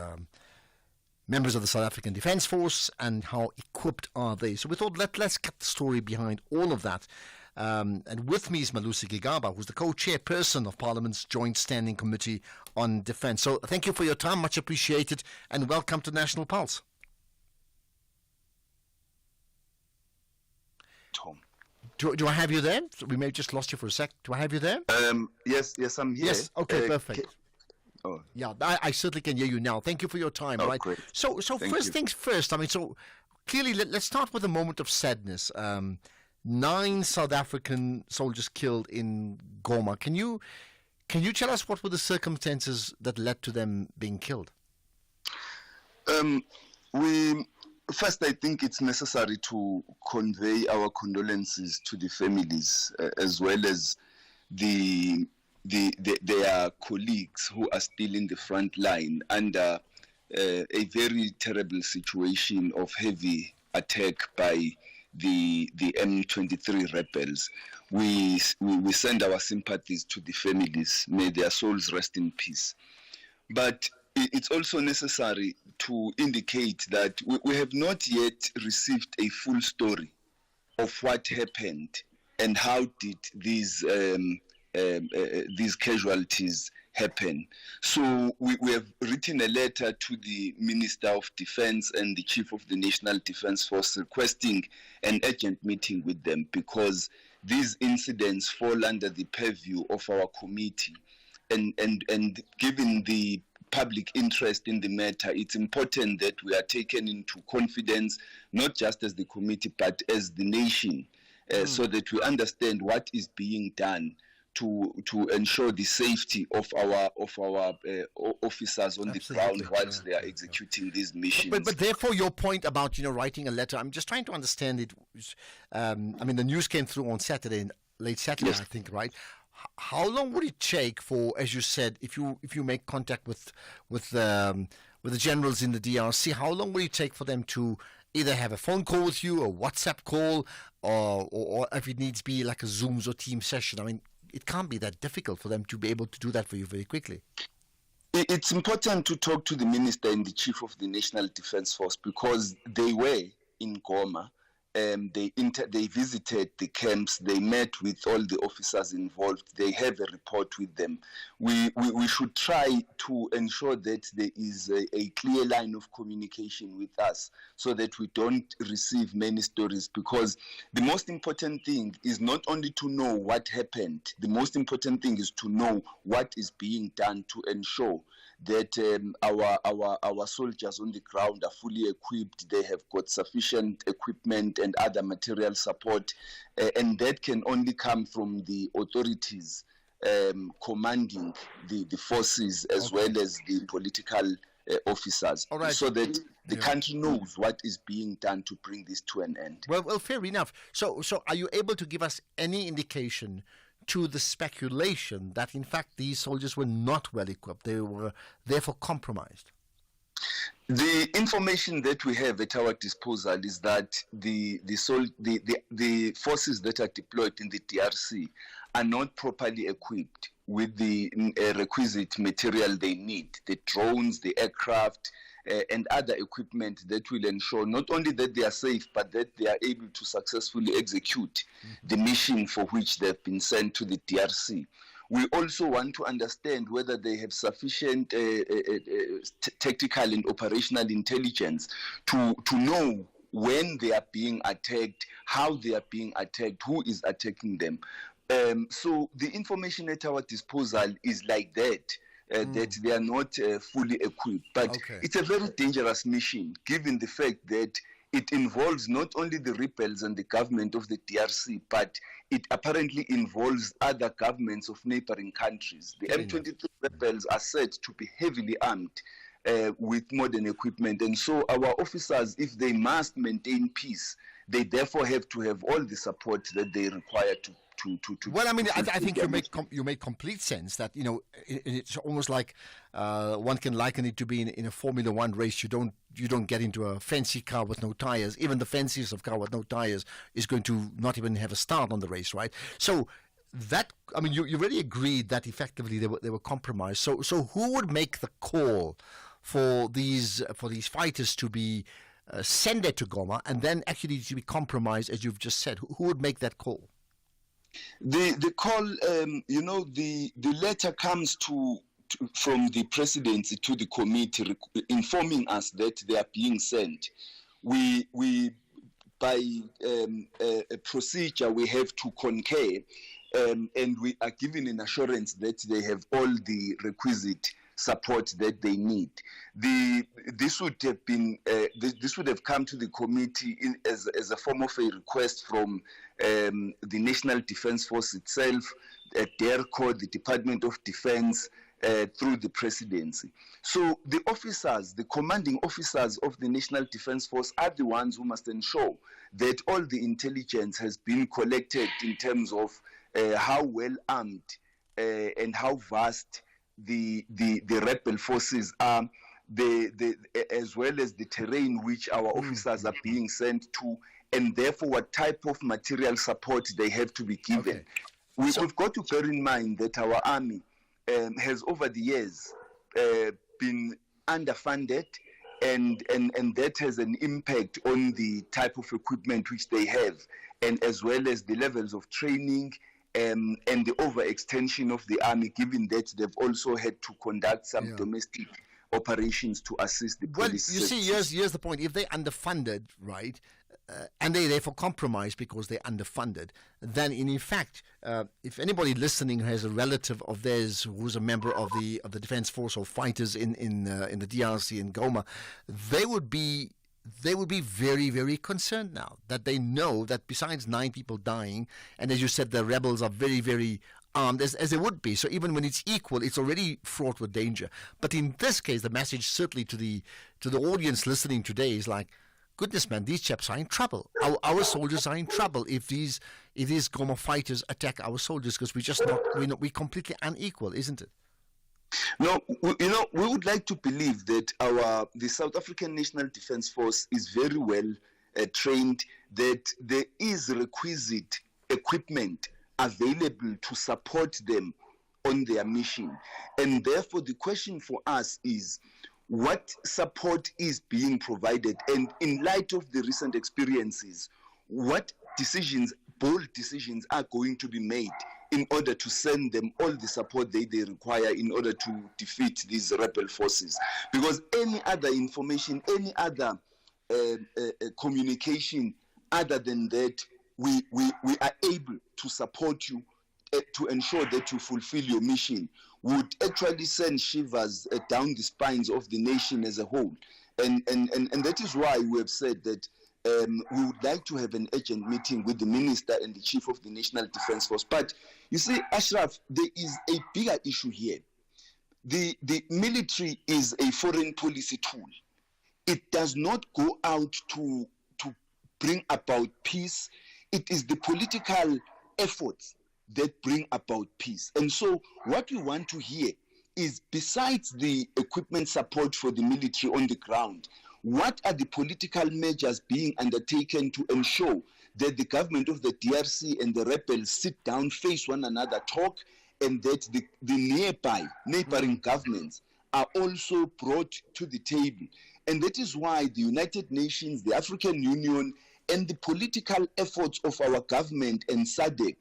of the South African Defence Force, and how equipped are they? So we thought let's get the story behind all of that. And with me is Malusi Gigaba, who's the co-chairperson of Parliament's Joint Standing Committee on Defence. So thank you for your time, much appreciated, and welcome to National Pulse. Tom. Do I have you there? We may have just lost you for a sec. Do I have you there? Yes, I'm here. Yes, okay, perfect. Oh. Yeah, I certainly can hear you now. Thank you for your time, right? Great. So first things first, I mean, so clearly let's start with a moment of sadness. 9 South African soldiers killed in Goma. Can you tell us what were the circumstances that led to them being killed? First, I think it's necessary to convey our condolences to the families, as well as their colleagues who are still in the front line under a very terrible situation of heavy attack by the M23 rebels. We send our sympathies to the families. May their souls rest in peace. But it's also necessary to indicate that we have not yet received a full story of what happened and how did these these casualties happen. So we have written a letter to the Minister of Defense and the Chief of the National Defense Force requesting an urgent meeting with them, because these incidents fall under the purview of our committee. And given the public interest in the matter, it's important that we are taken into confidence, not just as the committee, but as the nation, so that we understand what is being done to ensure the safety of our officers on the ground whilst they are executing these missions. But therefore, your point about writing a letter, I'm just trying to understand it. I mean, the news came through on Saturday, late Saturday, I think, right? How long would it take for, as you said, if you make contact with the generals in the DRC, how long will it take for them to either have a phone call with you, a WhatsApp call, or if it needs to be like a Zooms or Teams session? I mean, it can't be that difficult for them to be able to do that for you very quickly. It's important to talk to the Minister and the Chief of the National Defense Force, because they were in Goma. They visited the camps. They met with all the officers involved. They have a report with them. We should try to ensure that there is a clear line of communication with us, so that we don't receive many stories, because the most important thing is not only to know what happened. The most important thing is to know what is being done to ensure that our soldiers on the ground are fully equipped. They have got sufficient equipment and other material support, and that can only come from the authorities commanding the forces, as well as the political officers, so that the country knows what is being done to bring this to an end. Well, fair enough. So are you able to give us any indication to the speculation that in fact these soldiers were not well equipped, they were therefore compromised? The information that we have at our disposal is that the forces that are deployed in the DRC are not properly equipped with the requisite material they need, the drones, the aircraft, and other equipment that will ensure not only that they are safe, but that they are able to successfully execute the mission for which they've been sent to the DRC. We also want to understand whether they have sufficient tactical and operational intelligence to know when they are being attacked, how they are being attacked, who is attacking them. So the information at our disposal is like that. That they are not fully equipped. But it's a very dangerous mission, given the fact that it involves not only the rebels and the government of the DRC, but it apparently involves other governments of neighboring countries. The M23 rebels are said to be heavily armed with modern equipment. And so our officers, if they must maintain peace, they therefore have to have all the support that they require to. Well, I mean, I think you make complete sense that, it's almost like one can liken it to being in a Formula One race. You don't get into a fancy car with no tires. Even the fanciest of car with no tires is going to not even have a start on the race, right? So that, I mean, you already agreed that effectively they were compromised. So who would make the call for these fighters to be sent to Goma and then actually to be compromised, as you've just said? Who would make that call? The call, the letter comes from the presidency to the committee informing us that they are being sent. We by a procedure, we have to concur, and we are given an assurance that they have all the requisite support that they need. This would have come to the committee as a form of a request from the National Defense Force itself, DERCO, the Department of Defense, through the presidency. So the officers, the commanding officers of the National Defense Force are the ones who must ensure that all the intelligence has been collected in terms of how well armed and how vast the rebel forces are, as well as the terrain which our officers are being sent to, and therefore what type of material support they have to be given. We've got to bear in mind that our army has over the years been underfunded, and that has an impact on the type of equipment which they have, and as well as the levels of training and the overextension of the army, given that they've also had to conduct some domestic operations to assist the police. Well, you see, here's the point. If they're underfunded, right, and they therefore compromise because they're underfunded, then in fact, if anybody listening has a relative of theirs who's a member of the defense force or fighters in the DRC in Goma, they would be very, very concerned now that they know that besides 9 people dying, and as you said, the rebels are very, very armed, as they would be. So even when it's equal, it's already fraught with danger. But in this case, the message certainly to the audience listening today is like, goodness, man, these chaps are in trouble. Our soldiers are in trouble if these Goma fighters attack our soldiers, because we're completely unequal, isn't it? No, we would like to believe that the South African National Defence Force is very well trained, that there is requisite equipment available to support them on their mission. And therefore, the question for us is, what support is being provided? And in light of the recent experiences, what bold decisions are going to be made in order to send them all the support they require in order to defeat these rebel forces? Because any other information, any other communication other than that, we are able to support you to ensure that you fulfill your mission, would actually send shivers down the spines of the nation as a whole. And that is why we have said that we would like to have an urgent meeting with the Minister and the Chief of the National Defence Force. But you see, Ashraf, there is a bigger issue here. The military is a foreign policy tool. It does not go out to bring about peace. It is the political efforts that bring about peace. And so what we want to hear is, besides the equipment support for the military on the ground, what are the political measures being undertaken to ensure that the government of the DRC and the rebels sit down, face one another, talk, and that the neighboring governments are also brought to the table? And that is why the United Nations, the African Union, and the political efforts of our government and SADC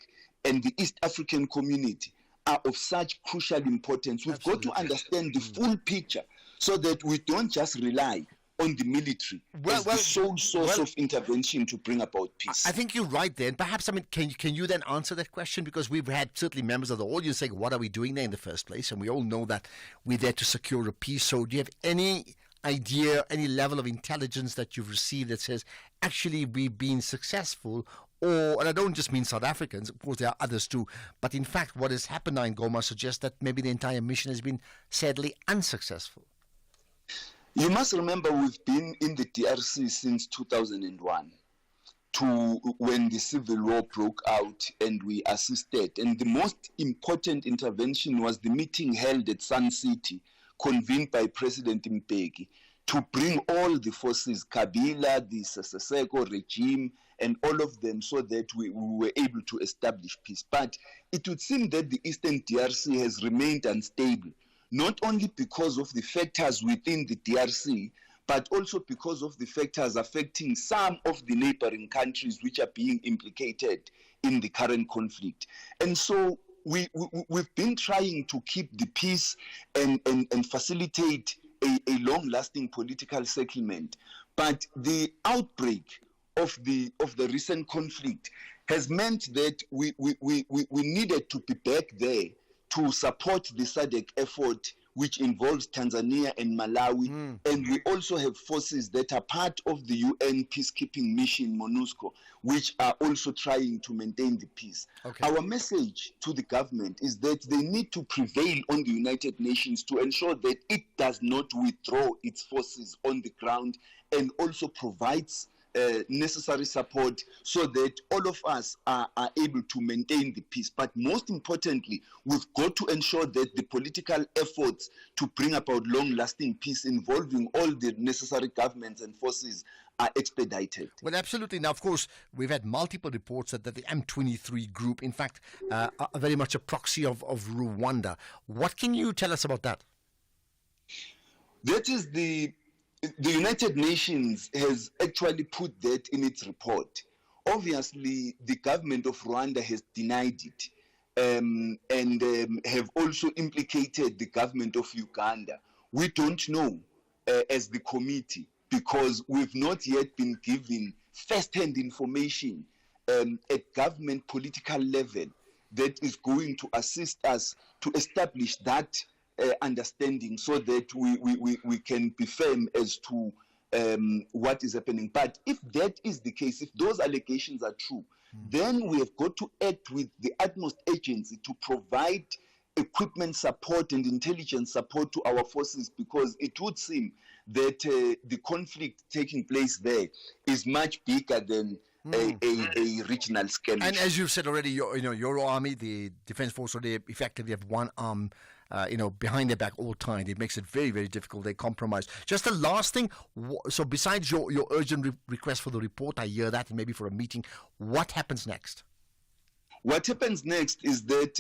and the East African community are of such crucial importance. We've got to understand the full picture so that we don't just rely on the military as the sole source of intervention to bring about peace. I think you're right there. And perhaps, can you then answer that question? Because we've had certainly members of the audience saying, what are we doing there in the first place? And we all know that we're there to secure a peace. So do you have any idea, any level of intelligence that you've received that says, actually, we've been successful? Or, and I don't just mean South Africans, of course there are others too, but in fact what has happened now in Goma suggests that maybe the entire mission has been sadly unsuccessful. You must remember, we've been in the DRC since 2001, to when the civil war broke out, and we assisted. And the most important intervention was the meeting held at Sun City, convened by President Mbeki, to bring all the forces, Kabila, the Seseko regime, and all of them, so that we were able to establish peace. But it would seem that the Eastern DRC has remained unstable, not only because of the factors within the DRC, but also because of the factors affecting some of the neighboring countries which are being implicated in the current conflict. And so we've been trying to keep the peace and facilitate a long-lasting political settlement. But the outbreak of the recent conflict has meant that we needed to be back there to support the SADC effort, which involves Tanzania and Malawi. And we also have forces that are part of the UN peacekeeping mission, MONUSCO, which are also trying to maintain the peace. Okay. Our message to the government is that they need to prevail on the United Nations to ensure that it does not withdraw its forces on the ground, and also provides necessary support so that all of us are able to maintain the peace. But most importantly, we've got to ensure that the political efforts to bring about long-lasting peace involving all the necessary governments and forces are expedited. Well, absolutely. Now, of course, we've had multiple reports that the M23 group, in fact, are very much a proxy of Rwanda. What can you tell us about that? That is the United Nations has actually put that in its report. Obviously, the government of Rwanda has denied it. and have also implicated the government of Uganda. We don't know as the committee, because we've not yet been given first-hand information at government political level that is going to assist us to establish that understanding, so that we can be firm as to what is happening. But if that is the case, if those allegations are true, then we have got to act with the utmost urgency to provide equipment support and intelligence support to our forces, because it would seem that the conflict taking place there is much bigger than a regional skirmish. And as you've said already, your army, the defense force, they effectively have one arm behind their back all the time. It makes it very, very difficult. They compromise. Just the last thing, so besides your urgent request for the report, I hear that, and maybe for a meeting, what happens next? What happens next is that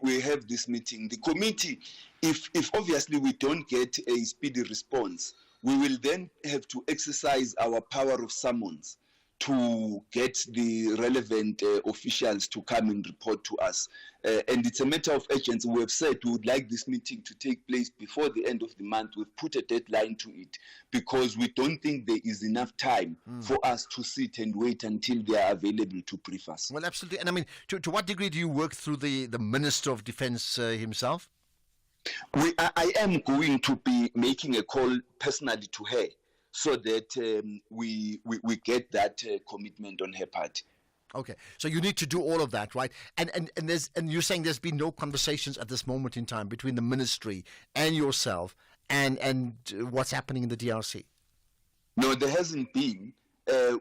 we have this meeting. The committee, if obviously we don't get a speedy response, we will then have to exercise our power of summons to get the relevant officials to come and report to us. And it's a matter of urgency. We have said we would like this meeting to take place before the end of the month. We've put a deadline to it because we don't think there is enough time for us to sit and wait until they are available to brief us. Well, absolutely. And I mean, to what degree do you work through the Minister of Defense himself? I am going to be making a call personally to her, so that we get that commitment on her part. Okay, so you need to do all of that, right? And you're saying there's been no conversations at this moment in time between the ministry and yourself and what's happening in the DRC? No, there hasn't been.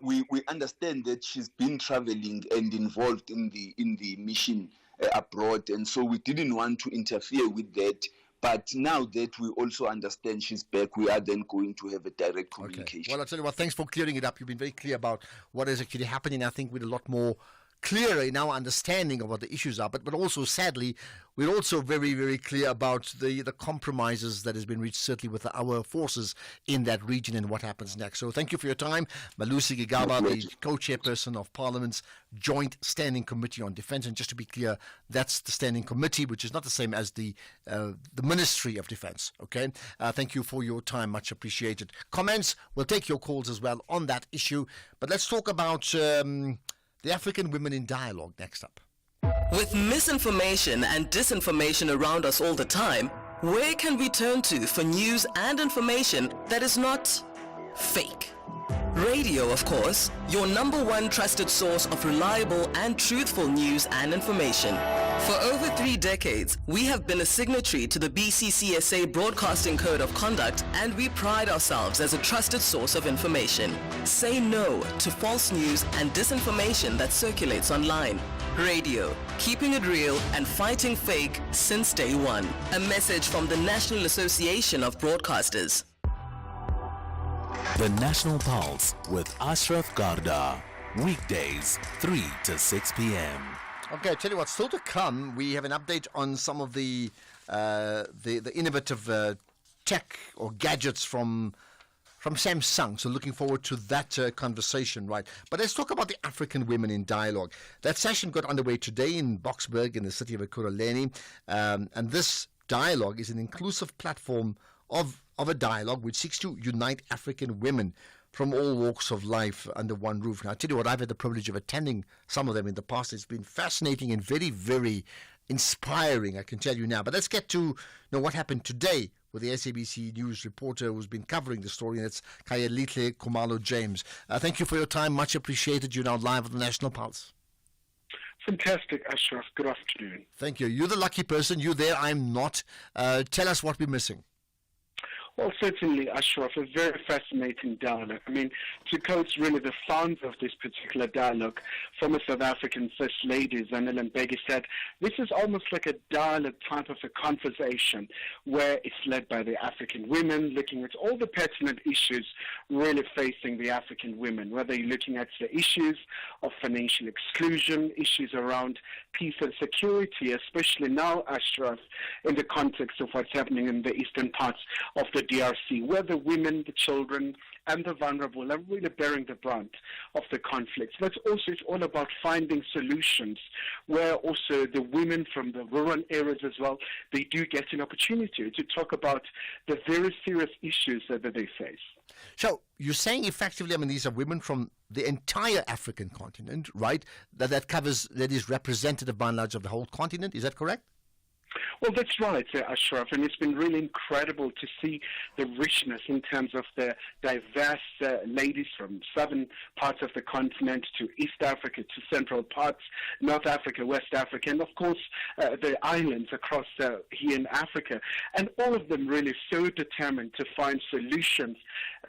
We understand that she's been traveling and involved in the mission abroad, and so we didn't want to interfere with that. But now that we also understand she's back, we are then going to have a direct communication. Okay. Well, I'll tell you what, thanks for clearing it up. You've been very clear about what is actually happening, I think, with a lot more clearer in our understanding of what the issues are. But also, sadly, we're also very, very clear about the compromises that has been reached, certainly with our forces in that region and what happens next. So thank you for your time. Malusi Gigaba, the co-chairperson of Parliament's Joint Standing Committee on Defence. And just to be clear, that's the Standing Committee, which is not the same as the Ministry of Defence. Okay? Thank you for your time. Much appreciated. Comments? We'll take your calls as well on that issue. But let's talk about the African Women in Dialogue next up. With misinformation and disinformation around us all the time, where can we turn to for news and information that is not fake? Radio, of course, your number one trusted source of reliable and truthful news and information. For over 3 decades, we have been a signatory to the BCCSA Broadcasting Code of Conduct, and we pride ourselves as a trusted source of information. Say no to false news and disinformation that circulates online. Radio, keeping it real and fighting fake since day one. A message from the National Association of Broadcasters. The National Pulse with Ashraf Garda. Weekdays, 3 to 6 p.m. Okay, I tell you what, still to come, we have an update on some of the innovative tech or gadgets from Samsung. So looking forward to that conversation, right? But let's talk about the African Women in Dialogue. That session got underway today in Boksburg in the city of Ekurhuleni. And this dialogue is an inclusive platform of a dialogue which seeks to unite African women from all walks of life under one roof. Now, I tell you what, I've had the privilege of attending some of them in the past. It's been fascinating and very, very inspiring, I can tell you now. But let's get to what happened today with the SABC News reporter who's been covering the story, and it's Kayelitle Kumalo James. Thank you for your time. Much appreciated. You're now live on the National Pulse. Fantastic, Ashraf. Good afternoon. Thank you. You're the lucky person. You're there. I'm not. Tell us what we're missing. Well, certainly, Ashraf, a very fascinating dialogue. I mean, to quote really the founder of this particular dialogue, former South African First Lady Zanele Mbeki said, this is almost like a dialogue type of a conversation where it's led by the African women, looking at all the pertinent issues really facing the African women, whether you're looking at the issues of financial exclusion, issues around peace and security, especially now, Ashraf, in the context of what's happening in the eastern parts of the DRC, where the women, the children, and the vulnerable are really bearing the brunt of the conflicts. But also it's all about finding solutions where also the women from the rural areas as well, they do get an opportunity to talk about the very serious issues that they face. So you're saying effectively, I mean, these are women from the entire African continent, right? That covers, that is representative by and large of the whole continent. Is that correct? Well, that's right, Ashraf, and it's been really incredible to see the richness in terms of the diverse ladies from southern parts of the continent to East Africa to central parts, North Africa, West Africa, and of course the islands across here in Africa. And all of them really so determined to find solutions,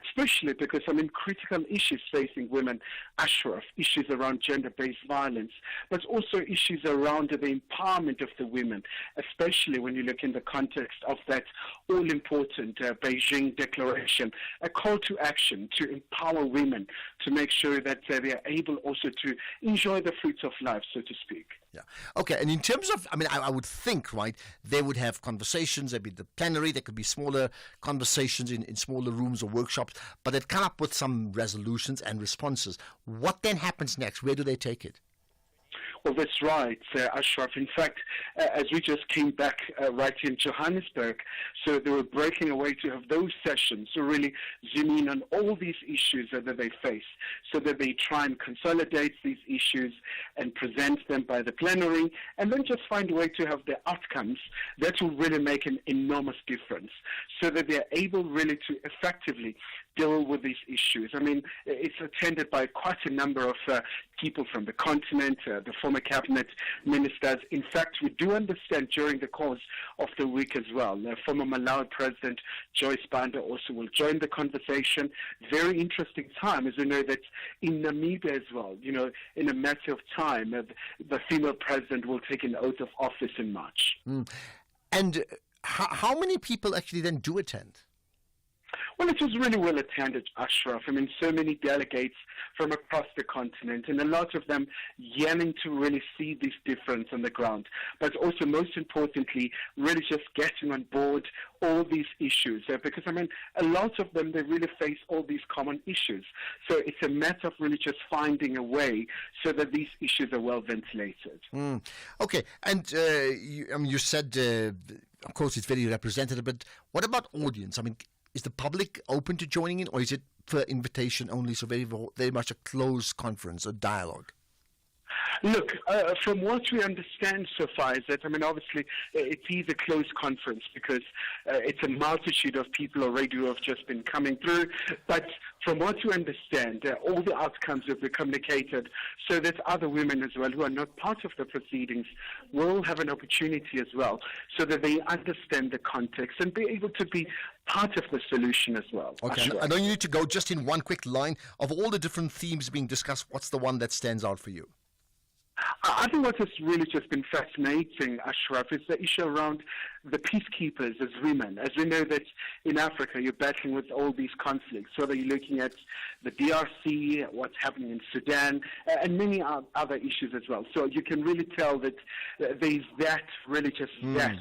especially because, I mean, critical issues facing women, Ashraf, issues around gender-based violence, but also issues around the empowerment of the women, especially when you look in the context of that all-important Beijing Declaration, a call to action to empower women to make sure that they are able also to enjoy the fruits of life, so to speak. Yeah. Okay. And in terms of, I mean, I would think, right, they would have conversations. There'd be the plenary. There could be smaller conversations in smaller rooms or workshops, but they'd come up with some resolutions and responses. What then happens next? Where do they take it? Well, that's right, Ashraf. In fact, as we just came back right in Johannesburg, so they were breaking away to have those sessions to really zoom in on all these issues that they face, so that they try and consolidate these issues and present them by the plenary, and then just find a way to have the outcomes that will really make an enormous difference, so that they're able really to effectively deal with these issues. I mean, it's attended by quite a number of people from the continent, the former cabinet ministers. In fact, we do understand during the course of the week as well, former Malawi President Joyce Banda also will join the conversation. Very interesting time, as we know that in Namibia as well, you know, in a matter of time, the female president will take an oath of office in March. And how many people actually then do attend? Well, it was really well attended, Ashraf. I mean, so many delegates from across the continent, and a lot of them yearning to really see this difference on the ground, but also, most importantly, really just getting on board all these issues. Because, I mean, a lot of them, they really face all these common issues. So it's a matter of really just finding a way so that these issues are well ventilated. Okay, and you said, of course, it's very representative, but what about audience? I mean, is the public open to joining in, or is it for invitation only, so very, very much a closed conference, a dialogue? Look, from what we understand so far is that, I mean, obviously it is a closed conference because it's a multitude of people already who have just been coming through, but from what we understand, all the outcomes have been communicated so that other women as well who are not part of the proceedings will have an opportunity as well, so that they understand the context and be able to be part of the solution as well. Okay, I know you need to go just in one quick line. Of all the different themes being discussed, what's the one that stands out for you? I think what has really just been fascinating, Ashraf, is the issue around the peacekeepers as women. As we know that in Africa, you're battling with all these conflicts, whether you're looking at the DRC, what's happening in Sudan, and many other issues as well. So you can really tell that there's that religious zest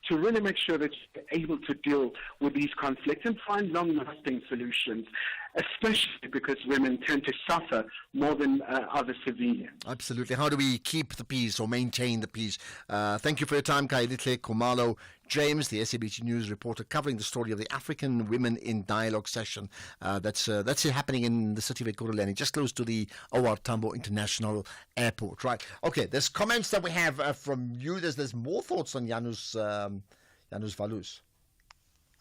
to really make sure that you're able to deal with these conflicts and find long-lasting solutions, especially because women tend to suffer more than other civilians. Absolutely. How do we keep the peace or maintain the peace? Thank you for your time, Kaelitle Khumalo James, the SABC News reporter, covering the story of the African Women in Dialogue session. That's happening in the city of Ekurhuleni, just close to the O.R. Tambo International Airport. Right. Okay, there's comments that we have from you. There's more thoughts on Janus Valus.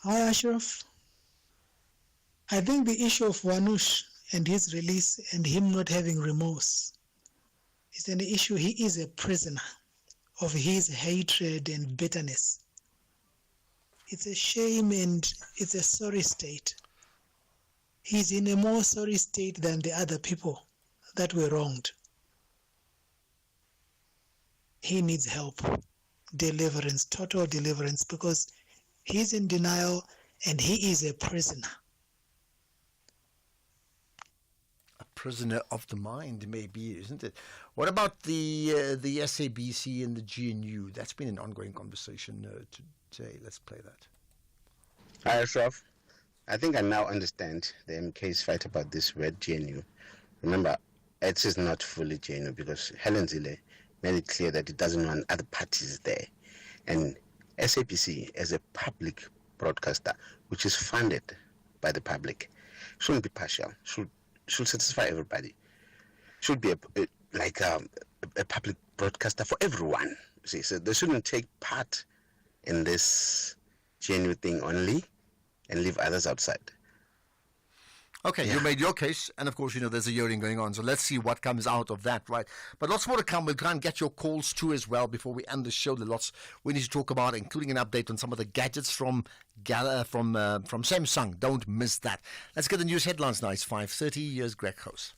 Hi, Ashraf. I think the issue of Wanush and his release and him not having remorse is an issue. He is a prisoner of his hatred and bitterness. It's a shame and it's a sorry state. He's in a more sorry state than the other people that were wronged. He needs help, deliverance, total deliverance, because he's in denial and he is a prisoner. Prisoner of the mind, maybe, isn't it? What about the SABC and the GNU? That's been an ongoing conversation today. Let's play that. Hi, Ashraf. I think I now understand the MK's fight about this word GNU. Remember, it is not fully GNU because Helen Zille made it clear that it doesn't want other parties there. And SABC, as a public broadcaster, which is funded by the public, shouldn't be partial, should satisfy everybody. Should be a public broadcaster for everyone. See, so they shouldn't take part in this GNU thing only and leave others outside. Okay, you made your case, and of course, there's a hearing going on, so let's see what comes out of that, right? But lots more to come. We'll try and get your calls too as well before we end the show. There's lots we need to talk about, including an update on some of the gadgets from Samsung. Don't miss that. Let's get the news headlines now. It's 5:30. Here's Greg House.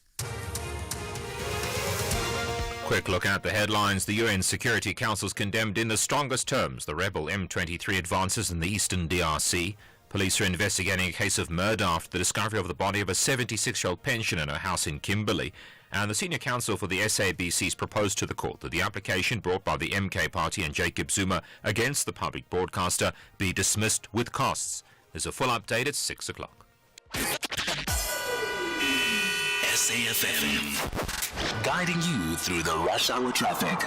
Quick look at the headlines. The UN Security Council's condemned in the strongest terms the rebel M23 advances in the eastern DRC. Police are investigating a case of murder after the discovery of the body of a 76-year-old pensioner in a house in Kimberley. And the senior counsel for the SABC's proposed to the court that the application brought by the MK Party and Jacob Zuma against the public broadcaster be dismissed with costs. There's a full update at 6 o'clock. SAFM, guiding you through the rush hour traffic.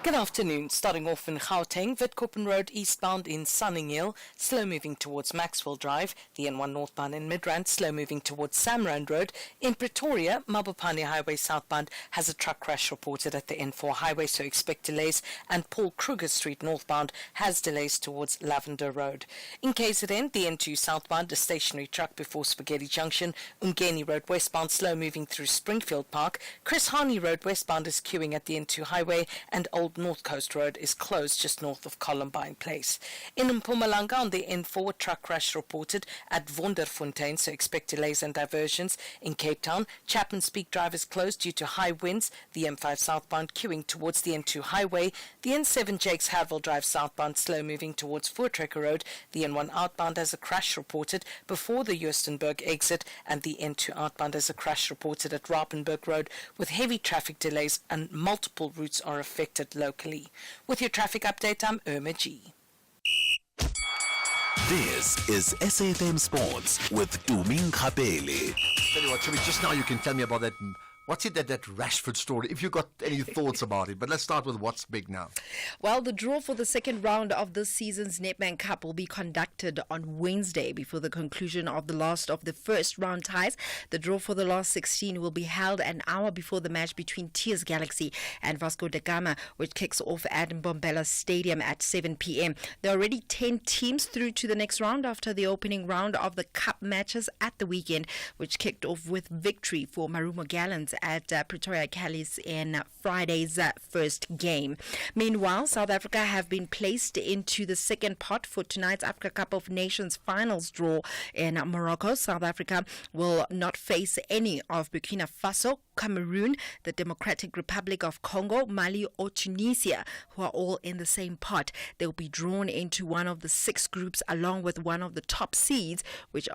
Good afternoon. Starting off in Gauteng, Witkoppen Road eastbound in Sunninghill, slow moving towards Maxwell Drive. The N1 northbound in Midrand, slow moving towards Samrand Road. In Pretoria, Mabopane Highway southbound has a truck crash reported at the N4 highway, so expect delays. And Paul Kruger Street northbound has delays towards Lavender Road. In KZN, the N2 southbound, a stationary truck before Spaghetti Junction. Ungeni Road westbound, slow moving through Springfield Park. Chris Hani Road westbound is queuing at the N2 highway, and Old North Coast Road is closed just north of Columbine Place. In Mpumalanga on the N4, truck crash reported at Wonderfontein, so expect delays and diversions. In Cape Town, Chapman's Peak Drive is closed due to high winds. The M5 southbound queuing towards the N2 highway. The N7 Jakes Haville Drive southbound slow moving towards Voortrekker Road. The N1 outbound has a crash reported before the Joostenburg exit, and the N2 outbound has a crash reported at Rapenburg Road with heavy traffic delays, and multiple routes are affected locally. With your traffic update, I'm Irma G. This is SAFM Sports with Tuming Kapele. Tell you what, Jimmy, just now you can tell me about that. What's it that Rashford story, if you've got any thoughts about it? But let's start with what's big now. Well, the draw for the second round of this season's Nedbank Cup will be conducted on Wednesday before the conclusion of the last of the first round ties. The draw for the last 16 will be held an hour before the match between Tears Galaxy and Vasco da Gama, which kicks off at Mbombela Stadium at 7 p.m. There are already 10 teams through to the next round after the opening round of the Cup matches at the weekend, which kicked off with victory for Marumo Gallants at Pretoria Callies in Friday's first game. Meanwhile, South Africa have been placed into the second pot for tonight's Africa Cup of Nations finals draw in Morocco. South Africa will not face any of Burkina Faso, Cameroon, the Democratic Republic of Congo, Mali or Tunisia, who are all in the same pot. They'll be drawn into one of the 6 groups along with one of the top seeds, which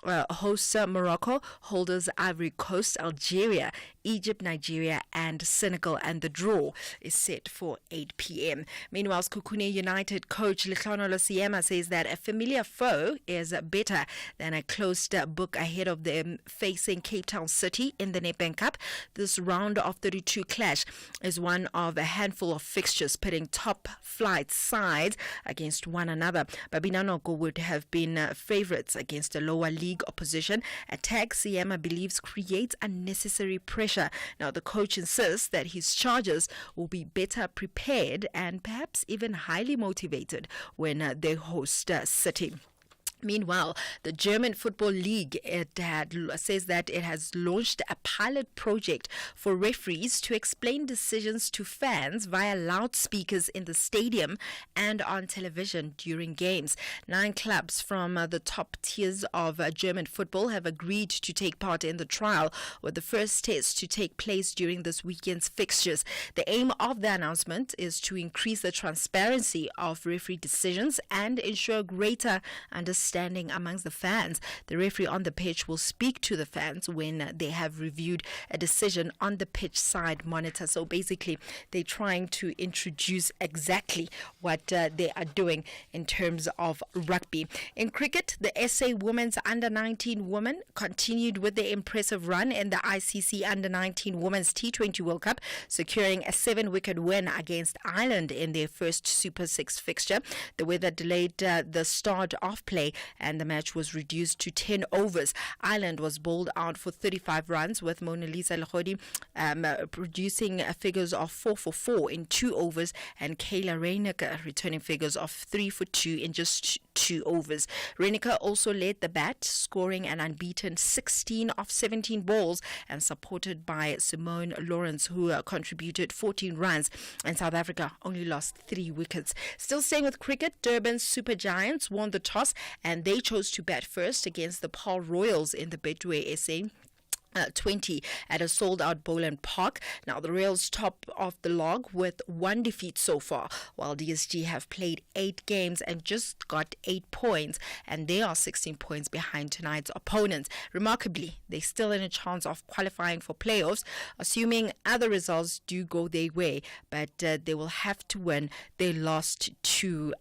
hosts Morocco, holders Ivory Coast, Algeria, Egypt, Nigeria and Senegal, and the draw is set for 8 p.m. Meanwhile, Sekhukhune United coach Lekgono Losiema says that a familiar foe is better than a closed book ahead of them facing Cape Town City in the Nedbank Cup. This round of 32 clash is one of a handful of fixtures pitting top flight sides against one another. Babinanoko would have been favourites against a lower league opposition. A tag Siema believes creates unnecessary pressure. Now, the coach insists that his charges will be better prepared and perhaps even highly motivated when they host City. Meanwhile, the German Football League says that it has launched a pilot project for referees to explain decisions to fans via loudspeakers in the stadium and on television during games. 9 clubs from the top tiers of German football have agreed to take part in the trial, with the first test to take place during this weekend's fixtures. The aim of the announcement is to increase the transparency of referee decisions and ensure greater understanding misunderstanding amongst the fans. The referee on the pitch will speak to the fans when they have reviewed a decision on the pitch side monitor. So basically, they're trying to introduce exactly what they are doing in terms of rugby. In cricket, the SA Women's Under-19 women continued with their impressive run in the ICC Under-19 Women's T20 World Cup, securing a 7-wicket win against Ireland in their first Super 6 fixture. The weather delayed the start of play and the match was reduced to 10 overs. Ireland was bowled out for 35 runs, with Mona Lisa Lehodi producing figures of 4 for 4 in 2 overs and Kayla Reiniger returning figures of 3 for 2 in just 2 overs. Reiniger also led the bat, scoring an unbeaten 16 of 17 balls and supported by Simone Lawrence, who contributed 14 runs, and South Africa only lost 3 wickets. Still staying with cricket, Durban Super Giants won the toss and they chose to bat first against the Paarl Royals in the Betway SA 20 at a sold-out Boland Park. Now the Royals top of the log with 1 defeat so far, while DSG have played 8 games and just got 8 points, and they are 16 points behind tonight's opponents. Remarkably, they're still in a chance of qualifying for playoffs, assuming other results do go their way, but they will have to win their last 2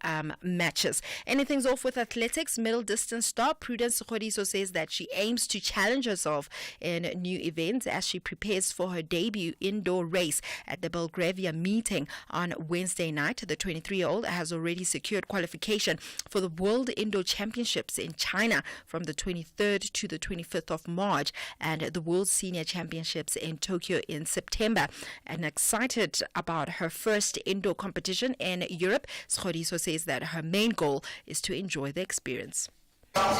matches. Anything's off with athletics. Middle distance star Prudence Khodiso says that she aims to challenge herself in new events as she prepares for her debut indoor race at the Belgravia meeting on Wednesday night. The 23-year-old has already secured qualification for the World Indoor Championships in China from the 23rd to the 25th of March and the World Senior Championships in Tokyo in September. And excited about her first indoor competition in Europe, Khodiso says that her main goal is to enjoy the experience. I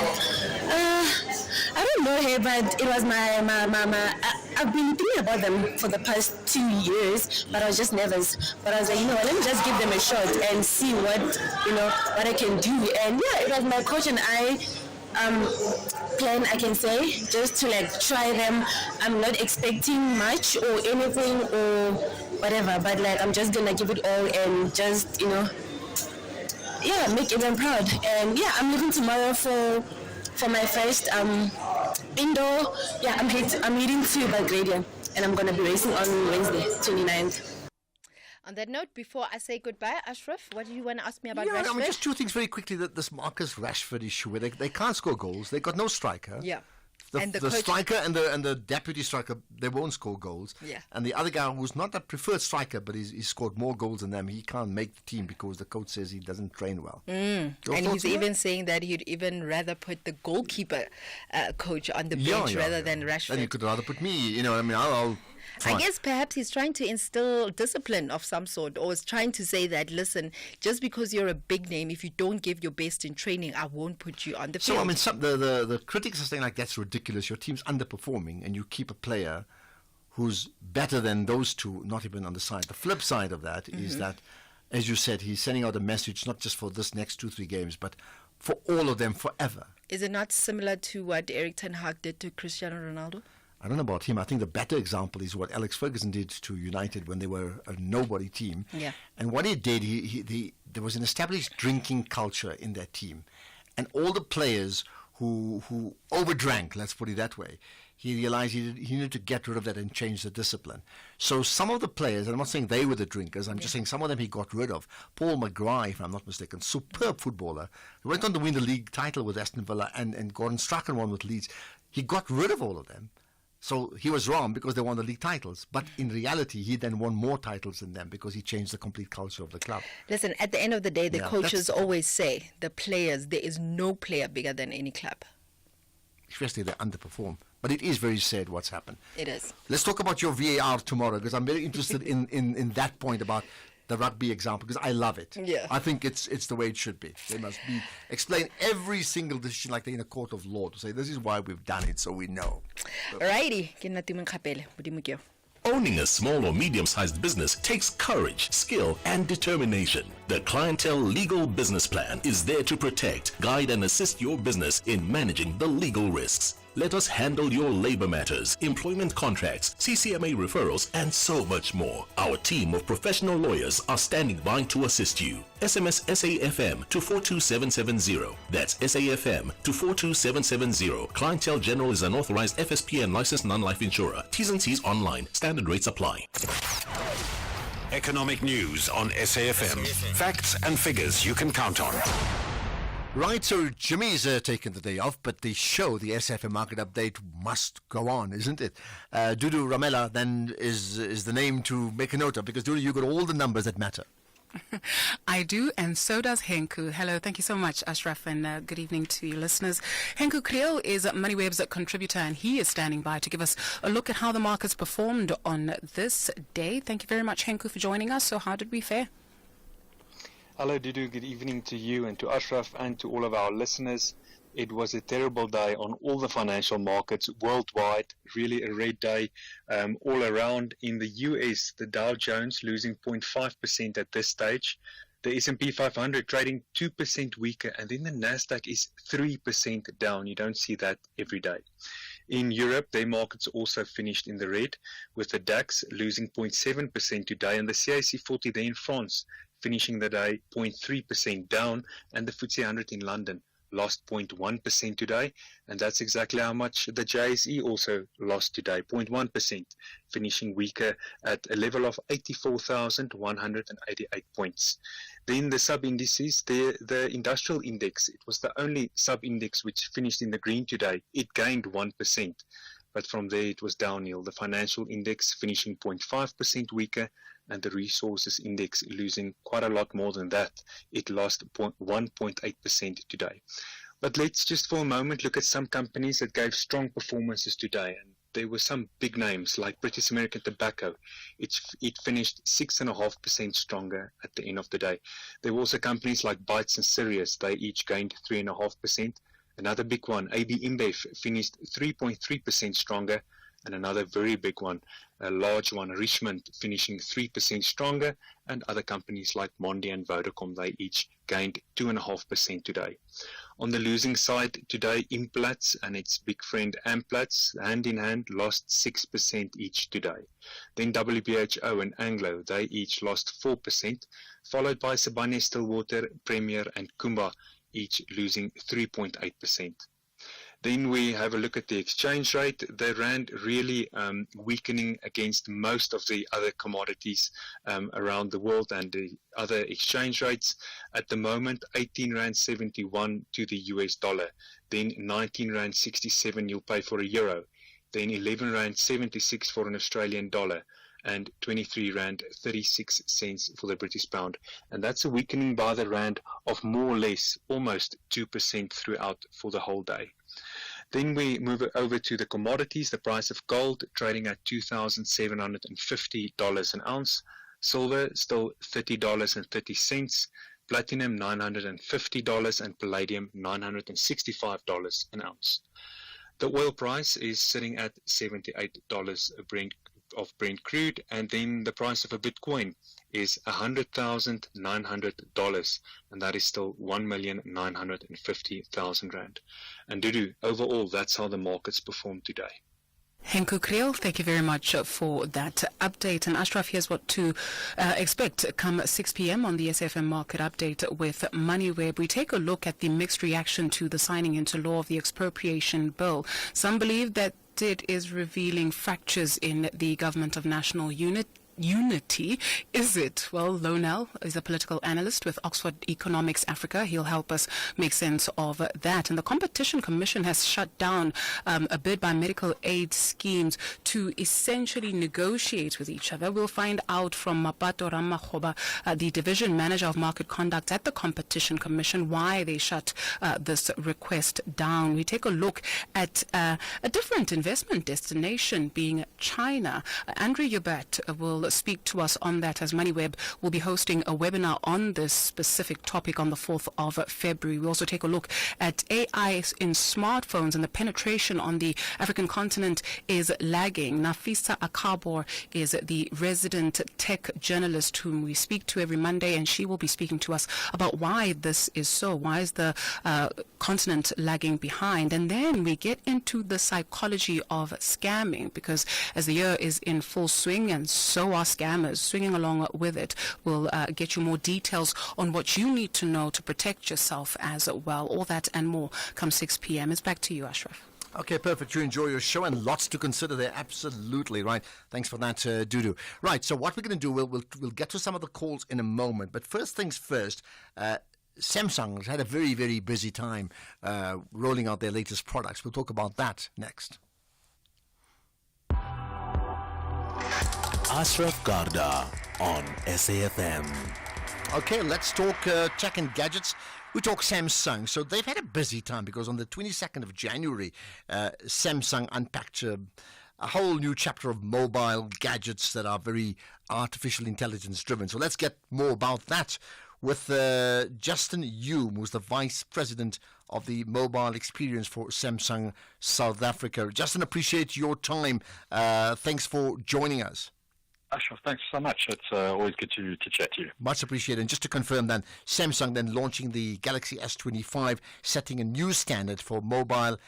don't know her, but it was my I've been thinking about them for the past 2 years, but I was just nervous. But I was like, let me just give them a shot and see what I can do. And yeah, it was my coach and I plan, I can say, just to try them. I'm not expecting much or anything or whatever, but I'm just gonna give it all and just make everyone proud. And yeah, I'm leaving tomorrow for my first indoor. Yeah, I'm heading to Belgravia and I'm going to be racing on Wednesday, 29th. On that note, before I say goodbye, Ashraf, what do you want to ask me about Rashford? Just 2 things very quickly. That this Marcus Rashford issue where they can't score goals. They got no striker. Yeah. The striker and the deputy striker, they won't score goals. Yeah. And the other guy who's not a preferred striker, but he's scored more goals than them, he can't make the team because the coach says he doesn't train well. And he's even saying that he'd even rather put the goalkeeper coach on the bench rather than Rashford. Then you could rather put me, I'll I guess perhaps he's trying to instill discipline of some sort, or is trying to say that, listen, just because you're a big name, if you don't give your best in training, I won't put you on the field. So, the critics are saying that's ridiculous. Your team's underperforming and you keep a player who's better than those two, not even on the side. The flip side of that is that, as you said, he's sending out a message not just for this next 2-3 games, but for all of them forever. Is it not similar to what Erik ten Hag did to Cristiano Ronaldo? I don't know about him. I think the better example is what Alex Ferguson did to United when they were a nobody team. Yeah. And what he did, there was an established drinking culture in that team. And all the players who overdrank, let's put it that way, he realized he needed to get rid of that and change the discipline. So some of the players, and I'm not saying they were the drinkers, I'm just saying some of them he got rid of. Paul Maguire, if I'm not mistaken, superb footballer. He went on to win the league title with Aston Villa and Gordon Strachan won with Leeds. He got rid of all of them. So he was wrong because they won the league titles. But in reality, he then won more titles than them because he changed the complete culture of the club. Listen, at the end of the day, the coaches always say, the players, there is no player bigger than any club. Especially they underperform. But it is very sad what's happened. It is. Let's talk about your VAR tomorrow because I'm very interested in that point about the rugby example because I love it. Yeah. I think it's the way it should be. They must explain every single decision like they're in a court of law to say this is why we've done it so we know. Alrighty. Owning a small or medium-sized business takes courage, skill, and determination. The Clientele Legal Business Plan is there to protect, guide and assist your business in managing the legal risks. Let us handle your labor matters, employment contracts, CCMA referrals, and so much more. Our team of professional lawyers are standing by to assist you. SMS SAFM to 42770. That's SAFM to 42770. Clientele General is an authorized FSP and licensed non-life insurer. T's and C's online. Standard rates apply. Economic news on SAFM. Facts and figures you can count on. Right, so Jimmy's taken the day off, but the show, the SFM Market Update, must go on, isn't it? Dudu Ramela then is the name to make a note of, because Dudu, you got all the numbers that matter. I do, and so does Henku. Hello, thank you so much, Ashraf, and good evening to you listeners. Henku Kriel is MoneyWeb's contributor, and he is standing by to give us a look at how the markets performed on this day. Thank you very much, Henku, for joining us. So how did we fare? Hello, Dudu. Good evening to you and to Ashraf and to all of our listeners. It was a terrible day on all the financial markets worldwide, really a red day all around. In the US, the Dow Jones losing 0.5% at this stage. The S&P 500 trading 2% weaker, and then the Nasdaq is 3% down. You don't see that every day. In Europe, their markets also finished in the red, with the DAX losing 0.7% today, and the CAC 40 there in France finishing the day 0.3% down, and the FTSE 100 in London lost 0.1% today, and that's exactly how much the JSE also lost today, 0.1%, finishing weaker at a level of 84,188 points. Then the sub-indices, the industrial index, it was the only sub-index which finished in the green today. It gained 1%, but from there it was downhill. The financial index finishing 0.5% weaker, and the resources index losing quite a lot more than that. It lost 1.8% today. But let's just for a moment look at some companies that gave strong performances today. And there were some big names like British American Tobacco. It finished 6.5% stronger at the end of the day. There were also companies like Bytes and Sirius. They each gained 3.5%. Another big one, AB InBev, finished 3.3% stronger. And another very big one, a large one, Richmond, finishing 3% stronger, and other companies like Mondi and Vodacom, they each gained 2.5% today. On the losing side today, Implats and its big friend Amplats, hand in hand, lost 6% each today. Then WBHO and Anglo, they each lost 4%, followed by Sibanye-Stillwater, Premier and Kumba, each losing 3.8%. Then we have a look at the exchange rate. The rand really weakening against most of the other commodities around the world and the other exchange rates. At the moment, 18 Rand 71 to the US dollar. Then 19 Rand 67 you'll pay for a euro. Then 11 Rand 76 for an Australian dollar. And 23 Rand 36 cents for the British pound. And that's a weakening by the rand of more or less almost 2% throughout for the whole day. Then we move over to the commodities. The price of gold trading at $2,750 an ounce. Silver still $30.30. Platinum $950 and palladium $965 an ounce. The oil price is sitting at $78 of Brent crude, and then the price of a Bitcoin is $100,900, and that is still 1,950,000 rand. And Dudu, overall, that's how the markets performed today. Henku Kriel, thank you very much for that update. And Ashraf, here's what to expect come 6 p.m. on the SFM Market Update with MoneyWeb. We take a look at the mixed reaction to the signing into law of the Expropriation Bill. Some believe that it is revealing fractures in the government of national unity. Is it? Well, Lonel is a political analyst with Oxford Economics Africa. He'll help us make sense of that. And the Competition Commission has shut down a bid by medical aid schemes to essentially negotiate with each other. We'll find out from Mapato Ramakgoba, the division manager of market conduct at the Competition Commission, why they shut this request down. We take a look at a different investment destination being China. Andrew Yubert will will speak to us on that, as MoneyWeb will be hosting a webinar on this specific topic on the 4th of February. We also take a look at AI in smartphones, and the penetration on the African continent is lagging. Nafisa Akabor is the resident tech journalist whom we speak to every Monday, and she will be speaking to us about why this is so. Why is the continent lagging behind? And then we get into the psychology of scamming, because as the year is in full swing, and so are scammers swinging along with it, we'll get you more details on what you need to know to protect yourself as well. All that and more come 6 p.m. It's back to you, Ashraf. Okay, perfect. You enjoy your show, and lots to consider there. Absolutely right. Thanks for that, Dudu. Right, so what we're going to do, we'll get to some of the calls in a moment. But first things first, Samsung has had a very, very busy time rolling out their latest products. We'll talk about that next. Ashraf Garda on SAFM. Okay, let's talk tech and gadgets. We talk Samsung. So they've had a busy time, because on the 22nd of January, Samsung unpacked a whole new chapter of mobile gadgets that are very artificial intelligence driven. So let's get more about that with Justin Hume, who's the Vice President of the Mobile Experience for Samsung South Africa. Justin, appreciate your time. Thanks for joining us. Ashraf, thanks so much. It's always good to chat to you. Much appreciated. And just to confirm then, Samsung then launching the Galaxy S25, setting a new standard for mobile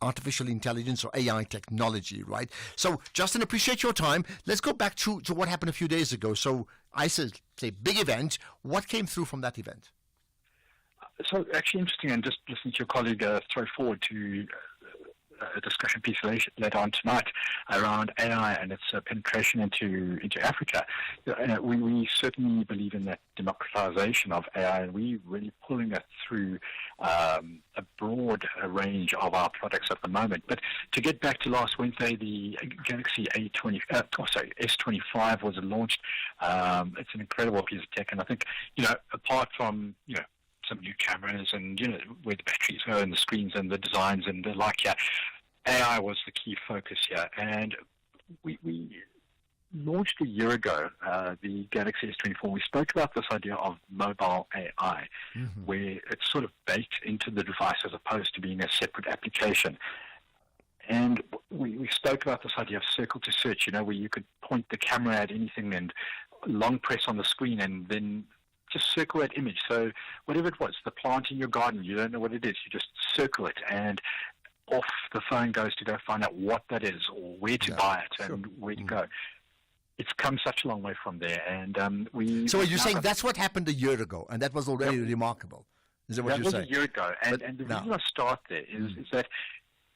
artificial intelligence or AI technology, right? So, Justin, appreciate your time. Let's go back to what happened a few days ago. So, I say big event. What came through from that event? So, actually interesting, and just listening to your colleague throw forward to a discussion piece later on tonight around AI and its penetration into Africa. We certainly believe in that democratization of AI, and we're really pulling that through a broad range of our products at the moment. But to get back to last Wednesday, the Galaxy S25 was launched. It's an incredible piece of tech, and I think, apart from, some new cameras and, where the batteries are and the screens and the designs and the like here, AI was the key focus here. And we launched a year ago, the Galaxy S24. We spoke about this idea of mobile AI, where it's sort of baked into the device as opposed to being a separate application. And we spoke about this idea of circle to search, where you could point the camera at anything and long press on the screen and then just circle that image. So whatever it was, the plant in your garden, you don't know what it is, you just circle it, and off the phone goes to go find out what that is or where to buy it and where to go. It's come such a long way from there. And So are you saying that's what happened a year ago, and that was already remarkable? Is that what you're saying? That was a year ago. And the reason I start there is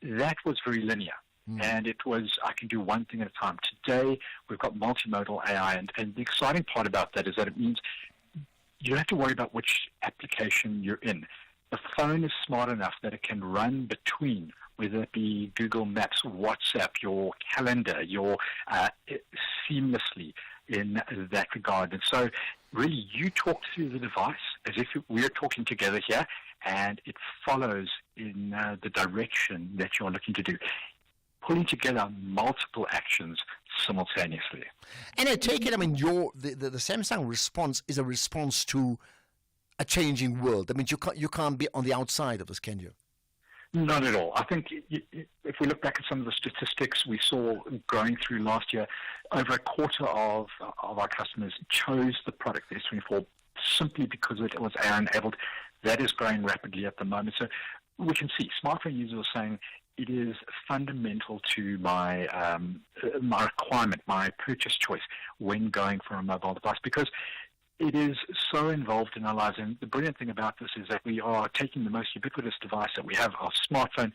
that was very linear. And it was, I can do one thing at a time. Today, we've got multimodal AI, and the exciting part about that is that it means you don't have to worry about which application you're in. The phone is smart enough that it can run between, whether it be Google Maps, WhatsApp, your calendar, seamlessly in that regard. And so really you talk through the device as if we're talking together here, and it follows in the direction that you're looking to do, pulling together multiple actions simultaneously. And I take it, the Samsung response is a response to a changing world. You can't be on the outside of this, can you? Not at all. I think if we look back at some of the statistics we saw growing through last year, over a quarter of our customers chose the product, the S24, simply because it was AI-enabled. That is growing rapidly at the moment. So we can see smartphone users are saying, it is fundamental to my requirement, my purchase choice when going for a mobile device, because it is so involved in our lives. And the brilliant thing about this is that we are taking the most ubiquitous device that we have, our smartphone,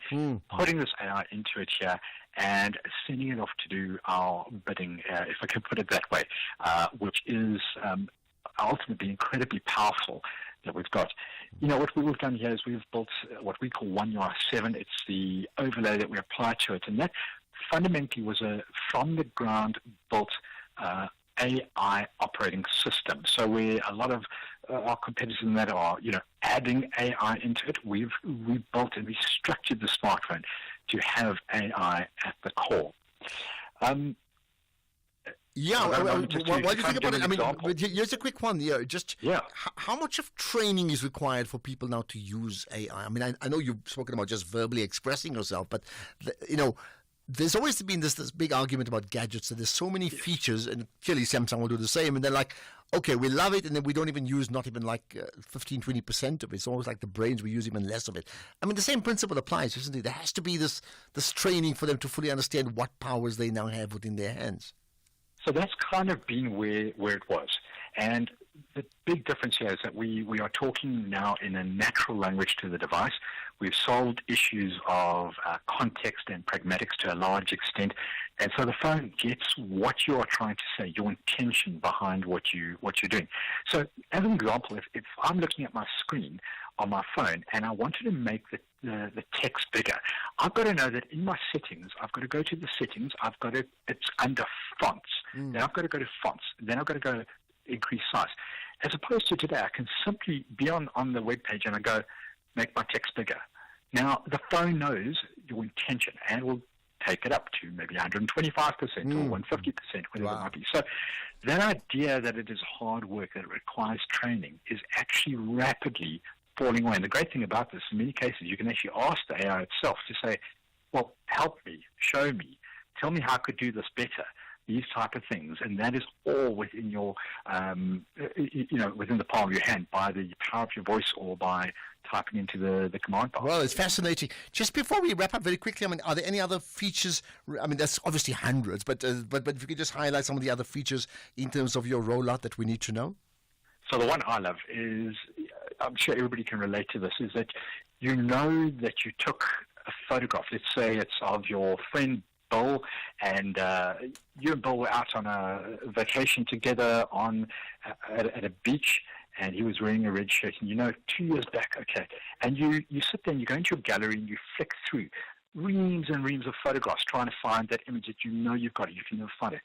putting this AI into it here and sending it off to do our bidding, if I can put it that way, which is ultimately incredibly powerful that we've got. What we've done here is we've built what we call One UI 7. It's the overlay that we apply to it, and that fundamentally was a from-the-ground built AI operating system. So where a lot of our competitors in that are, adding AI into it, we've rebuilt and restructured the smartphone to have AI at the core. Yeah, what do you think about it? I mean, here's a quick one. How much of training is required for people now to use AI? I mean, I know you've spoken about just verbally expressing yourself, but there's always been this big argument about gadgets, that there's so many features, and clearly Samsung will do the same, and they're like, okay, we love it, and then we don't even use not even like 15-20% of it. It's almost like the brains, we use even less of it. I mean, the same principle applies, isn't it? There has to be this training for them to fully understand what powers they now have within their hands. So that's kind of been where it was. And the big difference here is that we are talking now in a natural language to the device. We've solved issues of context and pragmatics to a large extent. And so the phone gets what you are trying to say, your intention behind what you're doing. So as an example, if I'm looking at my screen on my phone and I wanted to make the text bigger, I've got to know that in my settings, I've got to go to the settings, it's under fonts. Then I've got to go to fonts. Then I've got to go increase size. As opposed to today, I can simply be on the web page and I go, make my text bigger. Now, the phone knows your intention and will take it up to maybe 125% or 150%, whatever it might be. So that idea that it is hard work, that it requires training, is actually rapidly falling away. And the great thing about this, in many cases, you can actually ask the AI itself to say, well, help me, show me, tell me how I could do this better, these type of things. And that is all within your, within the palm of your hand, by the power of your voice or by typing into the command box. Well, it's fascinating. Just before we wrap up very quickly, I mean, are there any other features? I mean, there's obviously hundreds, but if you could just highlight some of the other features in terms of your rollout that we need to know. So the one I love is, I'm sure everybody can relate to this, is that you know that you took a photograph. Let's say it's of your friend Bill, and you and Bill were out on a vacation together at a beach, and he was wearing a red shirt, and 2 years back, okay, and you sit there and you go into your gallery and you flick through reams and reams of photographs trying to find that image that you've got it, you can never find it.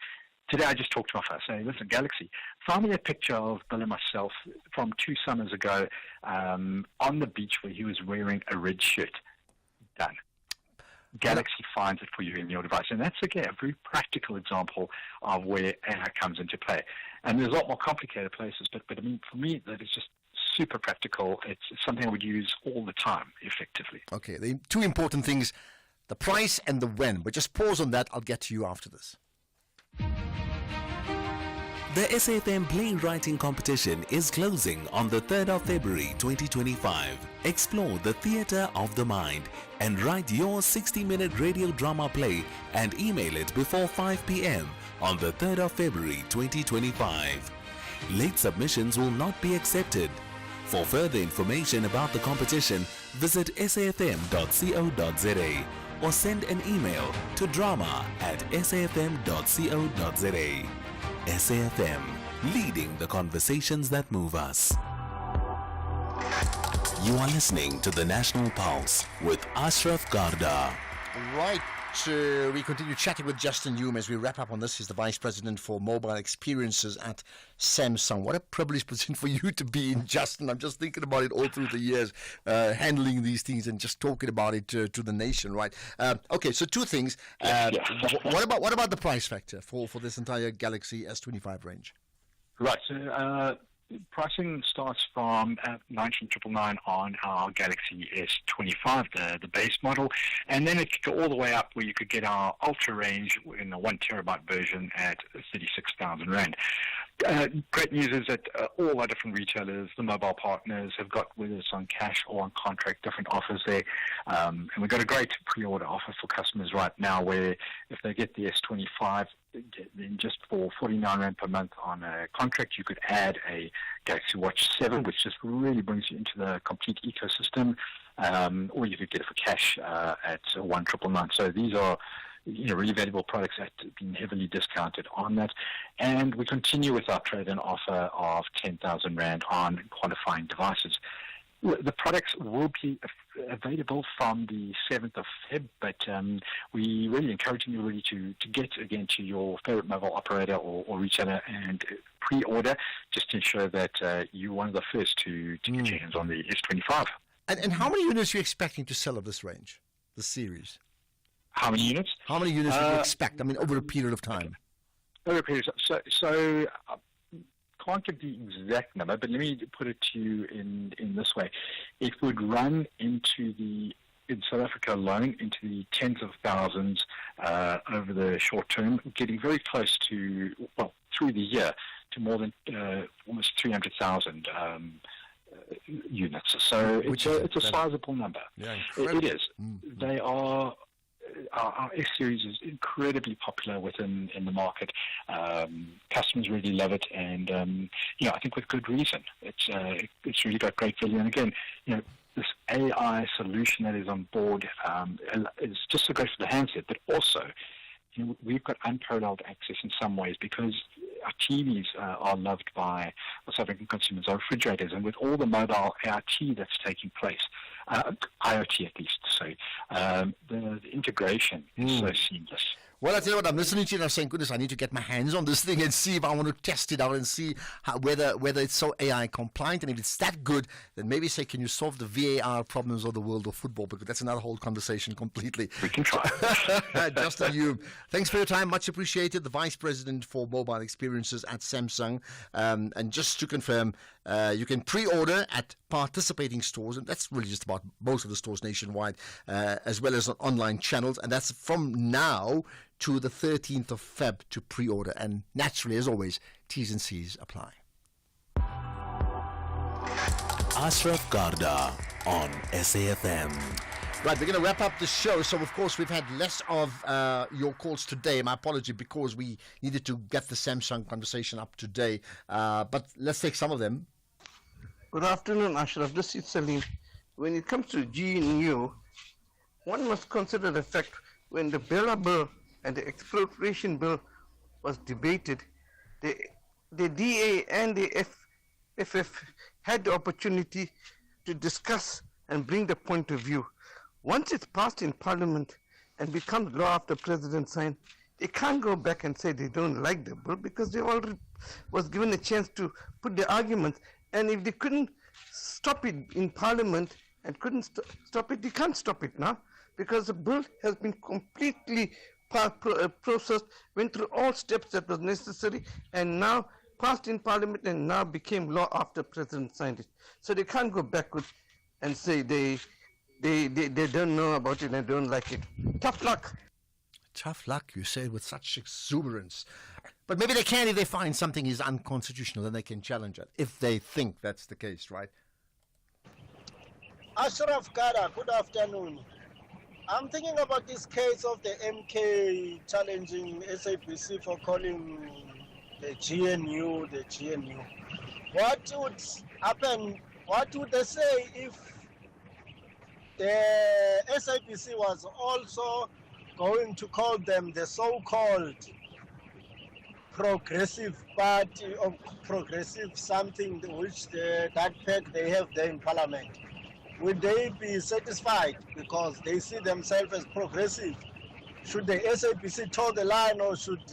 Today I just talked to my phone saying, listen, Galaxy, find me a picture of Bill and myself from 2 summers ago on the beach where he was wearing a red shirt. Done. Galaxy finds it for you in your device. And that's, again, a very practical example of where AI comes into play. And there's a lot more complicated places, but I mean, for me, that is just super practical. It's something I would use all the time, effectively. Okay, the 2 important things, the price and the when. But just pause on that. I'll get to you after this. The SFM Playwriting Competition is closing on the 3rd of February 2025. Explore the theatre of the mind and write your 60-minute radio drama play and email it before 5 p.m. on the 3rd of February 2025. Late submissions will not be accepted. For further information about the competition, visit safm.co.za or send an email to drama@safm.co.za. SAFM, leading the conversations that move us. You are listening to the National Pulse with Ashraf Garda. Right. We continue chatting with Justin Hume as we wrap up on this. He's the Vice President for Mobile Experiences at Samsung. What a privileged position for you to be in, Justin. I'm just thinking about it all through the years, handling these things and just talking about it to the nation, right? Okay, so 2 things. What about the price factor for this entire Galaxy S25 range? Right, so pricing starts from 19,999 on our Galaxy S25, the base model, and then it could go all the way up where you could get our Ultra range in the 1 terabyte version at 36,000 Rand. Great news is that all our different retailers, the mobile partners, have got, whether it's on cash or on contract, different offers there. And we've got a great pre-order offer for customers right now where if they get the S25, then just for 49 Rand per month on a contract, you could add a Galaxy Watch 7, which just really brings you into the complete ecosystem, or you could get it for cash at 1,999. So these are really valuable products that have been heavily discounted on that. And we continue with our trade-in offer of 10,000 Rand on qualifying devices. The products will be available from the 7th of Feb, but we really encouraging you really to get, again, to your favorite mobile operator or retailer and pre-order, just to ensure that you're one of the first to get your hands on the S25. And how many units are you expecting to sell of this range, the series? How many units? How many units do you expect? I mean, over a period of time. Okay, so can't give the exact number, but let me put it to you in this way. It would run in South Africa alone into the tens of thousands over the short term, getting very close to, well, through the year, to more than almost 300,000 units. So it's a sizable number. Yeah, it is. They are. Our S series is incredibly popular in the market. Customers really love it, and I think with good reason. It's really got great value. And again, this AI solution that is on board is just so great for the handset, but also we've got unparalleled access in some ways because our TVs are loved by South African consumers, our refrigerators, and with all the mobile IoT that's taking place, IoT at least, the integration is so seamless. Well, I tell you what, I'm listening to you and I'm saying, goodness, I need to get my hands on this thing and see if I want to test it out and see whether it's so AI compliant. And if it's that good, then maybe say, can you solve the VAR problems of the world of football? Because that's another whole conversation completely. We can try. Justin Hume, thanks for your time. Much appreciated. The Vice President for Mobile Experiences at Samsung. And just to confirm, you can pre-order at participating stores, and that's really just about most of the stores nationwide, as well as on online channels. And that's from now to the 13th of Feb to pre-order. And naturally, as always, T's and C's apply. Ashraf Garda on SAFM. Right, we're going to wrap up the show. So, of course, we've had less of your calls today. My apology, because we needed to get the Samsung conversation up today. But let's take some of them. Good afternoon, Ashraf. This is Salim. When it comes to GNU, one must consider the fact when the Bella Bill and the Expropriation Bill was debated, the DA and the FF had the opportunity to discuss and bring the point of view. Once it's passed in Parliament and becomes law after President signed, they can't go back and say they don't like the bill because they already was given a chance to put the arguments. And if they couldn't stop it in Parliament and couldn't stop it, they can't stop it now because the bill has been completely processed, went through all steps that was necessary, and now passed in Parliament and now became law after President signed it. So they can't go backwards and say they don't know about it and don't like it. Tough luck. Tough luck, you say with such exuberance. But maybe they can if they find something is unconstitutional, then they can challenge it, if they think that's the case, right? Ashraf Gara, good afternoon. I'm thinking about this case of the MK challenging SABC for calling the GNU. What would happen, what would they say if the SABC was also going to call them the so-called progressive party or progressive something which that peg they have there in Parliament? Would they be satisfied because they see themselves as progressive? Should the SABC toe the line, or should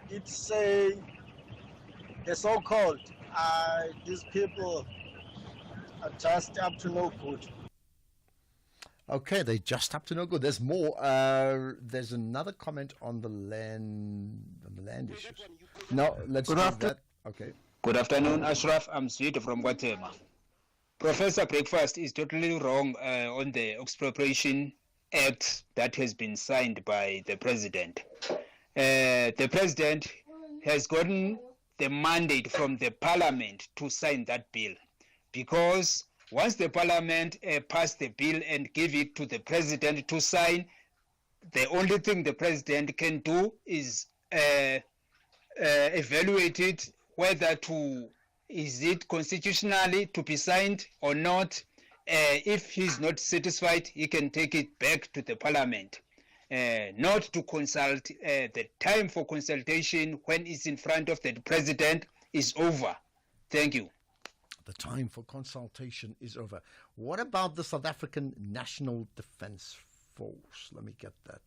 it say the so-called these people are just up to no good? Okay, they just up to no good. There's more. There's another comment on the land issues. No, let's do that. Okay. Good afternoon, Ashraf. I'm Zwede from Guatemala. Professor Breakfast is totally wrong on the Expropriation Act that has been signed by the President. The President has gotten the mandate from the Parliament to sign that bill, because once the Parliament pass the bill and give it to the President to sign, the only thing the President can do is evaluate it, whether is it constitutionally to be signed or not. If he's not satisfied, he can take it back to the Parliament. Not to consult. The time for consultation when it's in front of the President is over. Thank you. The time for consultation is over. What about the South African National Defence Force? Let me get that.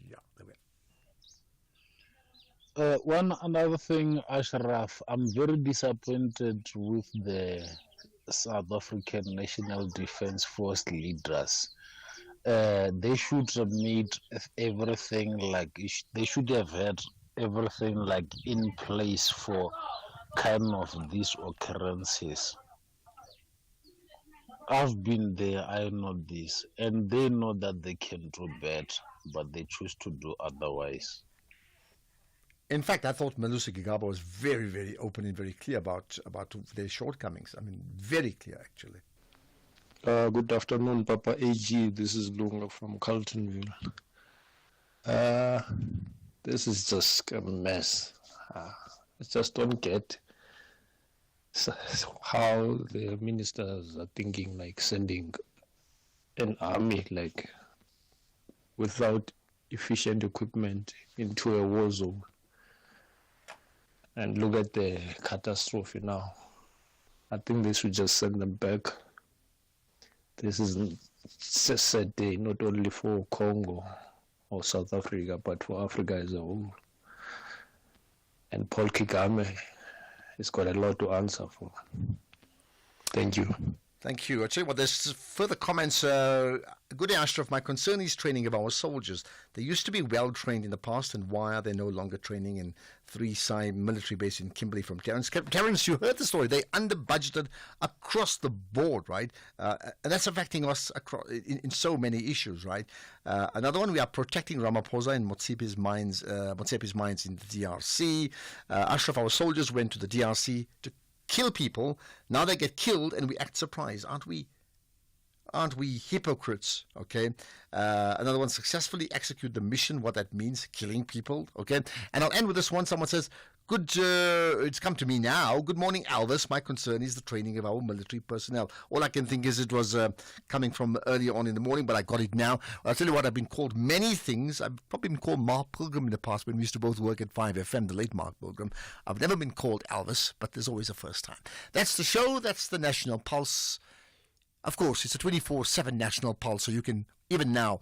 Yeah, there we go. One another thing, Ashraf, I'm very disappointed with the South African National Defence Force leaders. They should have made everything like they should have had everything like in place for kind of these occurrences. I've been there, I know this, and they know that they can do better, but they choose to do otherwise. In fact, I thought Malusi Gigaba was very, very open and very clear about their shortcomings. I mean, very clear, actually. Good afternoon, Papa AG. This is Lunga from Carltonville. This is just a mess. I just don't get how the ministers are thinking, like sending an army, like without efficient equipment into a war zone. And look at the catastrophe now. I think they should just send them back. This is a sad day, not only for Congo or South Africa, but for Africa as a whole. And Paul Kagame has got a lot to answer for. Thank you. Thank you. I'll tell you what, there's further comments. Good day, Ashraf. My concern is training of our soldiers. They used to be well trained in the past, and why are they no longer training in 3-side military base in Kimberley from Terrence? Terrence, you heard the story. They under-budgeted across the board, right? And that's affecting us across, in so many issues, right? Another one, we are protecting Ramaphosa and Motsepe's mines in the DRC. Ashraf, our soldiers went to the DRC to kill people. Now they get killed and we act surprised. Aren't we hypocrites? Okay. Another one, successfully execute the mission, what that means, killing people. Okay. And I'll end with this one. Someone says, it's come to me now. Good morning, Elvis. My concern is the training of our military personnel. All I can think is it was coming from earlier on in the morning, but I got it now. I'll tell you what, I've been called many things. I've probably been called Mark Pilgrim in the past when we used to both work at 5FM, the late Mark Pilgrim. I've never been called Elvis, but there's always a first time. That's the show. That's the National Pulse. Of course, it's a 24/7 National Pulse, so you can, even now,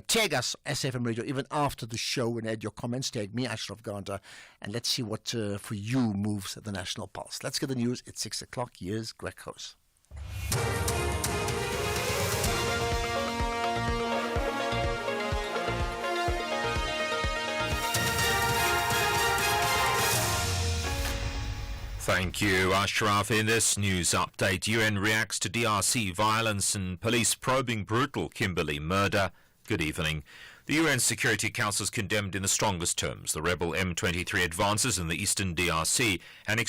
tag us, SFM Radio, even after the show, and add your comments. Tag me, Ashraf Ganta, and let's see what, for you, moves the National Pulse. Let's get the news. It's 6 o'clock. Here's Greg House. Thank you, Ashraf. In this news update, UN reacts to DRC violence and police probing brutal Kimberley murder. Good evening. The UN Security Council has condemned in the strongest terms the rebel M23 advances in the eastern DRC and